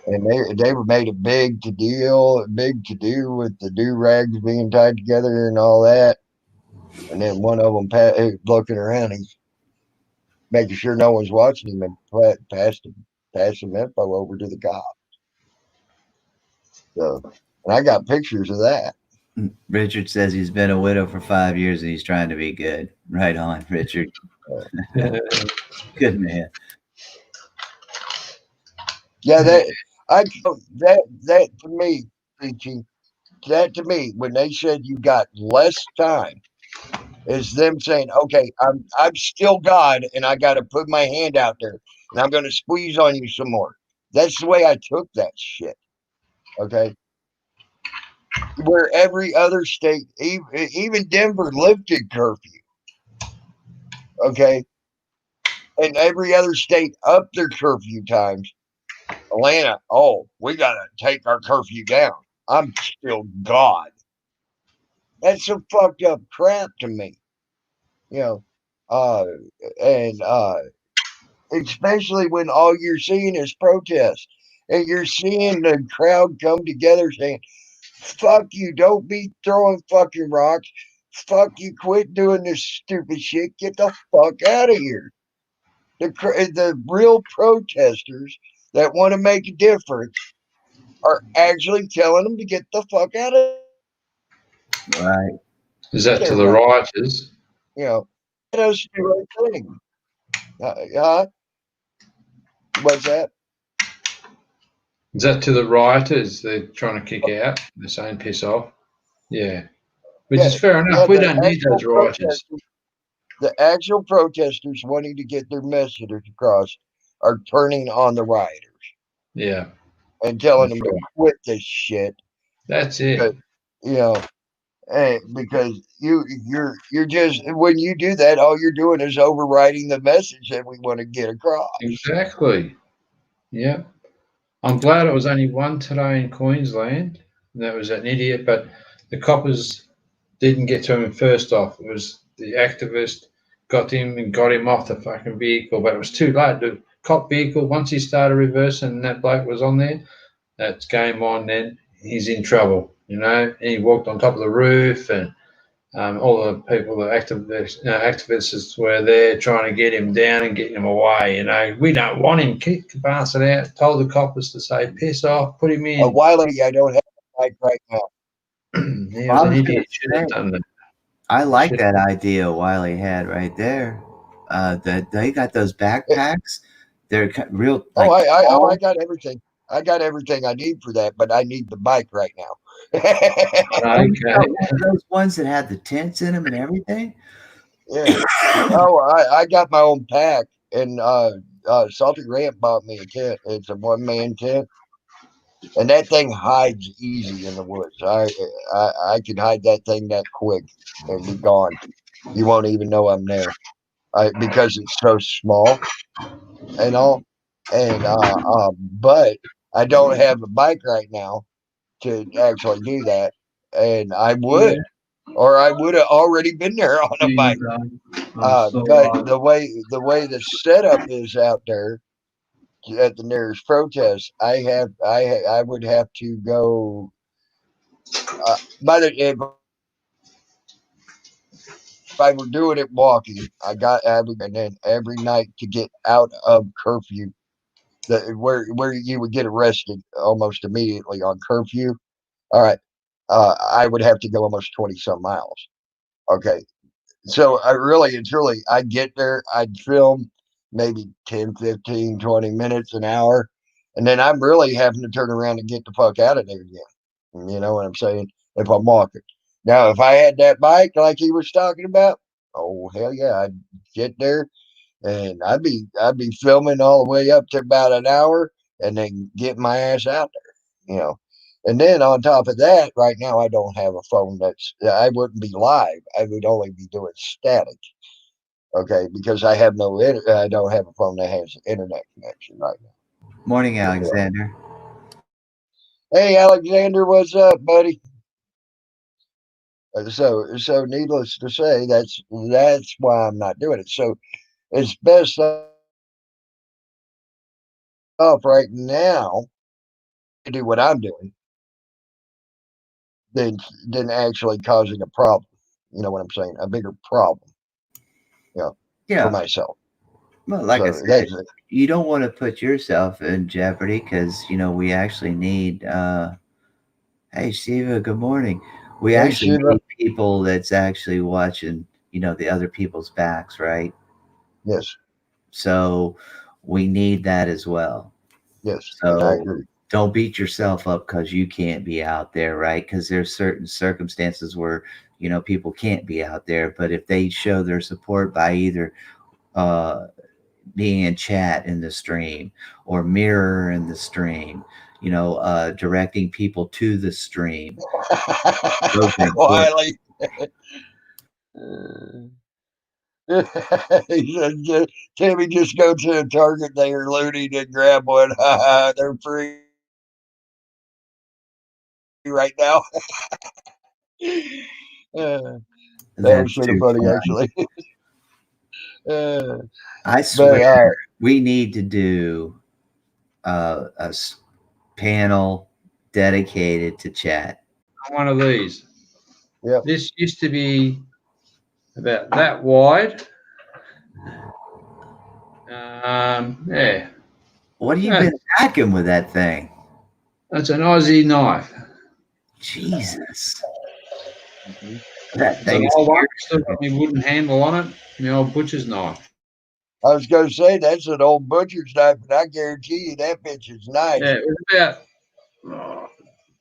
And they were made a big to do with the do-rags being tied together and all that. And then one of them looking around, he's making sure no one's watching him and passed some info over to the cops. So, and I got pictures of that. Richard says he's been a widow for 5 years and he's trying to be good. Right on, Richard. Good man. Yeah, that to me, Peachy, that to me, when they said you got less time, is them saying, "Okay, I'm still God, and I got to put my hand out there, and I'm going to squeeze on you some more." That's the way I took that shit. Okay, where every other state, even Denver, lifted curfew. Okay, and every other state upped their curfew times. Atlanta, oh, we got to take our curfew down. I'm still God. That's some fucked up crap to me. You know, and especially when all you're seeing is protests and you're seeing the crowd come together saying, "Fuck you, don't be throwing fucking rocks. Fuck you, quit doing this stupid shit. Get the fuck out of here." The real protesters that want to make a difference are actually telling them to get the fuck out of. Right. Is that to the rioters? You know, that's the right thing. What's that? Is that to the rioters? They're trying to kick out. They're saying piss off. Yeah. which Yeah, is fair enough. yeah, We the don't need actual those writers. the actual protesters wanting to get their message across are turning on the rioters Yeah, and telling that's them to right. quit this shit. That's Because, it. you know, because you're just, when you do that, all you're doing is overriding the message that we want to get across. Exactly. Yeah. I'm glad it was only one today in Queensland. And that was an idiot, but the coppers didn't get to him first off. It was the activist got him and got him off the fucking vehicle, but it was too late. The cop vehicle, once he started reversing and that bloke was on there, that's game on then. He's in trouble, you know. And he walked on top of the roof and all the people, the activists were there trying to get him down and getting him away. You know, we don't want him. Kick the bastard out. Told the coppers to say, piss off, put him in. Wiley, I don't have a mic right now. He was an idiot. Should have done that. I like that idea Wiley had right there. That they got those backpacks. They're real. Like, I got everything. I got everything I need for that, but I need the bike right now. Okay. Those ones that had the tents in them and everything. Yeah. Oh, I got my own pack, and Salty Ramp bought me a tent. It's a 1-man tent, and that thing hides easy in the woods. I can hide that thing that quick and be gone. You won't even know I'm there, because it's so small and all. And but I don't have a bike right now to actually do that, and I would. Yeah. Or I would have already been there on a bike. But the way the setup is out there at the nearest protest, I would have to go. If I were doing it walking, and then every night to get out of curfew, where you would get arrested almost immediately on curfew. All right, I would have to go almost 20 some miles. Okay, so I get there, I'd film maybe 10, 15, 20 minutes, an hour, and then I'm really having to turn around and get the fuck out of there again. You know what I'm saying? If I'm walking. Now, if I had that bike like he was talking about, oh hell yeah, I'd get there and I'd be filming all the way up to about an hour and then get my ass out there, you know. And then on top of that, right now I don't have a phone I wouldn't be live. I would only be doing static. Okay, because I don't have a phone that has internet connection right now. Morning, Alexander. Hey, Alexander, what's up, buddy? So needless to say, that's why I'm not doing it. So it's best off right now to do what I'm doing than actually causing a problem. You know what I'm saying? A bigger problem. You know, for myself. Well, like I said, you don't want to put yourself in jeopardy because, you know, we actually need, hey, Shiva, good morning. We actually need people that's actually watching, you know, the other people's backs, right? Yes. So we need that as well. Yes. So I agree. Don't beat yourself up because you can't be out there, right? Because there's certain circumstances where, you know, people can't be out there. But if they show their support by either being in chat in the stream or mirror in the stream, you know, directing people to the stream. Wiley. Timmy, just go to a Target. They are looting and grab one. They're free right now. That was sort of funny, actually. I swear we need to do a panel dedicated to chat. One of these. Yeah. This used to be about that wide. Yeah. What have you been hacking with that thing? That's an Aussie knife. Jesus. That thing is still got my wooden handle on it. My old butcher's knife. I was going to say that's an old butcher's knife, but I guarantee you that bitch is nice. Yeah, it was about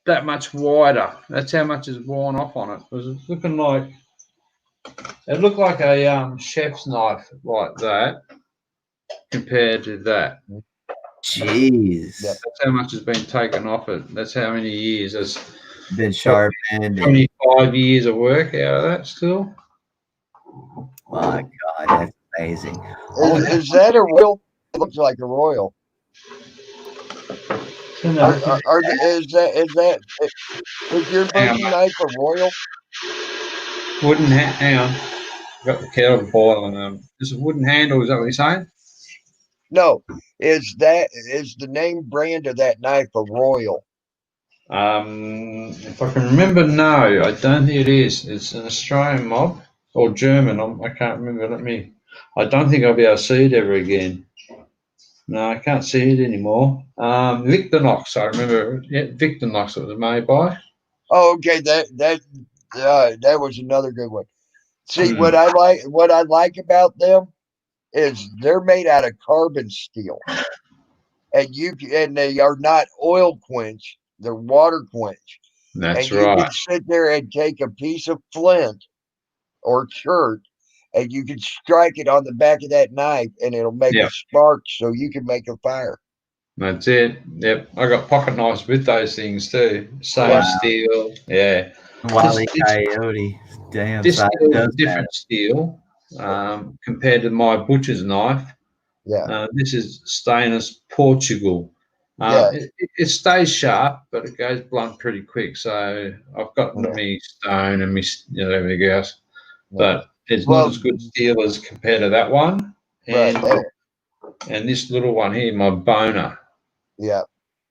that much wider. That's how much is worn off on it. Because it's looking like it looked like a chef's knife like that compared to that. Jeez. Yep. That's how much has been taken off it. That's how many years. There's Been sharpened. And, 25 years of work out of that still. my God, that's amazing. Is that a royal? It looks like a royal. Is your butcher knife a royal? Wooden hang on. Got the kettle boiling. Is it wooden handle? Is that what you're saying? No. Is the name brand of that knife a royal? If I can remember, no, I don't think it is. It's an Australian mob or German. I can't remember. I don't think I'll be able to see it ever again. No, I can't see it anymore. Victorinox, I remember. Yeah, Victorinox it was made by. Oh, okay. That was another good one. See, what I like about them is they're made out of carbon steel, and they are not oil quench. They're water quench. That's And you right. can sit there and take a piece of flint or chert, and you can strike it on the back of that knife, and it'll make a spark, so you can make a fire. That's it. Yep, I got pocket knives with those things too. Same steel. Yeah. Wile E. Coyote. Damn, This size steel is does different steel compared to my butcher's knife. Yeah. This is stainless Portugal. Yeah. It stays sharp, but it goes blunt pretty quick. So I've got me stone and me, everything else, but it's not as good steel as compared to that one. And this little one here, my boner. Yeah.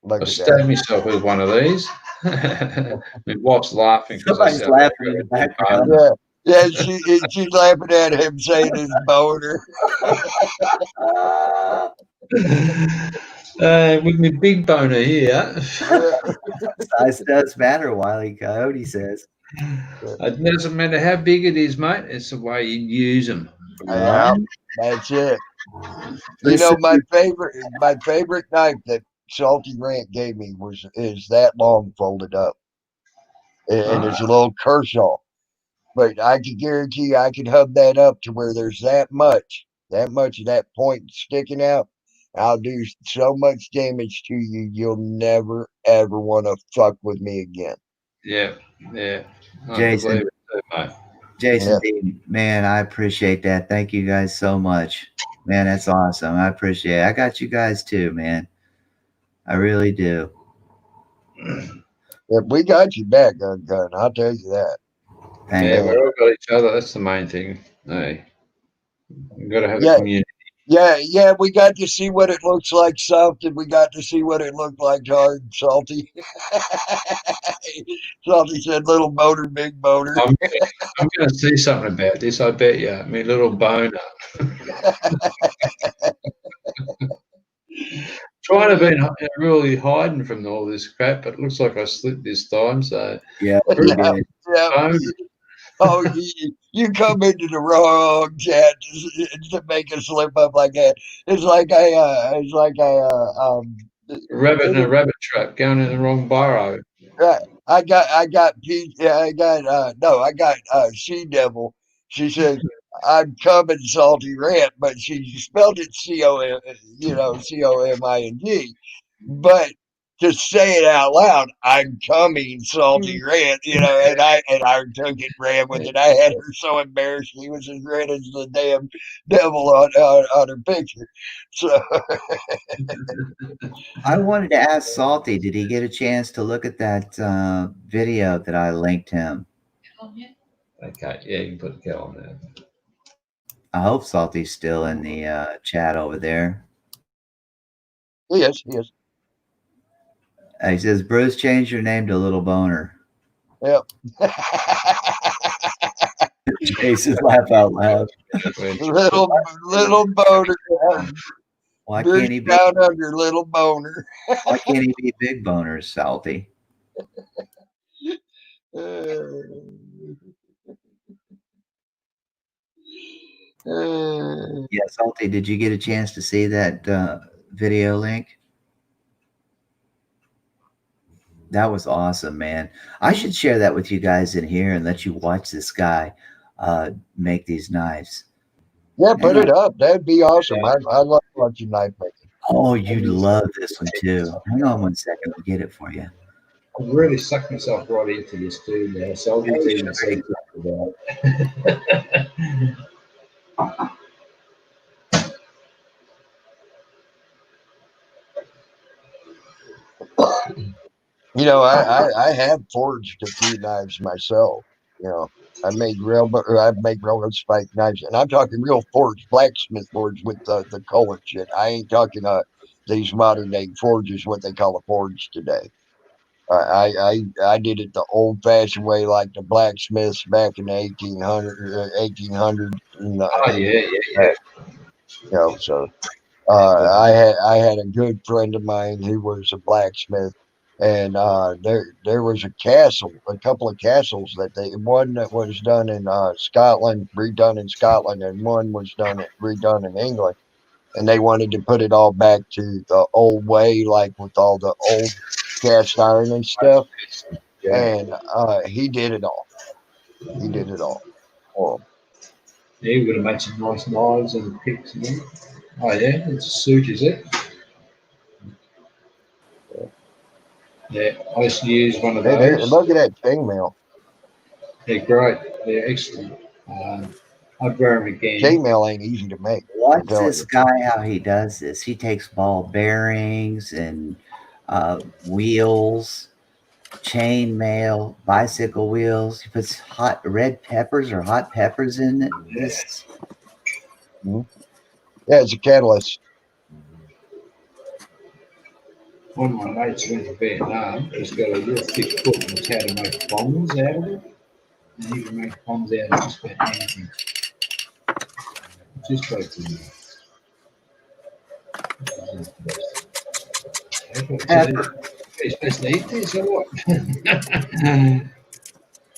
I stabbed myself with one of these. My wife's laughing because I Somebody's said, laughing in the background. Yeah, she's laughing at him saying his boner. With my big boner here. Size does matter, Wile E. Coyote says. It doesn't matter how big it is, mate. It's the way you use them. Yeah, that's it. You know, my favorite knife that Salty Rant gave me is that long folded up, and it's a little Kershaw. But I can guarantee you, I could hub that up to where there's that much of that point sticking out. I'll do so much damage to you, you'll never ever want to fuck with me again. Yeah. Jason, mate. Jason D, man, I appreciate that. Thank you guys so much. Man, that's awesome. I appreciate it. I got you guys too, man. I really do. Yeah, we got you back, Gun. I'll tell you that. Thank we all got each other. That's the main thing. Hey, we've got to have a community. Yeah, we got to see what it looks like soft, and we got to see what it looked like hard, Salty. Salty said little boner, big boner. I'm going to see something about this, I bet you. Me little boner. Trying to be really hiding from all this crap, but it looks like I slipped this time. So yeah. Oh, you come into the wrong chat to make us slip up like that. It's like rabbit in a rabbit trap going in the wrong burrow. Right. I got She Devil. She said I'm coming Salty Rant, but she spelled it COMING. But to say it out loud, I'm coming Salty Rant, and I took it, ran with it. I had her so embarrassed. She was as red as the damn devil on her picture. So I wanted to ask Salty, did he get a chance to look at that video that I linked him? Okay, yeah, you can put the kettle on there. I hope Salty's still in the chat over there. Yes. He says, Bruce, change your name to Little Boner. Yep. Jason, laugh out loud. little boner. Why can't he be down under little boner? Why can't he be big boner, Salty? Yeah, Salty, did you get a chance to see that video link? That was awesome, man. I should share that with you guys in here and let you watch this guy make these knives. Yeah, Hang put it on. up. That'd be awesome. I love watching knife making. Oh, you'd love this one too. Hang on one second. I'll get it for you. I've really sucked myself right into this too now, so I'll be doing this about. You know, I have forged a few knives myself. You know, I make real spike knives, and I'm talking real forged blacksmith forged with the color shit. I ain't talking these modern day forges, what they call a forge today. I did it the old fashioned way, like the blacksmiths back in the 1800. Oh yeah. You know, so I had a good friend of mine who was a blacksmith, and there was a couple of castles one that was done in Scotland, redone in Scotland, and one was redone in England, and they wanted to put it all back to the old way, like with all the old cast iron and stuff. Yeah. And he did it all. He did it all. Oh, Yeah, we're gonna make some nice knives and picks again. Oh yeah, it's a suit, is it? Yeah, I used to use one of hey, those. look at that chainmail. They're great. They're excellent. I'd wear them again. Chainmail ain't easy to make. Watch this guy how he does this. He takes ball bearings and wheels, chainmail, bicycle wheels. He puts hot peppers in it. This. Yeah, it's a catalyst. One of my mates went to Vietnam. He's got a real thick book on how to make bombs out of it. And you can make bombs out of just about anything. Just great to know. You're supposed to eat this or what?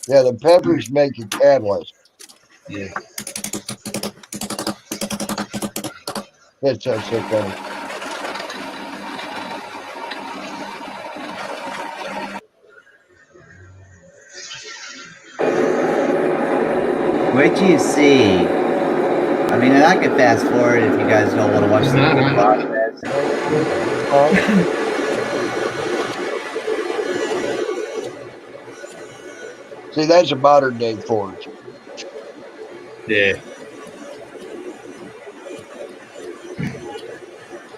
Yeah, the peppers make a catalyst. Yeah. That's so funny. Wait till you see. I mean, and I can fast forward if you guys don't want to watch the whole process. See, that's a modern day forge. Yeah.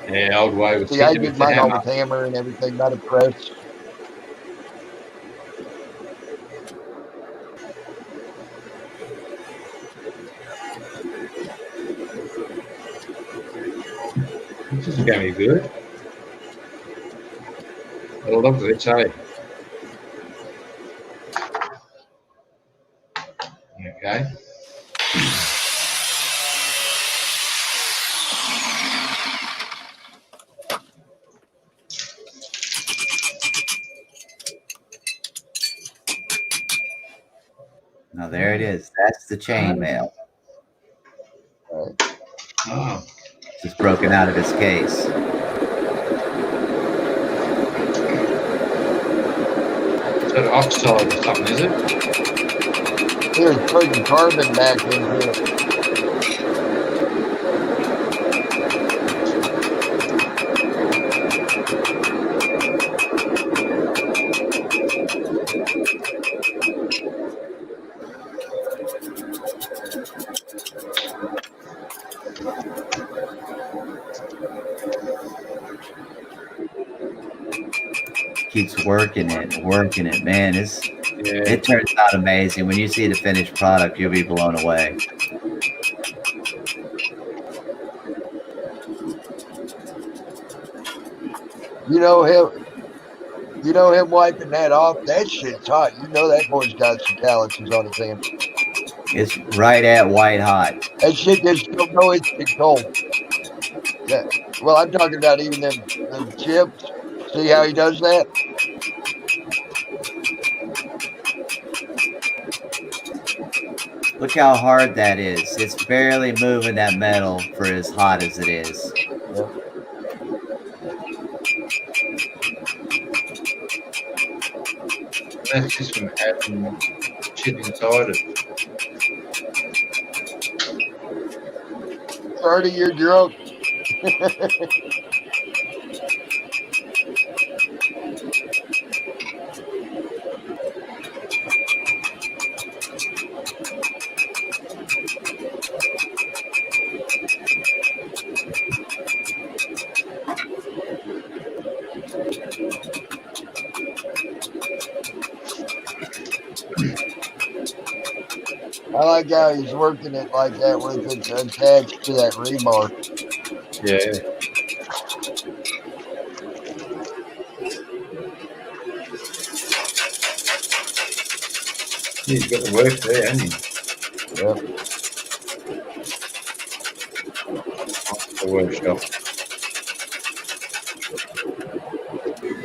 Yeah, old way with See, I did mine all with hammer and everything, not a press. This is going to be good. I love it, eh? Okay. Now there it is. That's the chainmail. Oh. Just broken out of its case. Is that oxide or something, is it? Here's putting carbon back into it. Keeps working it, man. It turns out amazing. When you see the finished product, you'll be blown away. You know him wiping that off? That shit's hot. You know that boy's got some calluses on his hands. It's right at white hot. That shit just don't know it's cold. Yeah. Well, I'm talking about even them chips. See how he does that? Look how hard that is. It's barely moving that metal for as hot as it is. Yeah. That's just from having shit inside it. 30-year drunk. I like how he's working it like that with it attached to that rebar. Yeah. He's got the work there, hasn't he? Yep. The workshop.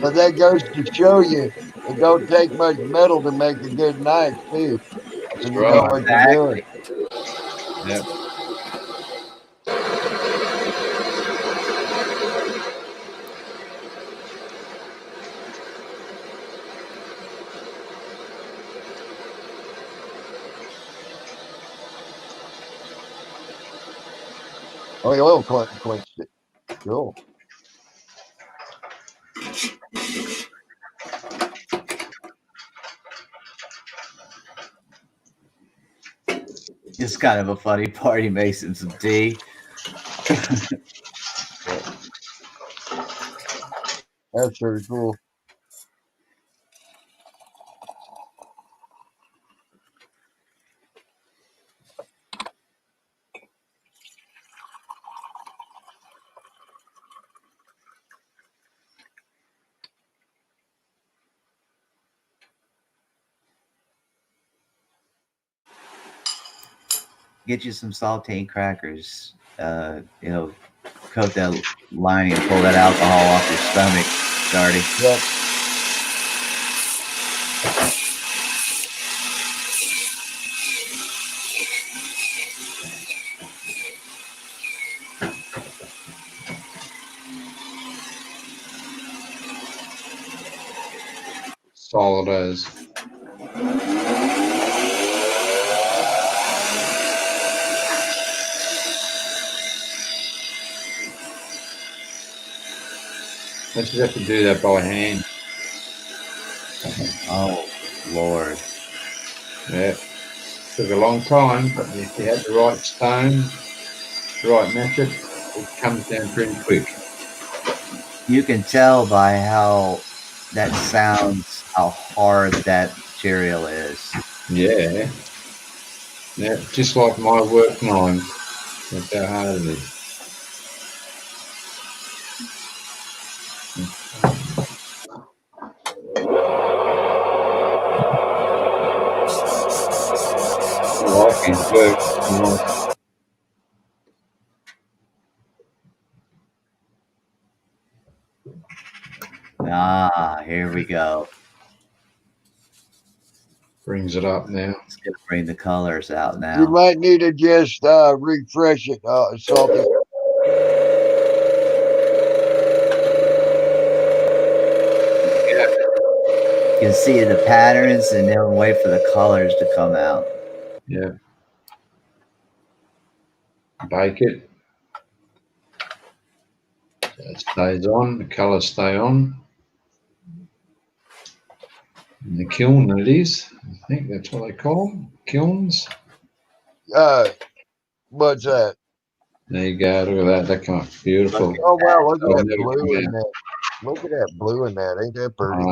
But that goes to show you it don't take much metal to make a good knife too. So you know what you're doing. Yep. Oh, the oil quenched it. Cool. It's kind of a funny part. He makes him some tea. That's pretty cool. Get you some saltine crackers. It'll coat that lining and pull that alcohol off your stomach, Darty. Yep. Solid as. I just have to do that by hand. Oh, Lord. Yeah. Took a long time, but if you had the right stone, the right method, it comes down pretty quick. You can tell by how that sounds, how hard that material is. Yeah. Yeah, just like my work knife. That's how hard it is. I like his work. Nice. Ah, here we go. Brings it up now. It's going to bring the colors out You now. might need to just refresh it, Salty. You can see the patterns and then wait for the colors to come out. Yeah. Bake it. So it stays on, the colours stay on. In the kiln it is. I think that's what they call them. Kilns. What's that? There you go, look at that. That came up beautiful. Oh wow, look at Oh, that never blue come in that. Look at that blue in that. Ain't that pretty?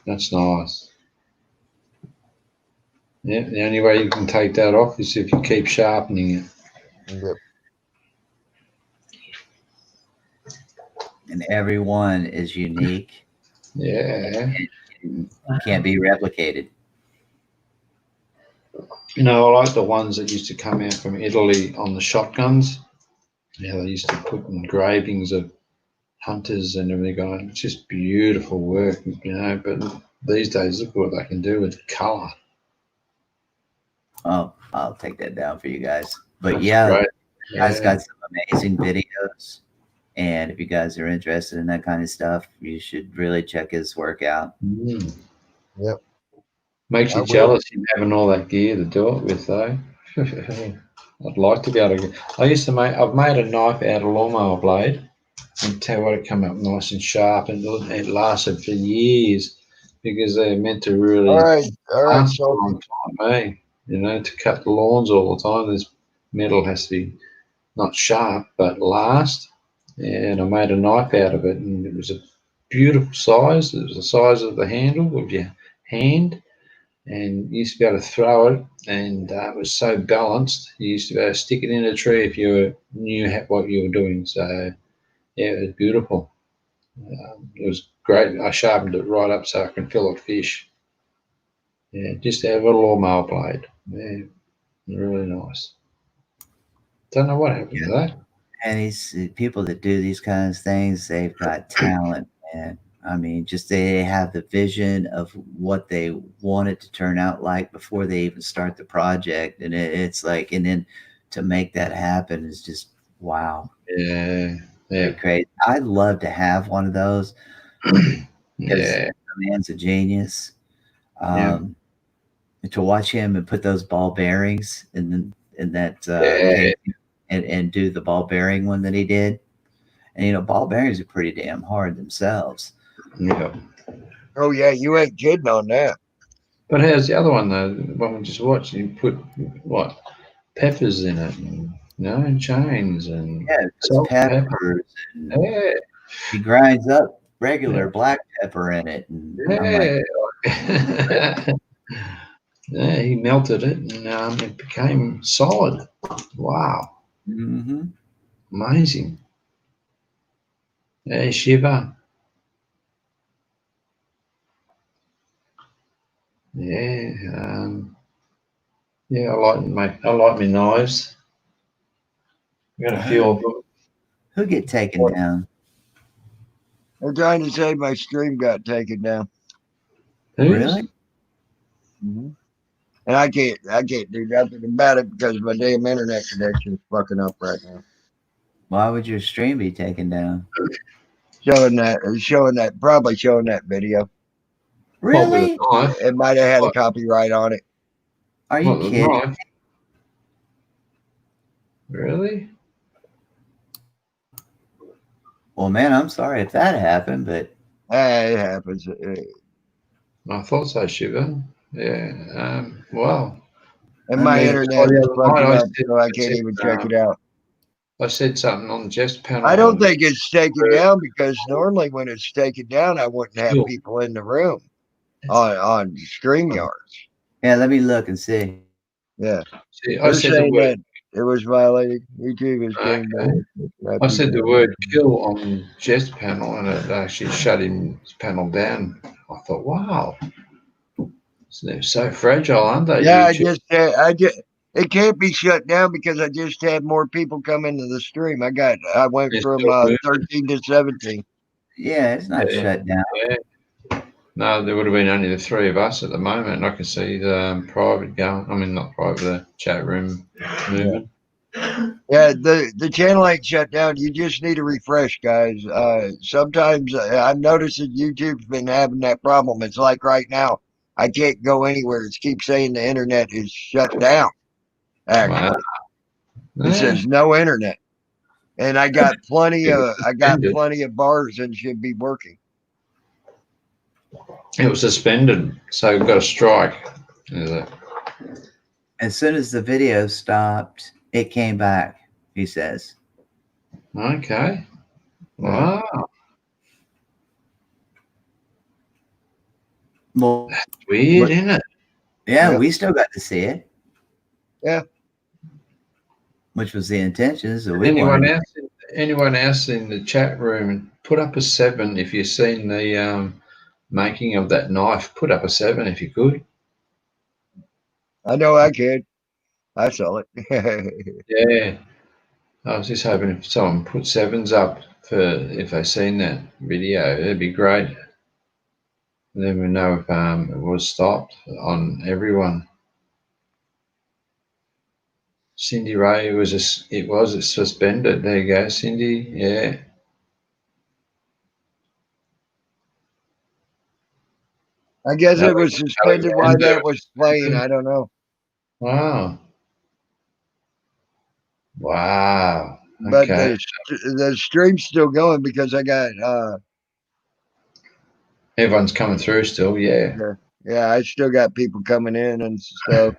That's nice. Yeah, the only way you can take that off is if you keep sharpening it. Yep. And every one is unique. Yeah. And can't be replicated. You know, I like the ones that used to come out from Italy on the shotguns. Yeah, they used to put engravings of hunters and everything on. It's just beautiful work, you know, but these days, look what they can do with colour. Oh, I'll take that down for you guys. But That's yeah, great. you guys got some amazing videos. And if you guys are interested in that kind of stuff, you should really check his work out. Mm. Yep. Makes I you will. jealous him having all that gear to do it with, though. I'd like to be able to. I've made a knife out of lawnmower blade, and tell you what, it come up nice and sharp, and it lasted for years because they're meant to really All right, last a Salty. long time, eh? You know, to cut the lawns all the time, this metal has to be not sharp but last. And I made a knife out of it, and it was a beautiful size. It was the size of the handle of your hand, and you used to be able to throw it, and it was so balanced. You used to be able to stick it in a tree if you knew what you were doing. So yeah, it was beautiful. It was great. I sharpened it right up so I can fill a fish. Yeah, just have a lawnmower blade. Yeah, really nice. Don't know what happened to that. And these people that do these kinds of things, they've got talent, man. I mean, just they have the vision of what they want it to turn out like before they even start the project. And it's like, and then to make that happen is just wow. Yeah, Pretty crazy. I'd love to have one of those. Yeah, The man's a genius. Yeah. To watch him and put those ball bearings in that Yeah. case and do the ball bearing one that he did. And you know, ball bearings are pretty damn hard themselves. Yeah. Oh yeah, you ain't kidding on that. But how's the other one though? The one we just watched, you put what peppers in it, and chains and Yeah, salt, peppers. And Yeah, he grinds up regular black pepper in it. And I'm like, yeah. Yeah, he melted it, and it became solid. Wow, mm-hmm. amazing. Yeah, Shiva. Yeah, yeah. I like my knives. Got a few of them. Who get taken down? They're trying to say my stream got taken down. Really? Mm-hmm. And I can't do nothing about it because my damn internet connection is fucking up right now. Why would your stream be taken down? Probably showing that video. Really? It might have had a copyright on it. Are you kidding? Really? Well, man, I'm sorry if that happened, but it happens. I thought so, Shiva. Yeah. Wow. And my internet is fucking up, so I can't even check it out. I said something on Jeff's panel. I don't think it's taken down because normally when it's taken down, I wouldn't have people in the room on StreamYards. Yeah, let me look and see. Yeah. See, I said the word. It was violated. YouTube is getting I said the word kill on Jeff's panel, and it actually shut his panel down. I thought, wow. So they're so fragile, aren't they? Yeah, it can't be shut down because I just had more people come into the stream. I went from 13 to 17. Yeah, it's not shut down. Yeah. No, there would have been only the three of us at the moment. I can see the private going. I mean, not private, the chat room moving. Yeah, the channel ain't shut down. You just need to refresh, guys. Sometimes I've noticed that YouTube's been having that problem. It's like right now, I can't go anywhere. It keeps saying the internet is shut down. Actually, it says no internet, and I got plenty of bars and should be working. It was suspended, so we've got a strike. As soon as the video stopped, it came back, he says. Okay. Wow. Well, that's weird, isn't it? Yeah, we still got to see it. Yeah. Which was the intention. So anyone else in the chat room, put up a 7 if you've seen the making of that knife. Put up a 7 if you could. I know I could. I saw it. Yeah. I was just hoping if someone put 7s up if they've seen that video, it'd be great. Then we know if it was stopped on everyone. Cindy Ray it was suspended. There you go, Cindy. Yeah. I guess No, it was suspended while that was playing. I don't know. Wow. Wow. But Okay. the stream's still going because I got Everyone's coming through still. Yeah. yeah, I still got people coming in and stuff.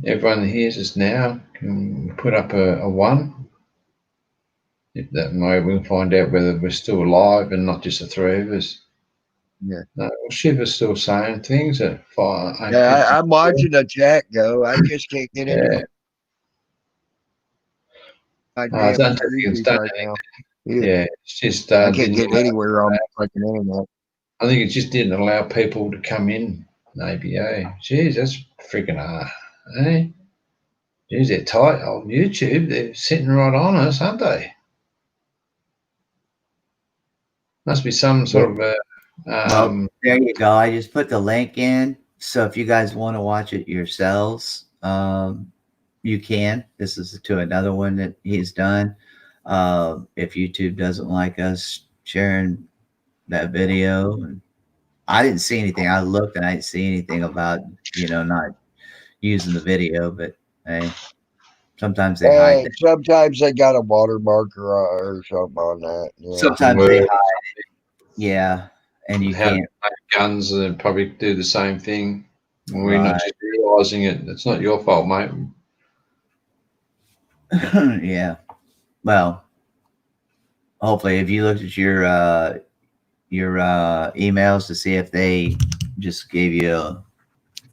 Everyone that hears us now can put up a 1. If that way we'll find out whether we're still alive and not just the 3 of us. Yeah. No, Shiva's still saying things at 5. Yeah, I'm watching the chat go. I just can't get into Yeah. my I damn don't think it's YouTube done right now. Yeah, it's just I can't didn't get allow- anywhere on the fucking internet. I think it just didn't allow people to come in. Maybe, Jeez, that's freaking eh? Jeez, they're tight on YouTube. They're sitting right on us, aren't they? Must be some sort of Well, there you go. I just put the link in. So if you guys want to watch it yourselves, you can. This is to another one that he's done. If YouTube doesn't like us sharing that video, and I didn't see anything. I looked and I didn't see anything about, not using the video, but hey, sometimes they hide that. Sometimes they got a watermark or something on that. Yeah. Sometimes they hide it. Yeah. And you how can't. guns and probably do the same thing. We're not Right. just realizing it. It's not your fault, mate. Yeah. Well, hopefully, if you looked at your emails to see if they just gave you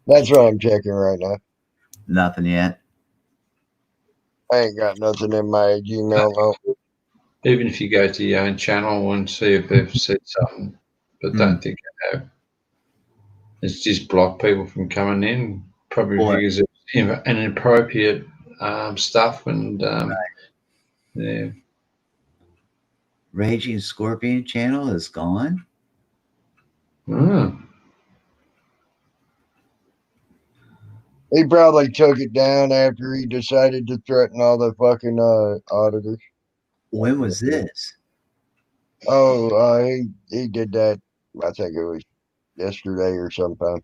That's what I'm checking right now. nothing yet. I ain't got nothing in my Gmail. No. Even if you go to your own channel and see if they've said something, but don't think they have. It's just block people from coming in. Probably because it's inappropriate stuff and yeah. Raging Scorpion channel is gone. Oh. He probably took it down after he decided to threaten all the fucking auditors. When was this? Oh, he did that. I think it was yesterday or sometime.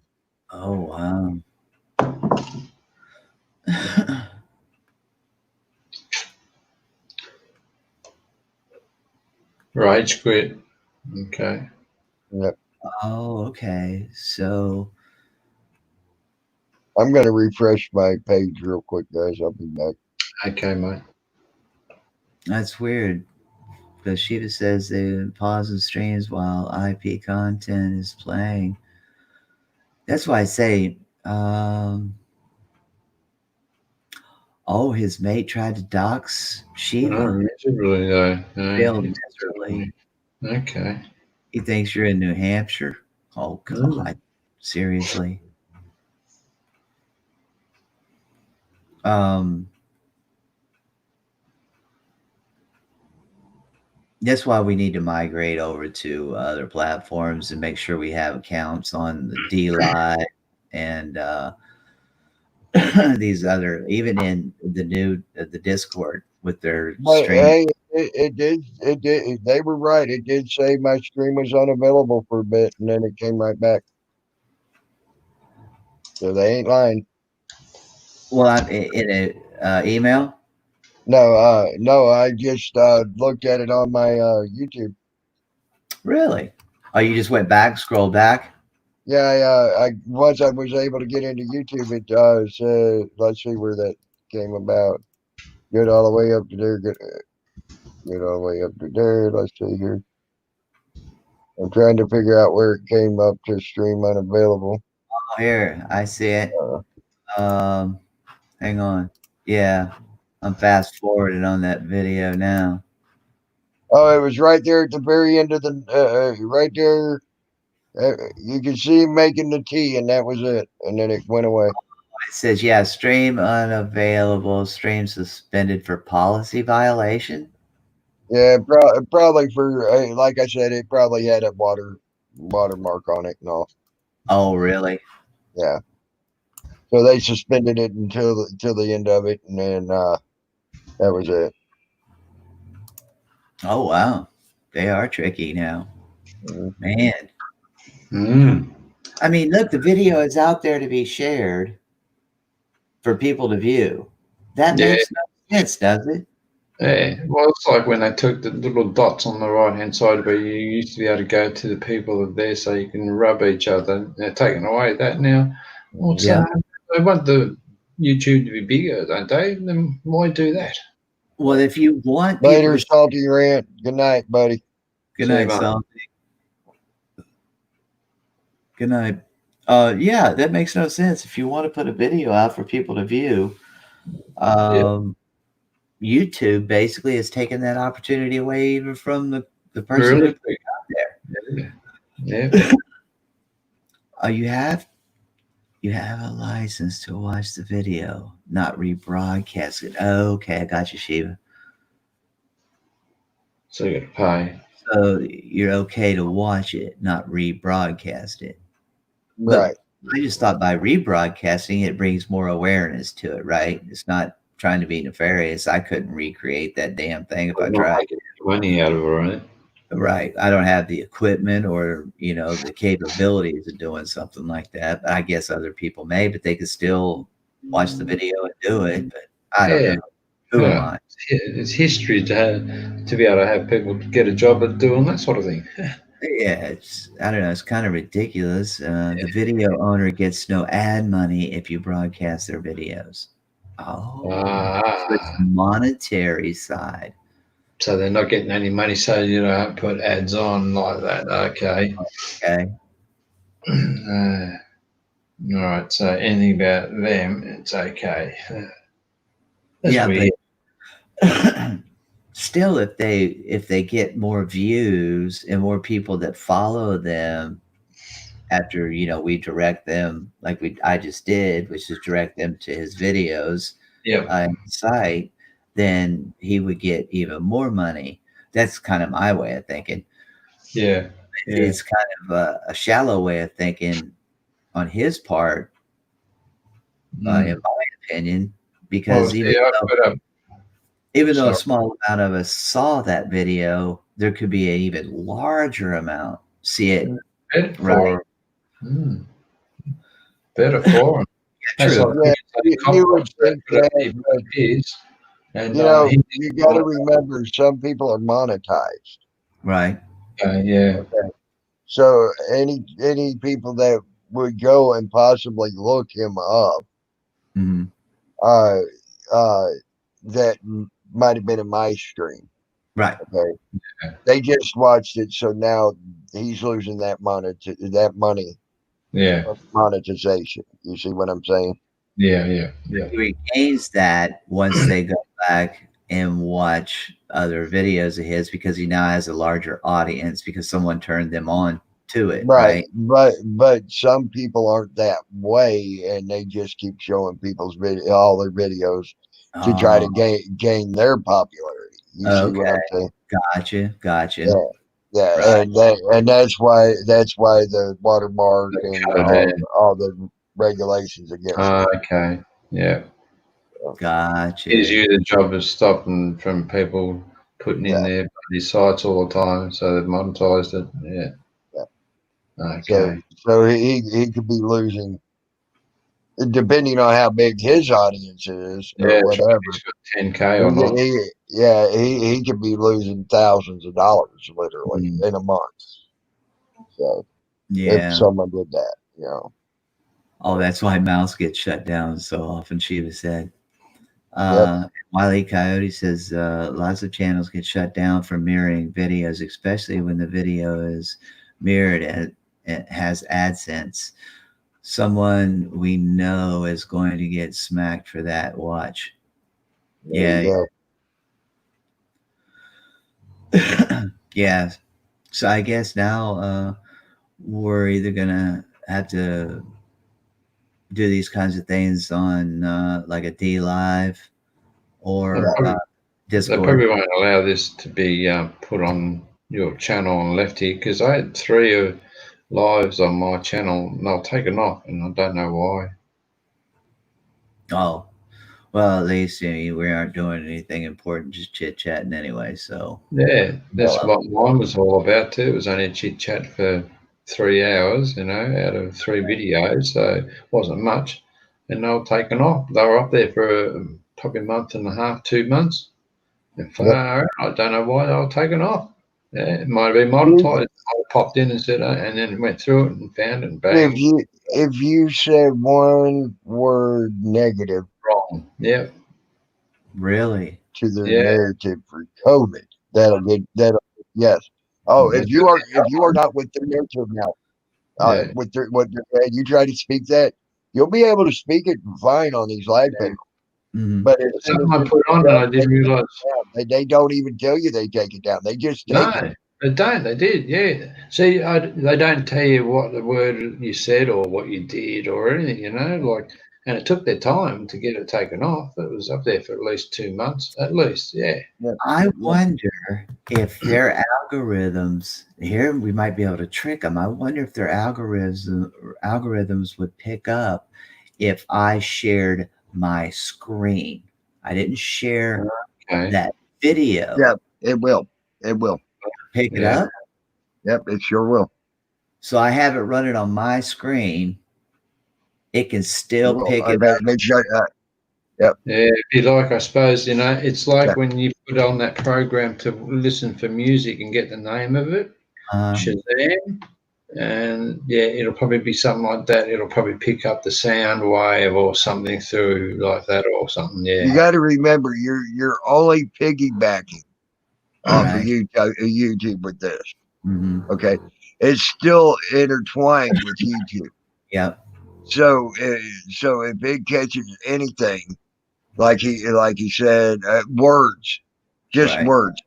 Oh wow. Rage quit. Okay. Yep. Oh, okay. So I'm gonna refresh my page real quick, guys. I'll be back. Okay, mate. that's weird. Because Shiva says they pause the streams while IP content is playing. That's why I say, his mate tried to dox Shiva. Oh, miserably though. Failed miserably. Okay. He thinks you're in New Hampshire. Oh God, seriously. That's why we need to migrate over to other platforms and make sure we have accounts on the DLive and these other, even in the Discord with their But stream. hey, it did. They were right. It did say my stream was unavailable for a bit, and then it came right back. So they ain't lying. Well, in a email. No. I just looked at it on my YouTube. Really? Oh, you just went back, scrolled back. Yeah, I once I was able to get into YouTube, it said, let's see where that came about. Get all the way up to there. Get all the way up to there. Let's see here. I'm trying to figure out where it came up to stream unavailable. Oh, here, I see it. Hang on. Yeah, I'm fast forwarded on that video now. Oh, it was right there at the very end of the right there. You can see him making the tea, and that was it. And then it went away. It says, yeah, stream unavailable, stream suspended for policy violation. Yeah, probably for like I said, it probably had a watermark on it and all. Oh, really? Yeah. So they suspended it until the end of it, and then that was it. Oh wow, they are tricky now, man. Mm. I mean, look, the video is out there to be shared for people to view. That Yeah. makes no sense, does it? Yeah, well, it's like when they took the little dots on the right-hand side where you used to be able to go to the people that are there so you can rub each other. They're taking away that now. What's Yeah. they want the YouTube to be bigger, don't they? Then why do that? Well, if you want people Later, to Salty Rant. Good night, buddy. good See you, night, mate. Salty. Good night. Yeah, that makes no sense. If you want to put a video out for people to view, YouTube basically has taken that opportunity away even from the person Really? who put it out there. Yeah. You have a license to watch the video, not rebroadcast it. Oh, okay, I got you, Shiva. So you got to pay. So you're okay to watch it, not rebroadcast it. Right. I just thought by rebroadcasting it brings more awareness to it, right? It's not trying to be nefarious. I couldn't recreate that damn thing if I Not tried. making money out of it, right? Right. I don't have the equipment or, the capabilities of doing something like that. But I guess other people may, but they could still watch the video and do it. But I don't know. Who am I? It's history to be able to have people get a job at doing that sort of thing. Yeah, I don't know. It's kind of ridiculous. The video owner gets no ad money if you broadcast their videos. Oh, so it's monetary side. So they're not getting any money, so you don't put ads on like that. Okay. Okay. All right. So anything about them, it's okay. That's Yeah, weird. but still, if they get more views and more people that follow them after we direct them like I just did, which is direct them to his videos on the site, then he would get even more money. That's kind of my way of thinking. Yeah. It's kind of a shallow way of thinking on his part, in my opinion, because even though a small amount of us saw that video, there could be an even larger amount see it. Right. Better for him. True. You would think that, but, you got to remember some people are monetized. Right. Yeah. Okay. So any people that would go and possibly look him up, that might have been in my stream. Right. Okay. Yeah. They just watched it, so now he's losing that money. Yeah. Monetization. You see what I'm saying? Yeah. He regains that once they go back and watch other videos of his, because he now has a larger audience because someone turned them on to it. Right. But some people aren't that way, and they just keep showing people's all their videos to try to gain their popularity. You see what I'm saying? Gotcha. Yeah, right. and that's why the watermark and all the regulations against it. Okay. Yeah. Gotcha. Gives you the job of stopping from people putting in their bloody sites all the time, so they've monetized it. Yeah. Okay. So he could be losing, depending on how big his audience is or whatever. He's got 10K or not. He could be losing thousands of dollars literally in a month. So if someone did that, Oh, that's why Mouse gets shut down so often, Shiva said. Wiley Coyote says lots of channels get shut down for mirroring videos, especially when the video is mirrored and it has AdSense. Someone we know is going to get smacked for that. Watch. Yeah. Yeah. So I guess now we're either gonna have to do these kinds of things on like a D Live or Discord. They probably won't allow this to be put on your channel on Lefty, because I had 3 lives on my channel and they'll take it off, and I don't know why. Oh, well, at least we aren't doing anything important, just chit chatting anyway. So yeah, that's what mine was all about too. It was only a chit chat for 3 hours, you know, out of 3 videos, so it wasn't much. And they were taken off. They were up there for probably a month and a half, 2 months. And far out, I don't know why they were taken off. Yeah, it might have been monetized. I popped in and said, and then went through it and found it and bang. If you said one word negative Wrong. Yeah. Really? to their Yeah. narrative for COVID, that'll yes. Oh, if you are not with the narrative now, Yeah. with what they're saying, you try to speak that, you'll be able to speak it fine on these live panels. Mhm. But as soon Something I as put on and I didn't realise. they don't even tell you they take it down. They just take No, it. they don't. They did, yeah. See, they don't tell you what the word you said or what you did or anything, you know. Like, and it took their time to get it taken off. It was up there for at least 2 months, at least, yeah. I wonder if their algorithms here, we might be able to trick them. I wonder if their algorithms would pick up if I shared my screen. I didn't share Okay. that video. Yeah, it will. It will. Pick it Yeah. up. Yep, it sure will. So I have it running on my screen. It can still pick it up. Yeah, if you like, I suppose, you know, it's like Yeah. when you put on that program to listen for music and get the name of it, Shazam, and yeah, it'll probably be something like that. It'll probably pick up the sound wave or something through like that or something. You Yeah, got to remember, you're only piggybacking off of Right. YouTube with this. Mhm. Okay, it's still intertwined with YouTube. Yep. So if it catches anything, like he said, words, just Right. words,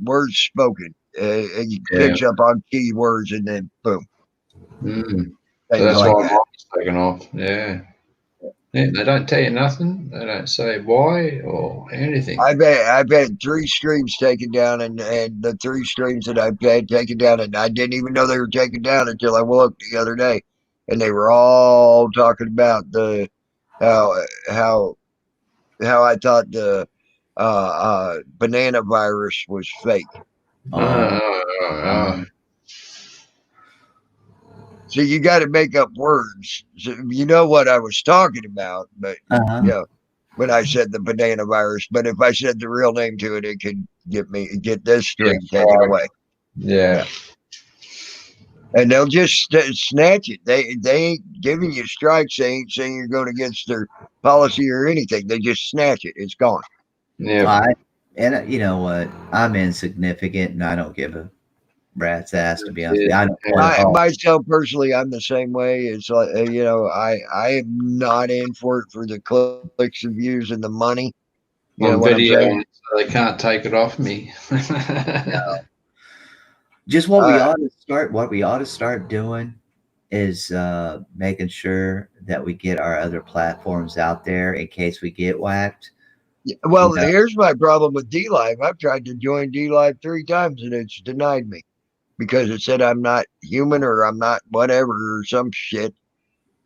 words spoken, and you Yeah. picks up on keywords, and then boom. So Things that's like why that. mine's taken off. Yeah. Yeah, they don't tell you nothing. They don't say why or anything. I've had 3 streams taken down, and the 3 streams that I've had taken down, and I didn't even know they were taken down until I looked the other day, and they were all talking about the how I thought the banana virus was fake. So you got to make up words. So you know what I was talking about, but Uh-huh. when I said the banana virus, but if I said the real name to it, it could get this stream taken away. Yeah. And they'll just snatch it. They ain't giving you strikes. They ain't saying you're going against their policy or anything. They just snatch it. It's gone. Yeah. And you know what? I'm insignificant, and I don't give a rat's ass, to be honest. Yeah. I don't want it all. Myself personally, I'm the same way. It's like I am not in for it for the clicks and views and the money. You know On what I'm video, saying? so they can't take it off me. Just what we ought to start doing is making sure that we get our other platforms out there in case we get whacked. Well, here's my problem with DLive. I've tried to join DLive 3 times and it's denied me because it said I'm not human or I'm not whatever or some shit,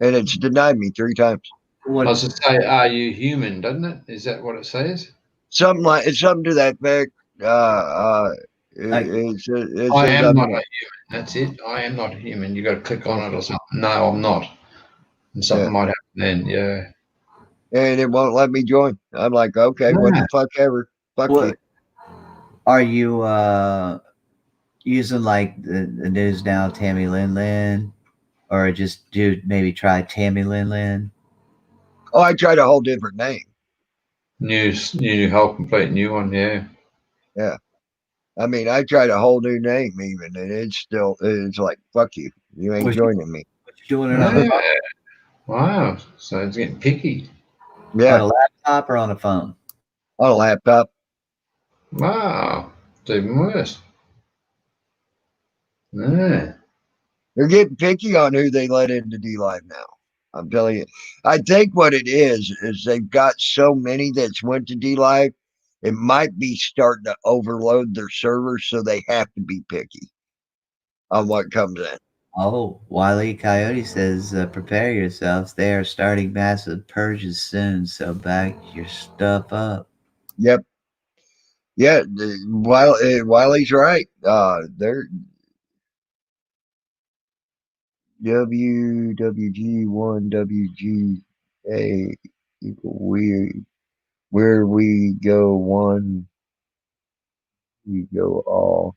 and it's denied me 3 times. I was to say, "Are you human?" Doesn't it? Is that what it says? Something to that effect. I am not a human. That's it. I am not a human. You got to click on it or something. No, I'm not. And something might happen then. Yeah. And it won't let me join. I'm like, okay, what the fuck ever. Fuck you. Are you using like the News Now Tammy Lin Lin, or just maybe try Tammy Lin Lin? Oh, I tried a whole different name. Whole complete new one. Yeah. Yeah. I mean, I tried a whole new name even, and it's like, fuck you. You ain't joining me. What you doing it on? Wow. So it's getting picky. Yeah. On a laptop or on a phone? On a laptop. Wow. It's even worse. Yeah. They're getting picky on who they let into DLive now. I'm telling you. I think what it is they've got so many that's went to DLive, it might be starting to overload their servers, so they have to be picky on what comes in. Oh, Wile E. Coyote says, prepare yourselves. They are starting massive purges soon, so back your stuff up. Yep. Yeah, Wiley's right. WWG1WGA equal where we go one, we go all.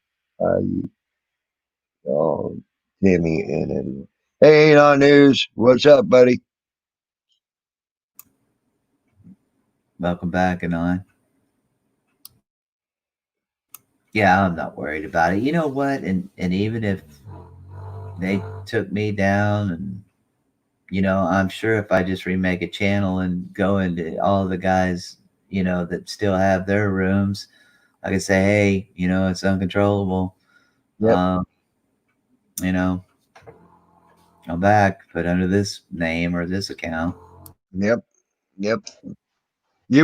Oh, Timmy and everyone. Hey, Ain't On News. What's up, buddy? Welcome back, Anon. Yeah, I'm not worried about it. You know what? And even if they took me down, and I'm sure if I just remake a channel and go into all the guys, that still have their rooms, I could say, hey, it's uncontrollable. Yep. I'm back, but under this name or this account. Yep. You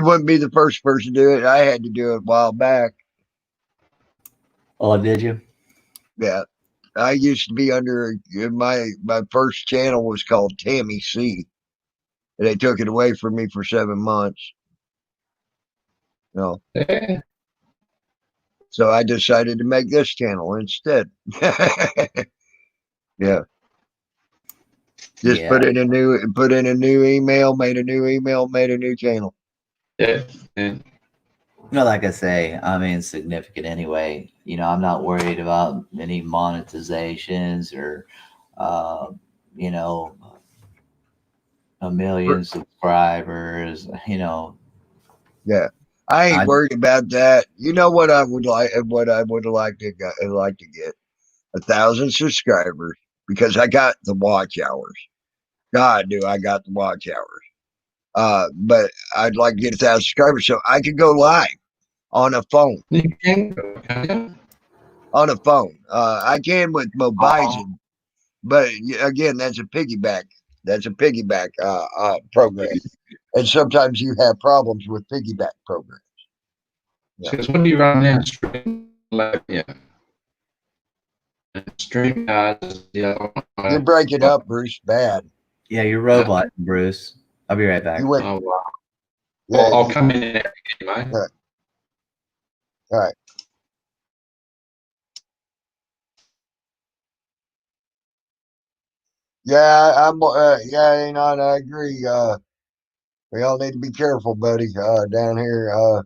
wouldn't be the first person to do it. I had to do it a while back. Oh, did you? Yeah. I used to be under my first channel was called Tammy C. And they took it away from me for 7 months. No. Yeah. So I decided to make this channel instead. Yeah. Just put in a new email, made a new channel. Yeah. Like I say, I mean, it's significant anyway. I'm not worried about any monetizations or, a million subscribers. Yeah, I ain't worried about that. You know what I would like? What I would like to get 1,000 subscribers because I got the watch hours. God, do I got the watch hours? But I'd like to get 1,000 subscribers so I could go live on a phone. You can. On a phone, I can with Mobizen, but again, that's a piggyback. That's a piggyback program, and sometimes you have problems with piggyback programs. Because when you run now, StreamYard is the other one. You're breaking up, Bruce. Bad. Yeah, you're robot, Bruce. I'll be right back. You went, Oh, wow. yeah, I'll come in there again, mate. All right. Yeah, I agree. We all need to be careful, buddy. Down here,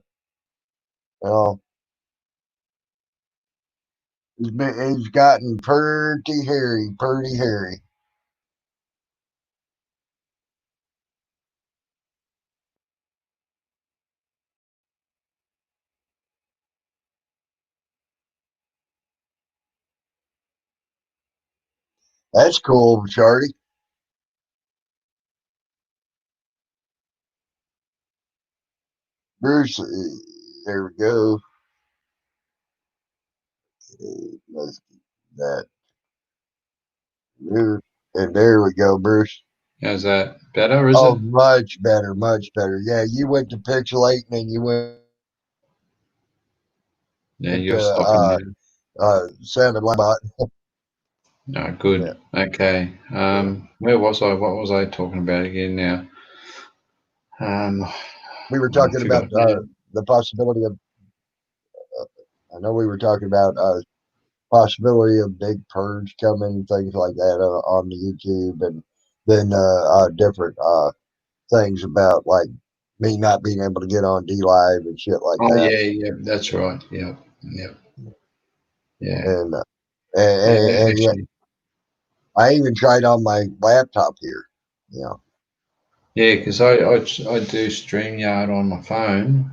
he's gotten pretty hairy. That's cool, Charlie. Bruce, there we go. Let's get that. And there we go, Bruce. How's that better? Is it? Much better, much better. Yeah, you went to pixelating and you went. Yeah, you're stopping. Sounded like a bot. No, good. Yeah. Okay. Where was I? What was I talking about again now? We were talking about the possibility of. I know we were talking about possibility of big purge coming, things like that on the YouTube, and then different things about like me not being able to get on DLive and shit like that. Yeah, that's right. Yeah. And yeah, I even tried on my laptop here. Yeah. Yeah, because I do StreamYard on my phone.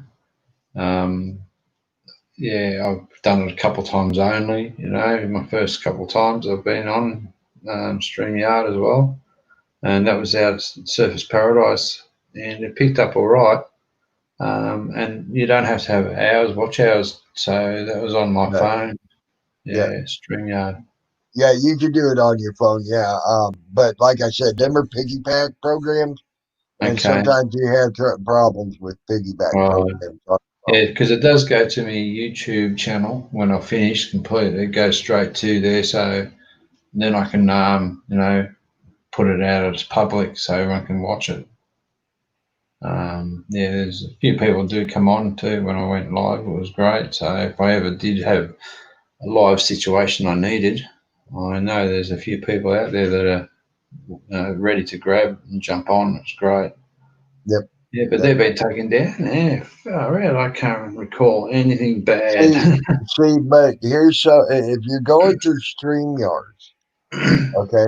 Yeah, I've done it a couple of times only. My first couple of times I've been on StreamYard as well, and that was out at Surface Paradise, and it picked up all right. And you don't have to have watch hours, so that was on my phone. Yeah, StreamYard. Yeah, you can do it on your phone. Yeah, but like I said, them are piggyback programs, and sometimes you have problems with piggyback programs. Yeah, because it does go to my YouTube channel when I finish completely. It goes straight to there, so then I can put it out as public so everyone can watch it. There's a few people do come on too when I went live. It was great. So if I ever did have a live situation I needed, I know there's a few people out there that are ready to grab and jump on. It's great. Yep. Yeah, but they've been taken down. Yeah, far out. I can't recall anything bad. See, but here's so if you're going through StreamYards, okay,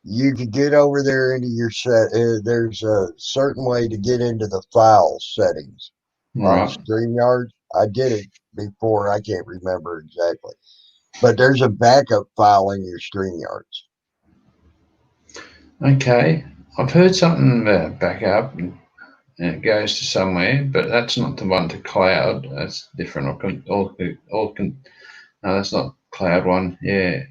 you can get over there into your set. There's a certain way to get into the file settings on Right. StreamYards. I did it before. I can't remember exactly, but there's a backup file in your StreamYards. Okay. I've heard something about backup and it goes to somewhere, but that's not the one to cloud. That's different. No, that's not cloud one. Yeah.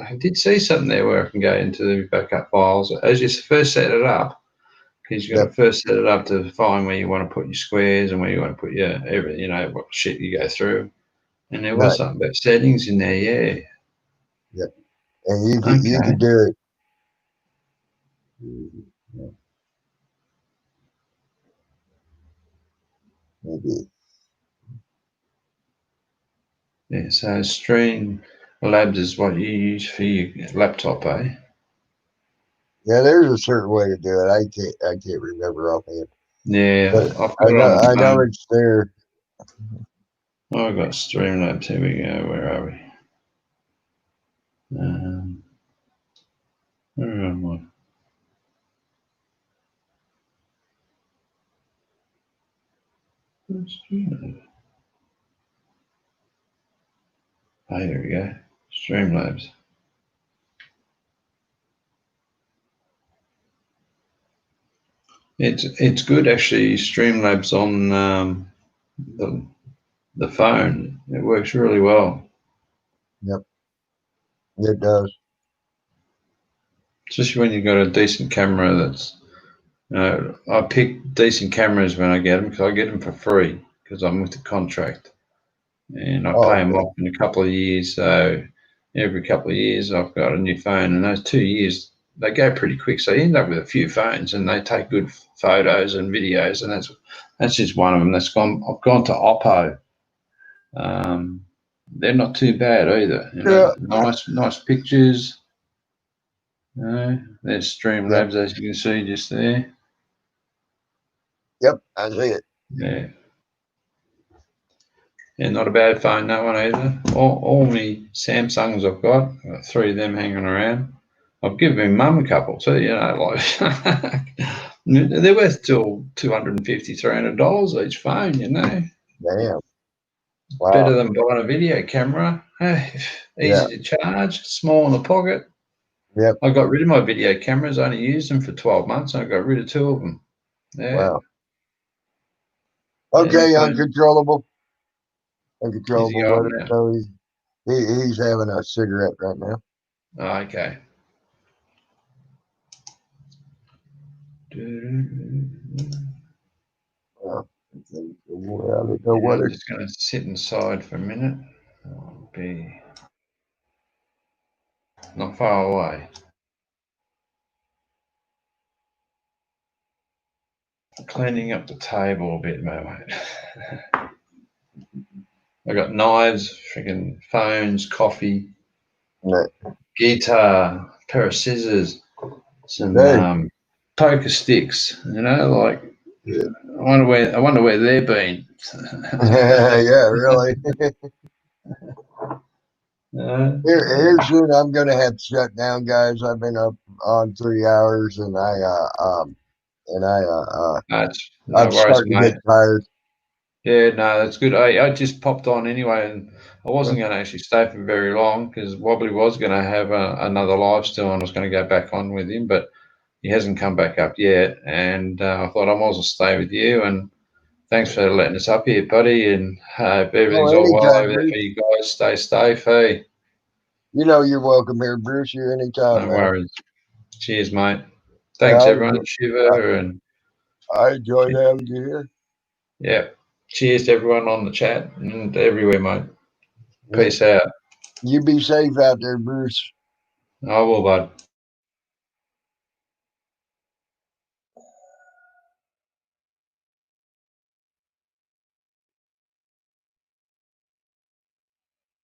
I did see something there where I can go into the backup files as you first set it up, because you've got to first set it up to find where you want to put your squares and where you want to put your everything, what shit you go through. And there was something about settings in there, yeah. Yep. And you can do it. Maybe. Yeah, so Streamlabs is what you use for your laptop, eh? Yeah, there's a certain way to do it. I can't remember offhand. Yeah, But I've got it on the I know phone. it's there. I've got Streamlabs. Here we go. Where are we? Where am I? Oh, here we go. Streamlabs. It's good actually. Streamlabs on the phone. It works really well. Yep, it does. Especially when you've got a decent camera. That's I pick decent cameras when I get them because I get them for free because I'm with the contract, and I pay them off in a couple of years. So every couple of years I've got a new phone, and those 2 years they go pretty quick. So you end up with a few phones, and they take good photos and videos, and that's just one of them. I've gone to Oppo. They're not too bad either. Nice pictures. There's Streamlabs, as you can see just there. Yep, I see it. Yeah. Yeah, not a bad phone, that one either. All my Samsungs I've got 3 of them hanging around. I've given my mum a couple too, like they're worth till $250, $300 each phone, Damn. Wow. Better than buying a video camera. Easy to charge, small in the pocket. Yep. I got rid of my video cameras. I only used them for 12 months. I got rid of 2 of them. Yeah. Wow. Okay, Yeah, uncontrollable. Is he Uncontrollable. going Let him now? know he's having a cigarette right now. Oh, okay. Well, I don't know I'm just going to sit inside for a minute. I'll be not far away. Cleaning up the table a bit, mate. I got knives, freaking phones, coffee, guitar, pair of scissors, some poker sticks. Like I wonder where they've been. Yeah, really. Here's soon I'm gonna have to shut down, guys. I've been up on 3 hours, and I'm starting to get tired. Yeah, no, that's good. I just popped on anyway, and I wasn't going to actually stay for very long because Wobbly was going to have another live still, and I was going to go back on with him, but he hasn't come back up yet. And I thought I might as well stay with you. And thanks for letting us up here, buddy. And hope everything's all well over there for you guys. Stay safe, hey. You're welcome here, Bruce. You anytime, No man. worries. Cheers, mate. Thanks, everyone. Shiva and I enjoyed having you here. Yeah. Cheers to everyone on the chat and everywhere, mate. Peace out. You be safe out there, Bruce. I will, bud.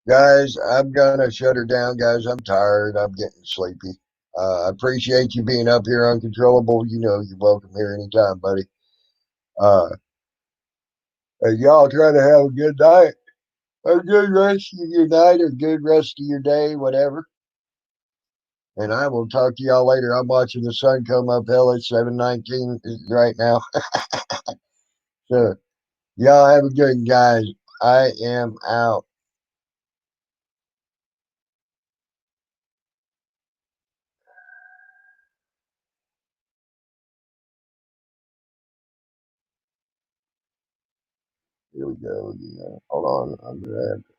Guys, I'm gonna shut her down, guys. I'm tired. I'm getting sleepy. I appreciate you being up here uncontrollable. You know you're welcome here anytime, buddy. Uh, and y'all try to have a good night. A good rest of your night or good rest of your day, whatever. And I will talk to y'all later. I'm watching the sun come up. Hell, it's 7:19 right now. So y'all have a good guys. I am out. Here we go. Hold on. I'm gonna have